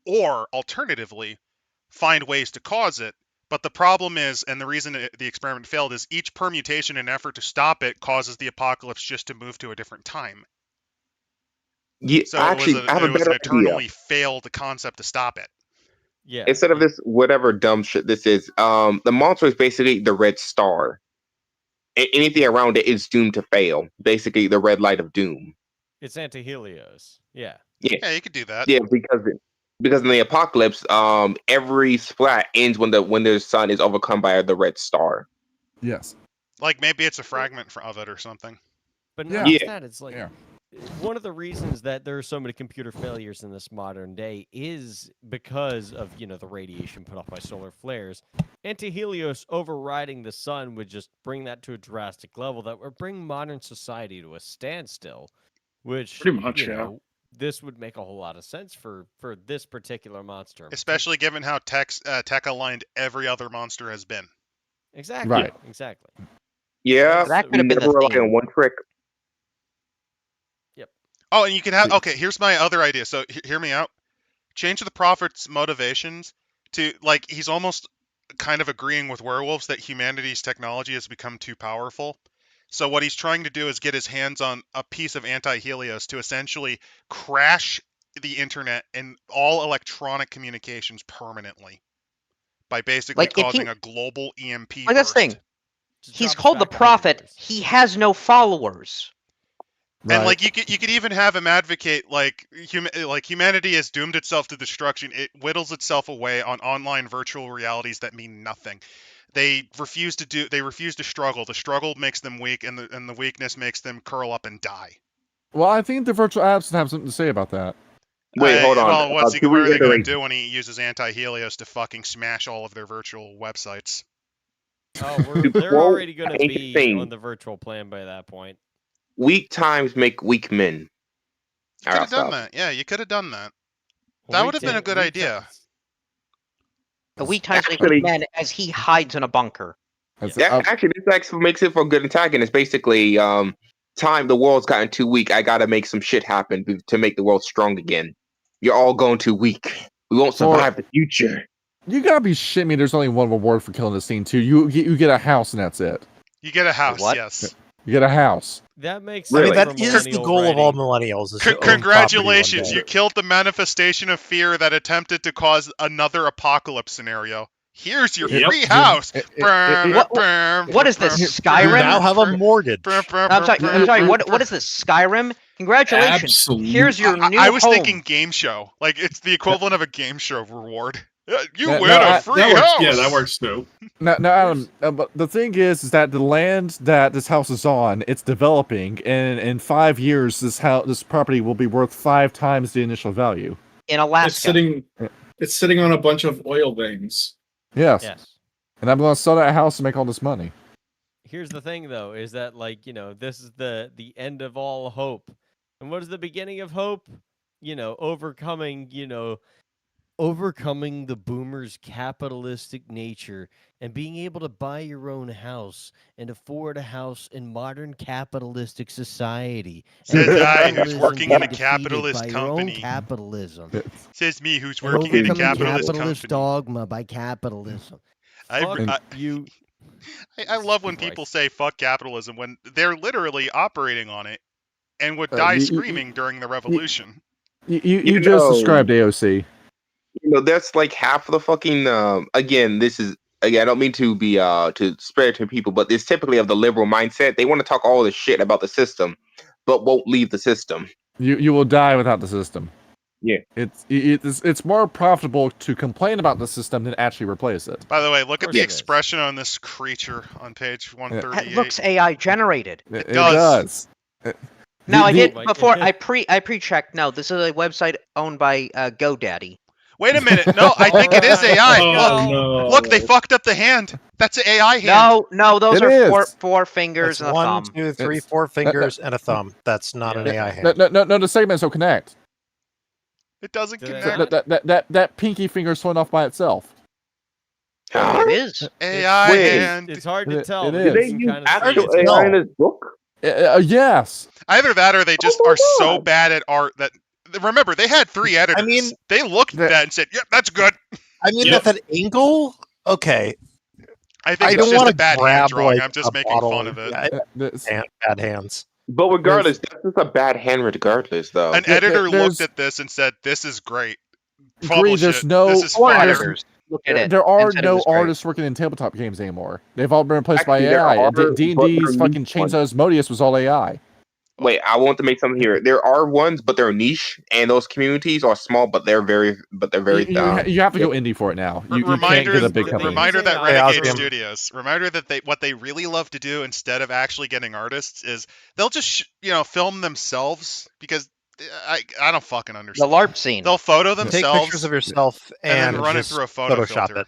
or alternatively find ways to cause it. But the problem is, and the reason the experiment failed, is each permutation and effort to stop it causes the apocalypse just to move to a different time. Yeah, So actually, I have a it was better an idea. eternally failed concept to stop it. Yeah. Instead of this, whatever dumb shit this is, the monster is basically the red star. Anything around it is doomed to fail. Basically, the red light of doom. It's Antihelios. Yeah. Yeah, you could do that. Yeah, because in the apocalypse, every splat ends when the sun is overcome by the red star. Yes. Like maybe it's a fragment of it or something. But Yeah. not just Yeah. that, it's like Yeah. one of the reasons that there are so many computer failures in this modern day is because of, the radiation put off by solar flares. Antihelios overriding the sun would just bring that to a drastic level that would bring modern society to a standstill, which, Pretty much, yeah. this would make a whole lot of sense for this particular monster. in Especially given how tech aligned every other monster has been. Exactly. Right. Exactly. Yeah, That So- could have been never the rely theme. on one trick. Oh, and you can have. Okay, here's my other idea. So hear me out. Change the prophet's motivations to like he's almost kind of agreeing with werewolves that humanity's technology has become too powerful. So what he's trying to do is get his hands on a piece of anti-Helios to essentially crash the internet and all electronic communications permanently by basically Like, if causing he- a global EMP Like that's the thing. burst. Just He's drop us called the back 100 prophet. years. He has no followers. And like you could even have him advocate like humanity has doomed itself to destruction. It whittles itself away on online virtual realities that mean nothing. They refuse to struggle. The struggle makes them weak, and the weakness makes them curl up and die. Well, I think the virtual apps have something to say about that. Wait, hold on. Well, what are they going to reiterate- do when he uses anti-Helios to fucking smash all of their virtual websites? Oh, To they're quote already going to be anything. on the virtual plan by that point. Weak times make weak men. You All could right, have done stop. that. Yeah, you could have done that. Well, That we would have been a did- good we idea. did- The weak times make Actually- men as he hides in a bunker. Actually, this actually makes it for a good antagonist. Basically, the world's gotten too weak. I gotta make some shit happen to make the world strong again. You're all going too weak. We won't survive the future. You gotta be shitting me. There's only one reward for killing this scene too. You get a house and that's it. You get a house, What? yes. You get a house. That makes I sense. mean, that for is the millennial goal of all writing. millennials. Is to own Congratulations, property you one day. killed the manifestation of fear that attempted to cause another apocalypse scenario. Here's your Yep. free house. What is this, You Skyrim? now have a mortgage. I'm sorry. What is this, Skyrim? Congratulations. Absolutely. Here's your new I was home. thinking game show. Like it's the equivalent of a game show reward. You No, win no, a free That works. house. Yeah, that works too. Now Adam, but the thing is that the land that this house is on, it's developing, and in 5 years, this property will be worth 5 times the initial value. in It's Alaska. sitting on a bunch of oil veins. Yes. Yes. And I'm going to sell that house and make all this money. Here's the thing, though, is that this is the end of all hope. And what is the beginning of hope? Overcoming the boomers' capitalistic nature and being able to buy your own house and afford a house in modern capitalistic society. Says And guy who's capitalism working being in a defeated capitalist by your own company. capitalism. Says me, who's And working in a overcoming capitalist capitalist company. dogma by capitalism. Fuck you. I love when Christ. people say "fuck capitalism" when they're literally operating on it and would Uh, die you- screaming during the revolution. You just described AOC. That's like half of the fucking. Again, I don't mean to be to spread to people, but it's typically of the liberal mindset. They want to talk all this shit about the system, but won't leave the system. You will die without the system. Yeah. It's more profitable to complain about the system than actually replace it. By the way, look at course the it is. expression on this creature on page That 138. looks AI generated. It does. does. No, I did Like- before. I pre-checked. No, this is a website owned by GoDaddy. Wait a minute. No, I think it is AI. Oh, Look, no. look, they fucked up the hand. That's an AI hand. No, those It are is. four fingers That's and a 1, thumb. 2, 3, It's- 4 fingers and a thumb. That's not an Yeah. AI hand. No, the segments will connect. It doesn't Do they connect. not? That pinky finger swung off by itself. It is. AI Wait. hand. It's hard to It- tell. it because is. Did they you use kinda see actual it. AI in this book? Yes. Either that or they just my are so God. bad at art that. Remember, they had 3 editors. mean, they looked at that- that and said, "Yep, that's good." I mean, Yep. at that angle, okay. I think I it's don't just want a to bad hand grab drawing. like I'm just a making bottle. fun of it. Yeah, This- bad hands. But regardless, that's just a bad hand regardless, though. An There- editor there's- looked at this and said, "This is great. Agree, Publish there's it. no- This is Four fire." editors. Look at it. There are and said it no was great. artists working in tabletop games anymore. They've all been replaced by Actually, there AI. are, but D&D's they're fucking niche Chains ones. of Asmodeus was all AI. Wait, I want to make something here. There are ones, but they're niche, and those communities are small, but they're very. You have to go indie for it now. You can't Reminder, get a big company. reminder that Yeah, Renegade yeah. Studios. Reminder that what they really love to do instead of actually getting artists is they'll just film themselves because I don't fucking The understand. LARP scene. They'll photo Take themselves pictures of yourself and and then run it just through a photo Photoshop filter. it.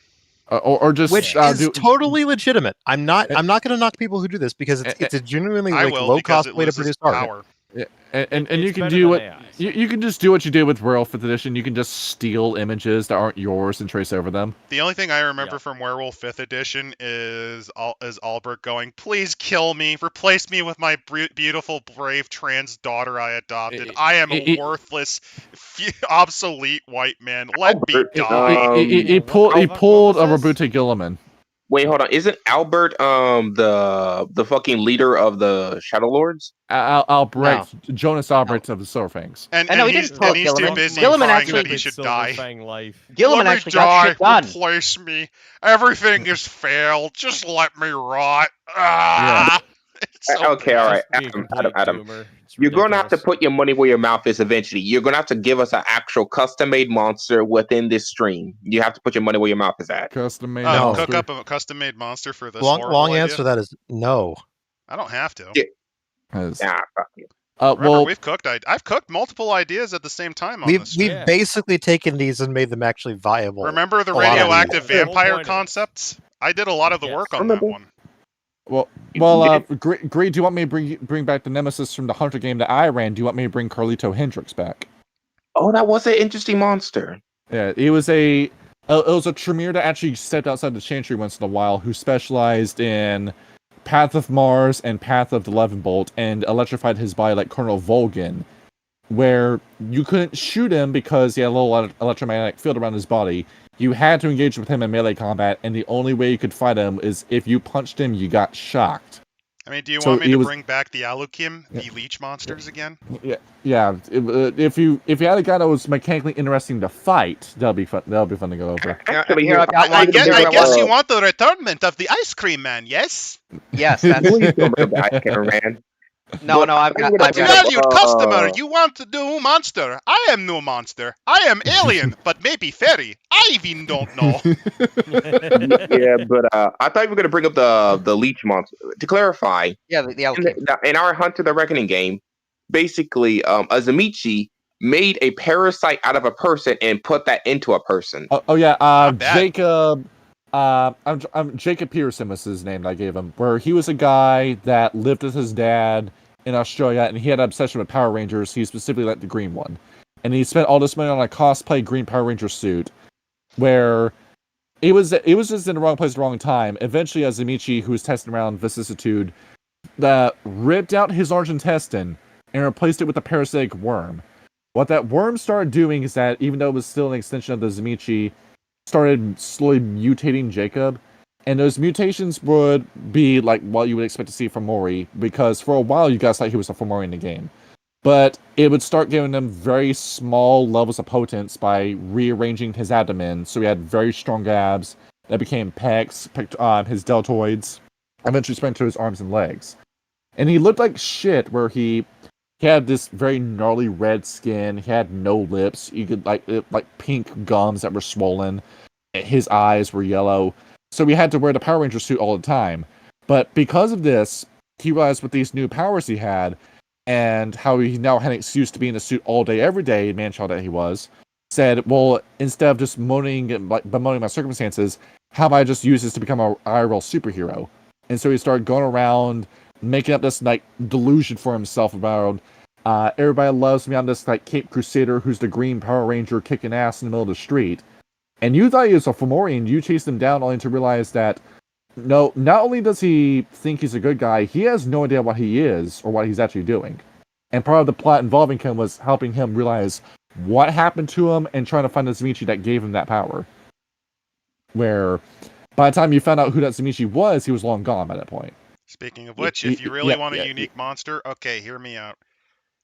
Or just Which is do. totally legitimate. I'm not going to knock people who do this because it's a genuinely I like will low because cost it way to loses produce art. power. And you It's can better do than what AIs. you can just do what you did with Werewolf 5th edition. You can just steal images that aren't yours and trace over them. The only thing I remember Yep. from Werewolf 5th edition is Albert going, "Please kill me, replace me with my beautiful, brave trans daughter I adopted. I am a worthless, obsolete white man. Let me Albert, die." He What the fuck pulled a was this? Rabute Gilliman. Wait, hold on. Isn't Albert the fucking leader of the Shadow Lords? Albrecht, Jonas Albrecht of the Silverfangs. And, I know, and he he's, didn't pull and he's too Gilliman. busy Gilliman crying actually that he should die. Life. Gilliman Let me actually got die. shit done. Replace me. Everything is failed. Just let me rot. Ah! It's so Okay, all right. Just be a complete Adam. doomer. It's You're going to have to ridiculous. put your money where your mouth is eventually. You're going to have to give us an actual custom-made monster within this stream. You have to put your money where your mouth is at. Custom made. Oh, No. cook up a custom-made monster for this Long horrible idea? answer to that is no. I don't have to. Yeah. Nah, fuck you. Remember, well, I've cooked multiple ideas at the same time on We've this. we've Yeah. basically taken these and made them actually viable. Remember the a lot of radioactive these. The whole vampire point of it. concepts? I did a lot of the Yes. work on that Remember. one. Greed, do you want me to bring back the Nemesis from the Hunter game that I ran? Do you want me to bring Carlito Hendricks back? Oh, that was an interesting monster. Yeah, it was a Tremere that actually stepped outside the Chantry once in a while, who specialized in Path of Mars and Path of the Levenbolt, and electrified his body like Colonel Volgin, where you couldn't shoot him because he had a little electromagnetic field around his body. You had to engage with him in melee combat, and the only way you could fight him is if you punched him, you got shocked. I mean, do you So want me it to was- bring back the Alukim, the leech monsters again? Yeah. If you had a guy that was mechanically interesting to fight, that'll be fun. That'll be fun to go over. Actually, Here, I've got I one. guess, Here, I I've guess got you one. want the returnment of the ice cream man, yes? Yes, that's Please don't bring back Cameron. no. I've got. But I've got valued customer, you want to do monster. I am no monster. I am alien, but maybe fairy. I even don't know. Yeah, but I thought you were going to bring up the leech monster. To clarify, yeah, the Alchemy. in our Hunter the Reckoning game, basically, Azamichi made a parasite out of a person and put that into a person. Not bad. Jacob. Jacob Pearson was his name that I gave him. Where he was a guy that lived with his dad in Australia, and he had an obsession with Power Rangers. He specifically liked the green one, and he spent all this money on a cosplay Green Power Ranger suit, where it was just in the wrong place at the wrong time. Eventually, Azamichi, who was testing around vicissitude, that ripped out his large intestine and replaced it with a parasitic worm. What that worm started doing is that, even though it was still an extension of the Azamichi, started slowly mutating Jacob, and those mutations would be like what you would expect to see from Mori, because for a while you guys thought he was a Fomori in the game, but it would start giving him very small levels of potence by rearranging his abdomen, so he had very strong abs that became pecs, his deltoids, eventually spread to his arms and legs, and he looked like shit. Where he had this very gnarly red skin. He had no lips. You could like pink gums that were swollen. His eyes were yellow. So he had to wear the Power Ranger suit all the time. But because of this, he realized with these new powers he had, and how he now had an excuse to be in a suit all day, every day, man-child that he was, said, well, instead of just bemoaning my circumstances, how about I just use this to become an IRL superhero? And so he started going around making up this like delusion for himself about everybody loves me. I'm this like Cape Crusader who's the Green Power Ranger kicking ass in the middle of the street. And you thought he was a Fomorian. You chased him down only to realize that no, not only does he think he's a good guy, he has no idea what he is or what he's actually doing. And part of the plot involving him was helping him realize what happened to him and trying to find the Zamichi that gave him that power. Where by the time you found out who that Zamichi was, he was long gone by that point. Speaking of which, if you really want a unique monster, okay, hear me out.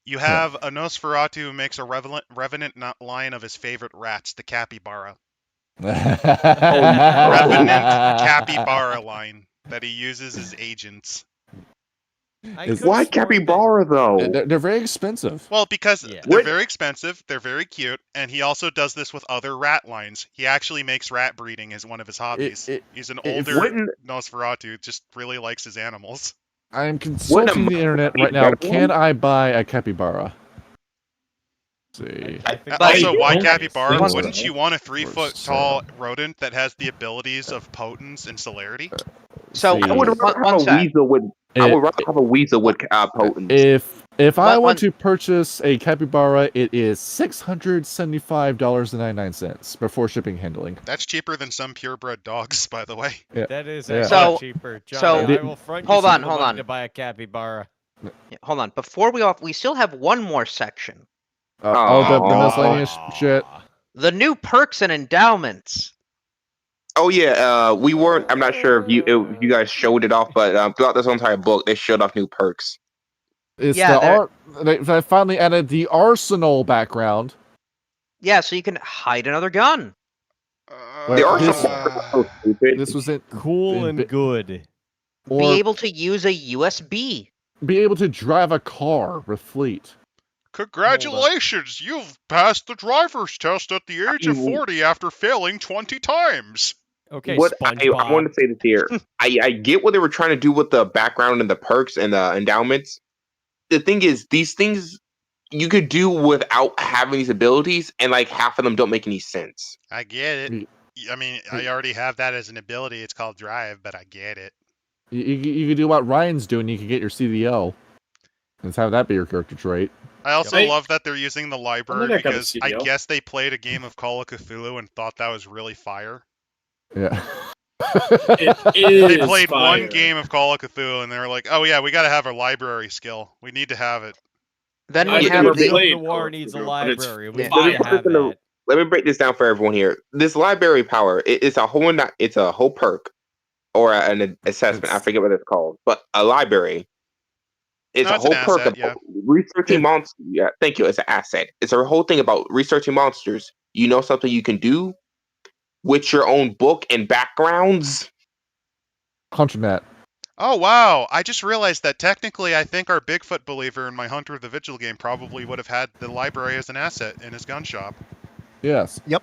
You have a Nosferatu who makes a revenant line of his favorite rats, the capybara. Revenant capybara line that he uses as agents. Why capybara though? They're very expensive. Well, because they're very expensive, they're very cute, and he also does this with other rat lines. He actually makes rat breeding as one of his hobbies. He's an older Nosferatu who just really likes his animals. I'm consulting the internet right now. Can I buy a capybara? Let's see. Also, why capybara? Wouldn't you want a 3-foot tall rodent that has the abilities of potence and celerity? So I would rather have a weasel with potence. If I want to purchase a capybara, it is $675.99 before shipping and handling. That's cheaper than some purebred dogs, by the way. Yeah. That is Yeah. actually cheaper. Johnny, I will front you hold some on. money to buy a capybara. Yeah, hold on. Before we still have one more section. The miscellaneous shit. The new perks and endowments. Oh yeah, we weren't. I'm not sure if you guys showed it off, but throughout this entire book, they showed off new perks. It's Yeah, they finally added the arsenal background. Yeah, so you can hide another gun. The arsenal. This was it. Cool and good. Be able to use a USB. Be able to drive a car with fleet. Congratulations, you've passed the driver's test at the age of 40 after failing 20 times. Okay, what SpongeBob. I want to say this here. I get what they were trying to do with the background and the perks and the endowments. The thing is, these things you could do without having these abilities, and like half of them don't make any sense. I get it. I mean, I already have that as an ability. It's called Drive, but I get it. You could do what Ryan's doing. You could get your CDO. Let's have that be your character trait. I also love that they're using the library because I guess they played a game of Call of Cthulhu and thought that was really fire. Yeah. They played one game of Call of Cthulhu and they were like, "Oh yeah, we got to have a library skill. We need to have it." Then we have the war needs a library. We have that. Let me break this down for everyone here. This library power, it's a whole perk or an assessment. I forget what it's called, but a library. It's a whole perk about researching monsters. Yeah, thank you. It's an asset. It's a whole thing about researching monsters. You know something you can do with your own book and backgrounds. Hunternet. Oh wow! I just realized that technically, I think our Bigfoot believer in my Hunter the Vigil game probably would have had the library as an asset in his gun shop. Yes. Yep.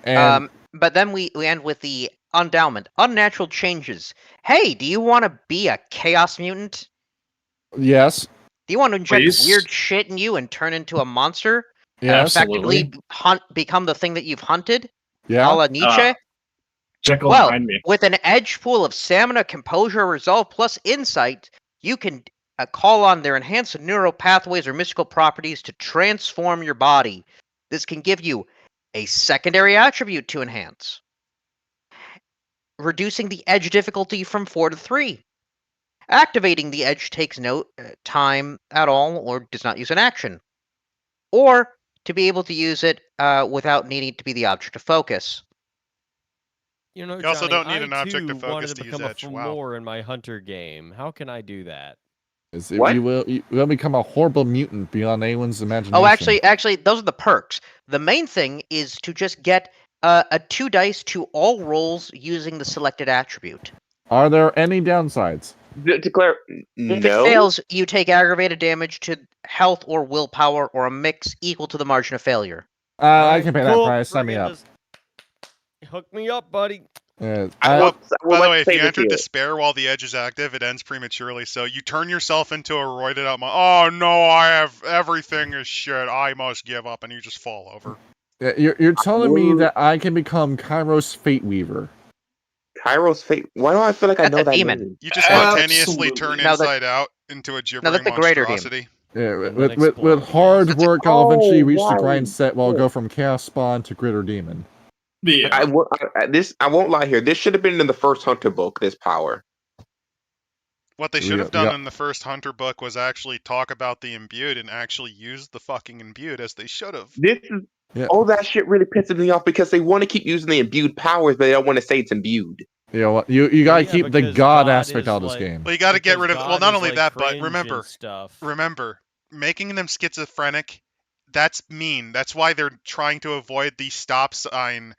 And but then we end with the endowment, unnatural changes. Hey, do you want to be a chaos mutant? Yes. Do you want to inject weird shit in you and turn into a monster? Yeah, effectively become the thing that you've hunted? Yeah. A la Nietzsche? Well, with an edge pool of stamina, composure, resolve, plus insight, you can call on their enhanced neural pathways or mystical properties to transform your body. This can give you a secondary attribute to enhance, reducing the edge difficulty from 4 to 3. Activating the edge takes no time at all or does not use an action. Or to be able to use it without needing to be the object of focus. You know, You also Johnny, don't need an object of focus wanted to to use become edge. a Wow. more in my hunter game. How can I do that? You will become a horrible mutant beyond anyone's imagination. Oh, actually, those are the perks. The main thing is to just get a 2 dice to all rolls using the selected attribute. Are there any downsides? Declare no. If it fails, you take aggravated damage to health or willpower or a mix equal to the margin of failure. I can pay that price. Sign me up. Hook me up, buddy. Yeah, By the way, if you enter despair while the edge is active, it ends prematurely. So you turn yourself into a roided out oh no, I have everything is shit. I must give up, and you just fall over. You're telling me that I can become Chiron's Fate Weaver. Chiron's Fate. Why do I feel like I know that demon? name? You just spontaneously turn inside out into a gibbering monstrosity. Yeah, with hard work, I'll eventually reach the grind set where I'll go from Chaos Spawn to Gritter Demon. Yeah. I won't lie here. This should have been in the first Hunter book, this power. What they should have done in the first Hunter book was actually talk about the imbued and actually use the fucking imbued as they should have. All that shit really pisses me off because they want to keep using the imbued powers, but they don't want to say it's imbued. You know what? You gotta keep the God aspect out of this game. Well, you gotta get rid of. Well, not only that, but stuff. remember, making them schizophrenic. That's mean. That's why they're trying to avoid the stop sign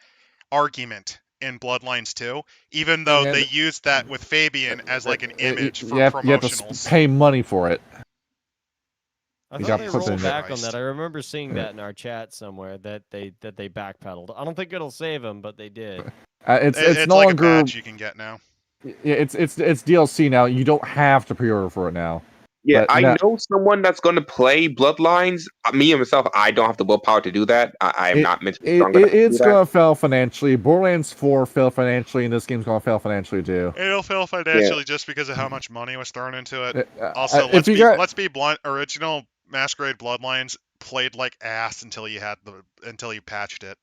argument in Bloodlines 2, even though they used that with Fabian as like an image for promotionals. You have to pay money for it. I thought they rolled back on that. I remember seeing that in our chat somewhere that they backpedaled. I don't think it'll save them, but they did. It's no like longer a badge you can get now. Yeah, it's DLC now. You don't have to pre-order for it now. Yeah, But I no- know someone that's going to play Bloodlines. Me and myself, I don't have the willpower to do that. I am not mentally strong enough to do It's that. gonna fail financially. Borderlands 4 failed financially, and this game's gonna fail financially too. It'll fail financially just because of how much money was thrown into it. Uh, Also, if you got- let's be blunt. Original Masquerade Bloodlines played like ass until you patched it.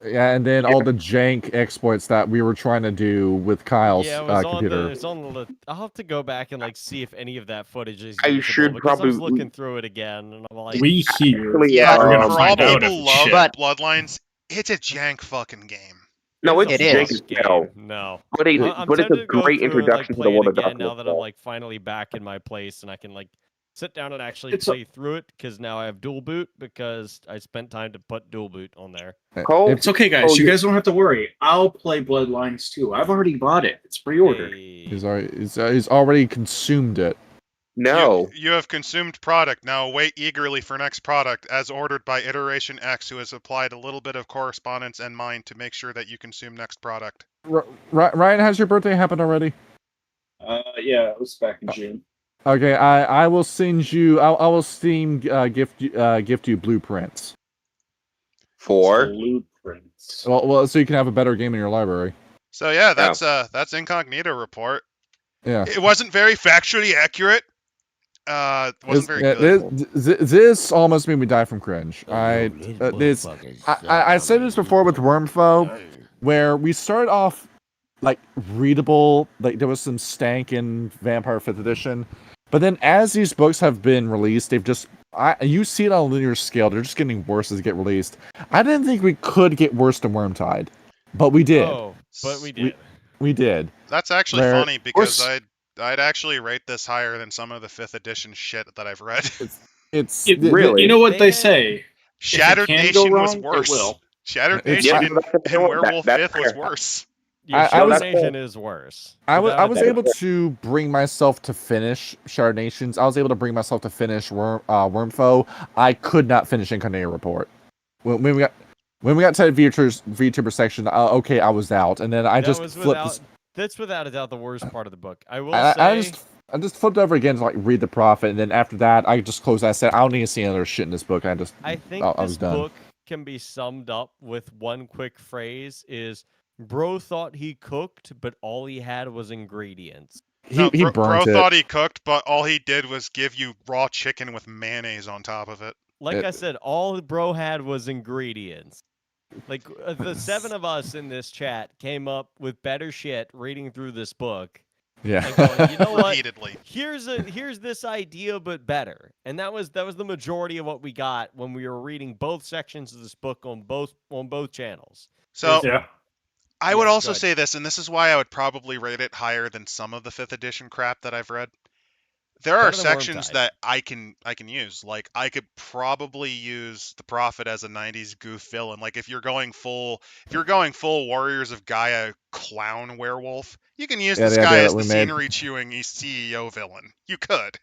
Yeah, and then all the jank exploits that we were trying to do with Kyle's Yeah, it was computer. it's on the. I'll have to go back and like see if any of that footage is. I usable, should because I was probably- looking through it again, and I'm like, We here Actually, Yeah, are gonna for all find out people if love shit. But- Bloodlines, it's a jank fucking game. No, It it's is a jank fun as game. hell. No. But, I'm but it's tempted a to go great through and, like, introduction to play the it world of again darkness. now that I'm like finally back in my place and I can like sit down and actually It's a- play through it because now I have dual boot because I spent time to put dual boot on there. Cole, It's okay, guys. Oh, you you- guys don't have to worry. I'll play Bloodlines too. I've already bought it. It's pre-ordered. Hey. He's already consumed it. no. You have consumed product. Now wait eagerly for next product, as ordered by Iteration X, who has applied a little bit of correspondence and mind to make sure that you consume next product. Ryan, has your birthday happened already? Yeah, it was back in June. Okay, I will send you. I will Steam gift you blueprints. For Blueprints. Well, so you can have a better game in your library. So yeah, that's Incognito report. Yeah. It wasn't very factually accurate. It wasn't very good. This almost made me die from cringe. I said this before with Wormfoe, where we started off like readable, like there was some stank in Vampire 5th Edition, but then as these books have been released, they've just you see it on a linear scale. They're just getting worse as they get released. I didn't think we could get worse than Wormtide, but we did. Oh, but we did. We did. That's actually Where- funny because or s- I'd actually rate this higher than some of the 5th edition shit that I've read. It's Really? You know what they Man. say. Shattered can go Nation was wrong, it worse. will. Shattered It's- Nation Yeah, and Werewolf that's 5th was fair. worse. Yeah, I was- Nation is worse. I without a was doubt. able to bring myself to finish Shard Nations. I was able to bring myself to finish Wormfoe. I could not finish Incarnate Report. When we got to the VTuber section, okay, I was out, and then I That just was flipped. without, that's without a doubt the worst part of the book. I will I say. just flipped over again to like read the Prophet, and then after that, I just closed. I said, I don't need to see any other shit in this book. I think I this was done. book can be summed up with one quick phrase: "Is bro thought he cooked, but all he had was ingredients." No, he bro burnt it. thought he cooked, but all he did was give you raw chicken with mayonnaise on top of it. Like I said, all bro had was ingredients. Like the 7 of us in this chat came up with better shit reading through this book. Yeah. And going, you know what? Repeatedly. Here's this idea, but better. And that was the majority of what we got when we were reading both sections of this book on both channels. So Yeah. I would Yeah, also go ahead. say this, and this is why I would probably rate it higher than some of the 5th edition crap that I've read. There are Better than sections Wormtide. that I can use. Like I could probably use the Prophet as a 90s goof villain. Like if you're going full Warriors of Gaia clown werewolf, you can use Yeah, this the guy idea as that the we made. scenery chewing CEO villain. You could.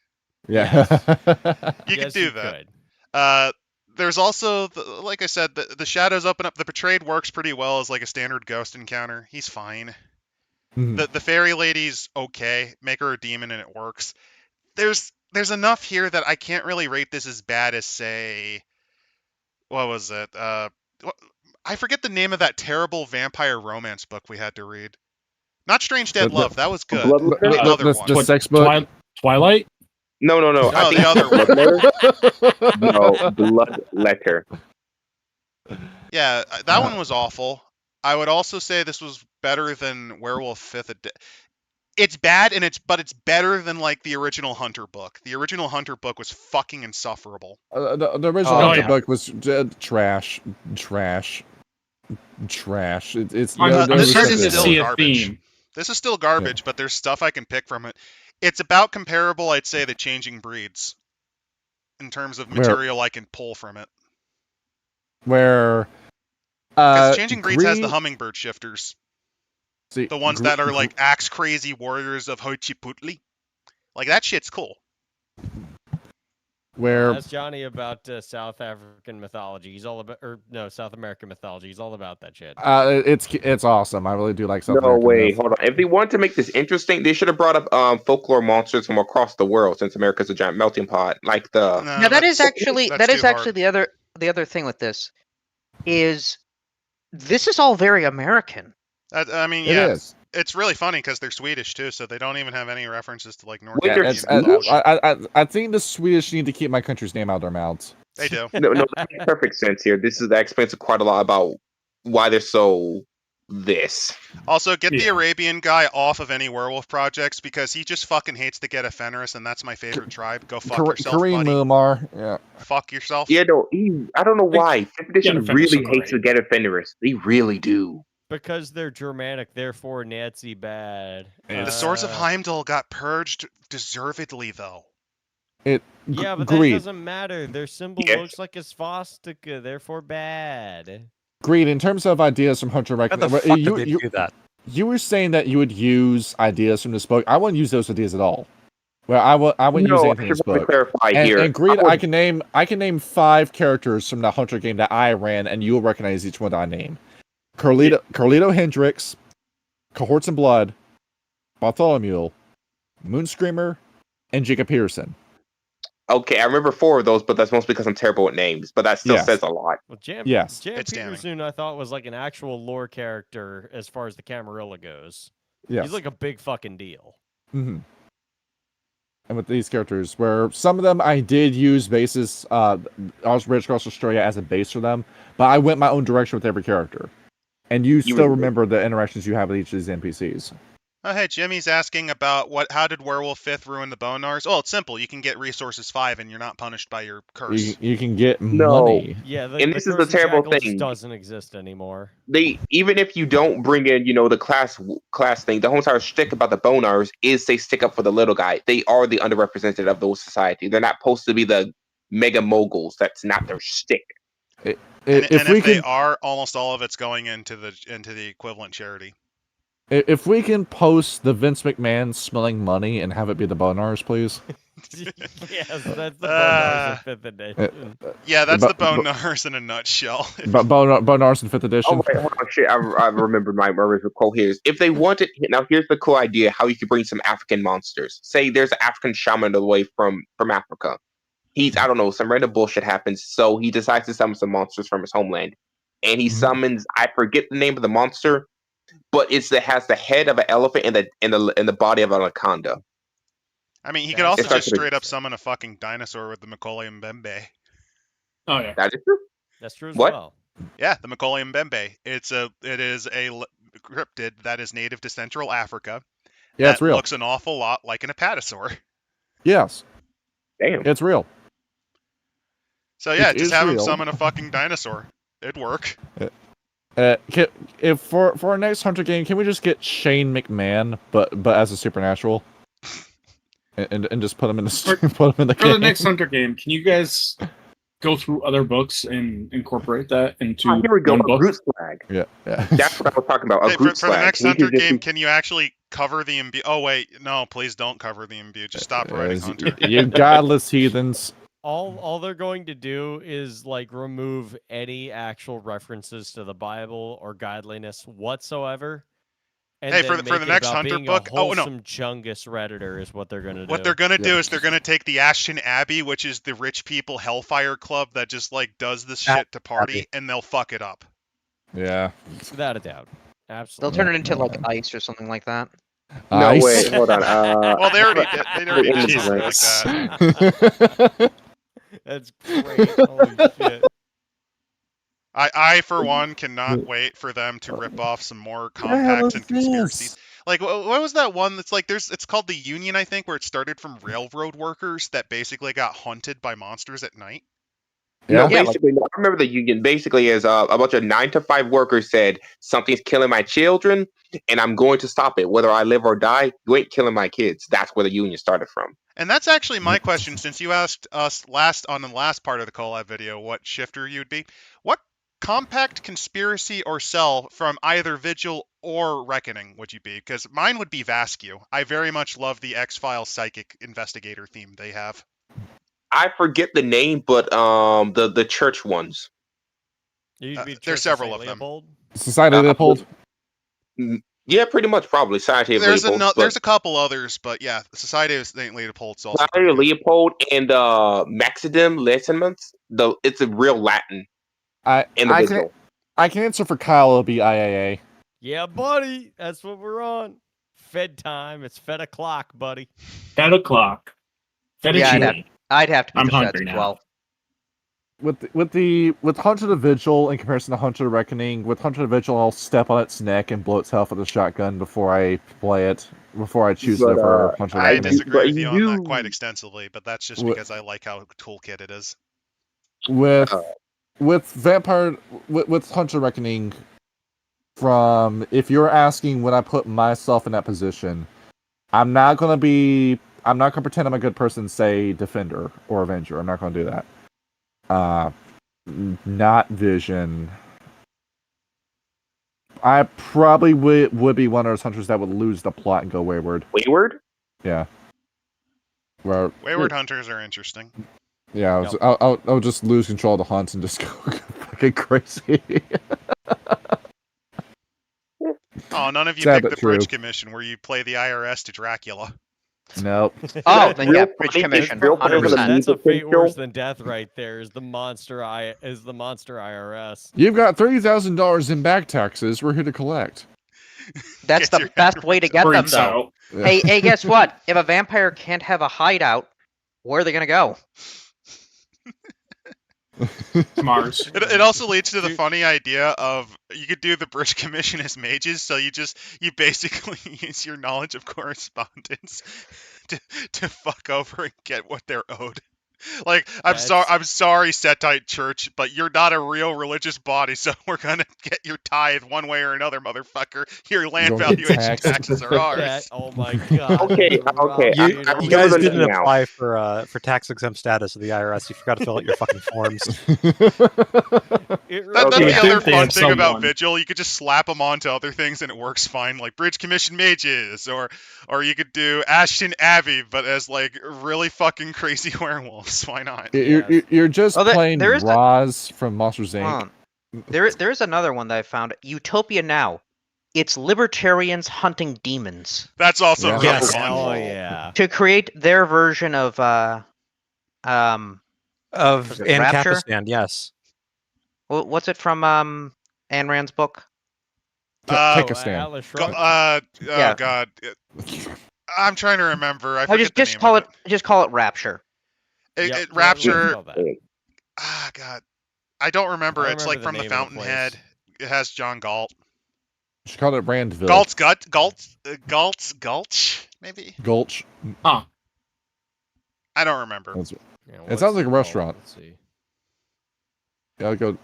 Yeah. You could Yes, do you that. could. There's also, like I said, the shadows open up. The Betrayed works pretty well as like a standard ghost encounter. He's fine. Mhm. The fairy lady's okay. Make her a demon and it works. There's enough here that I can't really rate this as bad as, say, what was it? I forget the name of that terrible vampire romance book we had to read. Not Strange Dead The- Love. That was good. Bloodletter? The other one. The sex book. Twilight? No. No, I think the other one. No, Bloodletter. Yeah, that one was awful. I would also say this was better than Werewolf 5th Edition. It's bad, but it's better than like the original Hunter book. The original Hunter book was fucking insufferable. The original Oh, Hunter yeah. book was trash. It's I'm this starting is to still see a garbage. theme. This is still garbage, but there's stuff I can pick from it. It's about comparable, I'd say, to Changing Breeds in terms of material I can pull from it. where Because Changing Breeds has the Green- hummingbird shifters. see, The ones that are like axe crazy warriors of Hochiputli. Like that shit's cool. where Ask Johnny about South African mythology. He's all about, or no, South American mythology. He's all about that shit. it's awesome. I really do like South No American way, myth. hold on. If they wanted to make this interesting, they should have brought up folklore monsters from across the world, since America's a giant melting pot. Like the No, Now that is that's actually too hard. the other thing with this is this is all very American. I mean, It yeah, is. it's really funny because they're Swedish too, so they don't even have any references to like North Wait, European they're mythology. I think the Swedish need to keep my country's name out of their mouths. They do. no, that makes perfect sense here. That explains quite a lot about why they're so this. Also, get the Yeah. Arabian guy off of any werewolf projects because he just fucking hates to get a Fenris, and that's my favorite tribe. Go fuck yourself, Kareem buddy. Mumar. Yeah. Fuck yourself. Yeah, no, I don't know why. Fifth edition Jennifer really Aniston, hates to get a Fenris. They really do. Because they're Germanic, therefore Nazi bad. The Swords of Heimdall got purged deservedly, though. Yeah, but Greed. that doesn't matter. Their symbol Yes. looks like a swastika, therefore bad. Greed. In terms of ideas from Hunter How the Reckon, fuck did they do that? you were saying that you would use ideas from this book. I wouldn't use those ideas at all. Well, I wouldn't use No, anything I in should this probably book. clarify And, here. and Greed, I I can name 5 characters from the Hunter game that I ran, and you will recognize each one that I name. Carlito Hendricks, Cohorts in Blood, Bartholomew, Moonscreamer, and Jacob Peterson. Okay, I remember 4 of those, but that's mostly because I'm terrible with names. But that still Yes. says a lot. Well, Jan Yes. It's damning. Peterson, I thought, was like an actual lore character as far as the Camarilla goes. Yes. He's like a big fucking deal. Mm-hmm. And with these characters, where some of them I did use bases, I was British across Australia as a base for them, but I went my own direction with every character. And you still would- remember the interactions you have with each of these NPCs. Oh, hey, Jimmy's asking about how did Werewolf 5th ruin the Bonars? Well, it's simple. You can get resources 5 and you're not punished by your curse. You can get No. money. Yeah, And this is the terrible Jackal just thing. doesn't exist anymore. They even if you don't bring in, the class thing, the whole entire shtick about the Bonars is they stick up for the little guy. They are the underrepresented of those society. They're not supposed to be the mega moguls. That's not their shtick. If they are, almost all of it's going into the equivalent charity. If we can post the Vince McMahon smelling money and have it be the Bonars, please. Yes, that's the Bonars in 5th edition. Yeah, that's But- the Bonars in a nutshell. Bonars in 5th edition. Oh wait, hold on, shit! I remembered my original quote here. If they wanted, now here's the cool idea: how you could bring some African monsters. Say there's an African shaman all the way from Africa. I don't know, some random bullshit happens, so he decides to summon some monsters from his homeland, and he summons. I forget the name of the monster, but it has the head of an elephant and the body of an anaconda. I mean, he could also It's not just gonna- straight up summon a fucking dinosaur with the Macaulay Mbembe. Oh yeah. That is true. That's true as What? well. Yeah, the Macaulay Mbembe. It is a cryptid that is native to Central Africa. Yeah, it's real. Looks an awful lot like an apatosaur. Yes, Damn. it's real. So yeah, It just is have him real. summon a fucking dinosaur. It'd work. If for our next Hunter game, can we just get Shane McMahon, but as a supernatural, and just put him in the For- put him in the For game? the next Hunter game, can you guys go through other books and incorporate that into Oh, here we go. one A book? Groot flag. Yeah. That's what I was talking about. A Hey, Groot for the flag. next He Hunter could just game, be- can you actually cover the imbue? Oh wait, no, please don't cover the imbue. Just stop writing Hunter. You godless heathens. All they're going to do is like remove any actual references to the Bible or godliness whatsoever. And Hey, then for the make it next about Hunter being book- a oh, no. wholesome Chungus Redditor is what they're gonna do. What they're gonna do Yeah. is they're gonna take the Ashton Abbey, which is the rich people Hellfire Club that just like does this shit to party, and they'll fuck it up. Yeah. Without a doubt, They'll absolutely. turn it into like ice or something like that. No, Ice. wait, hold on. Well, they already did Jesus. something like that. That's great. Holy shit. I for one cannot wait for them to rip off some more compacts and conspiracies. Like what was that one that's like it's called the Union, I think, where it started from railroad workers that basically got hunted by monsters at night. No, Yeah. basically, no, I remember the union. Basically, is a bunch of 9-to-5 workers said something's killing my children, and I'm going to stop it, whether I live or die. You ain't killing my kids. That's where the union started from. And that's actually my question, since you asked us on the last part of the collab video what shifter you'd be. What compact, conspiracy, or cell from either Vigil or Reckoning would you be? Because mine would be Vascu. I very much love the X-Files psychic investigator theme they have. I forget the name, but the church ones. There's several of them. Society of Leopold. Yeah, pretty much, probably Society of Leopold. There's a couple others, but yeah, Society of St. Leopold's also. Society of Leopold and Maximum Licenments. It's a real Latin. I can answer for Kyle. It'll be IAA. Yeah, buddy, that's what we're on. Fed time. It's Fed o'clock, buddy. Fed o'clock. Yeah, I'd have to be I'm the Feds hungry as now. well. With Hunter the Vigil in comparison to Hunter the Reckoning, with Hunter the Vigil, I'll step on its neck and blow its health with a shotgun before I play it. Before I choose it for Hunter the I Reckoning. disagree with you on that quite extensively, but that's just because I like how toolkit it is. With Vampire, with Hunter Reckoning, if you're asking when I put myself in that position, I'm not gonna pretend I'm a good person and say Defender or Avenger. I'm not gonna do that. Not Vision. I probably would be one of those hunters that would lose the plot and go wayward. Wayward? Yeah. Wayward hunters are interesting. Yeah, I'll just lose control of the hunt and just go fucking crazy. Oh, none of you Sad picked but the Bridge true. Commission where you play the IRS to Dracula. Nope. Oh, then yeah, Bridge funny, Commission, real funny for the 100%. That's a fate potential. worse than death right there. Is the monster IRS. You've got $30,000 in back taxes. We're here to collect. That's Get the your best head way to get them, Freaks though. out. Hey, guess what? If a vampire can't have a hideout, where are they gonna go? Mars. It also leads to the funny idea of you could do the Bridge Commission as mages, so you basically use your knowledge of correspondence to fuck over and get what they're owed. Like, I'm sorry, Setite Church, but you're not a real religious body, so we're gonna get your tithe one way or another, motherfucker. Your land You're gonna get valuation taxed. taxes are ours. Oh my god. Okay. You I guys remember didn't that now. apply for tax exempt status of the IRS. You forgot to fill out your fucking forms. That's Okay. the I other think they fun have thing about someone. Vigil. You could just slap them onto other things and it works fine, like Bridge Commission Mages, or you could do Ashton Abbey, but as like really fucking crazy werewolves. Why not? You're just Oh, playing there is Roz from Monsters Inc. There is another one that I found. Utopia Now. It's libertarians hunting demons That's also Yeah. really Yes. fun. Oh yeah. to create their version of Of Was it Ann Rapture? Capistan, yes. what's it from Ayn Rand's book? Take Oh, a stand. Atlas Go- Shrugged. Yeah. God, I'm trying to remember. I Oh, forget the just name call of it call it Rapture. It, Yep, it- yeah, Rapture. let's call that. God, I don't remember. I It's remember like the from the name of the Fountainhead. place. It has John Galt. She called it Brandville. Galt's Gulch, maybe. Gulch. I don't remember. That's- Yeah, It what's sounds like a called? restaurant. Let's see. I'll go.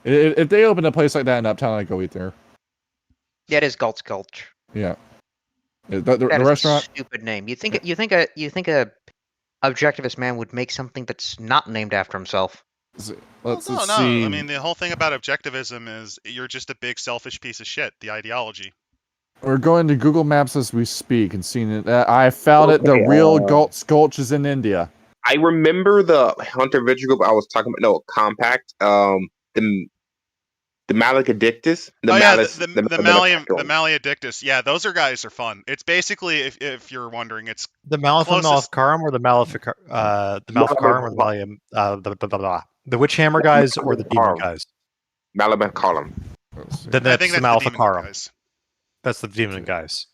If they open a place like that in Uptown, I'd go eat there. Yeah, it is Galt's Gulch. Yeah. The That is restaurant. a stupid name. You think a objectivist man would make something that's not named after himself? Let's no. see. I mean, the whole thing about objectivism is you're just a big selfish piece of shit. The ideology. We're going to Google Maps as we speak and seeing it. I found it. The Okay, real Gulch is in India. I remember the Hunter Vigil group I was talking about. No, Compact. The Malicadictus. The Maledictus. Yeah, those guys are fun. It's basically, if you're wondering, it's The Maleficarum or the Maleficarum or the Witch Hammer guys or the Demon guys? Malabacarum. Then I that's think the that's the demon Maleficarum. guys. That's the Demon guys.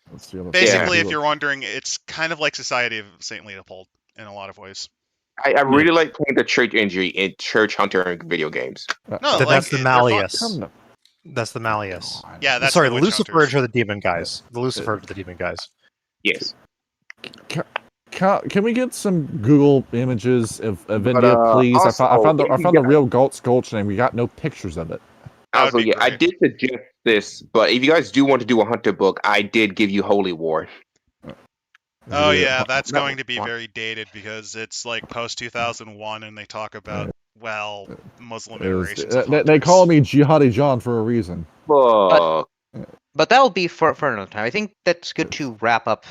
Basically, if you're wondering, it's kind of like Society of St. Leopold in a lot of ways. I really like playing the church injury in Church Hunter in video games. No, Then like, that's the they're fun. Malleus. That's the Malleus. Yeah, that's Sorry, the the witch Luciferage hunters. are the Demon guys. The Luciferage are the Demon guys. Yes. Can we get some Google images of India, But, please? also, I found the if you real Gulch name. We got no pictures of it. That would Also, be yeah, I great. did suggest this, but if you guys do want to do a Hunter book, I did give you Holy War. Oh yeah, that's that going was to be fun. very dated because it's like post 2001, and they talk about Muslim It was- iterations. of they hunters. call me Jihadi John for a reason. Fuck. But that'll be for another time. I think that's good to wrap up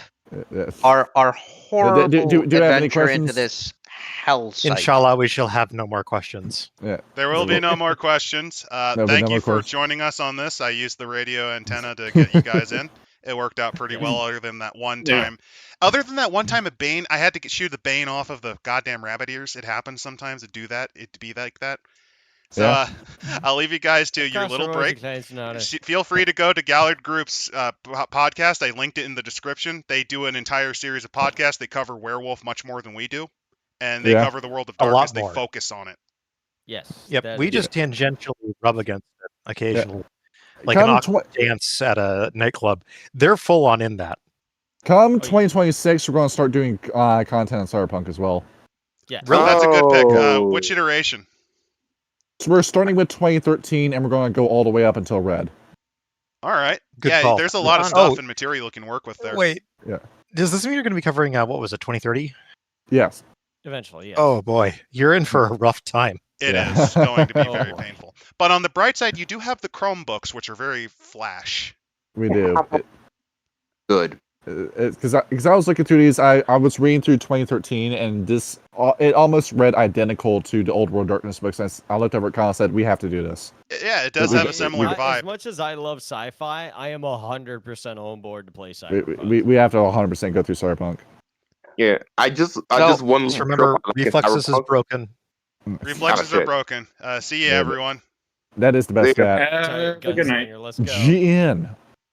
Yes. our horrible do you have any adventure into questions? this hell site. Inshallah, we shall have no more questions. Yeah. There will be no more questions. There'll be Thank no you more for questions. joining us on this. I used the radio antenna to get you guys in. It worked out pretty well, other than that one Yeah. time. Other than that one time at Bane, I had to shoot the Bane off of the goddamn rabbit ears. It happens sometimes to do that. It to be like that. So Yeah. I'll leave you guys to your little break. Feel free to go to Gallard Group's podcast. I linked it in the description. They do an entire series of podcasts. They cover Werewolf much more than we do, and they Yeah. cover the World of A lot Darkness. They more. focus on it. Yes. Yep, we just tangentially rub against it occasionally, like Come an awkward dance at a nightclub. They're full on in that. Come 2026, we're going to start doing content on Cyberpunk as well. Yeah. Well, that's a good pick. Oh. Which iteration? So we're starting with 2013, and we're going to go all the way up until Red. All right. Good yeah, call. there's a lot of Oh. stuff and material you can work with there. Wait. Yeah. Does this mean you're going to be covering, what was it, 2030? Yes. Eventually, yeah. Oh, boy. You're in for a rough time. It Yeah. is going to be Oh, very boy. painful. But on the bright side, you do have the Chrome books, which are very flash. We do. Good. Because I was looking through these, I was reading through 2013, and this it almost read identical to the Old World Darkness books. And I looked over at Kyle and said, we have to do this. Yeah, it does We- have a we- similar As vibe. much as I love sci-fi, I am 100% on board to play Cyberpunk. We have to 100% go through Cyberpunk. Yeah, I just So- want Just to remember, like a reflexes is Cyberpunk. broken. Reflexes Kinda are broken. See you, Yeah, but- everyone. That is the best Yeah. stat. Tight Good night. gunslinger, let's go. GN.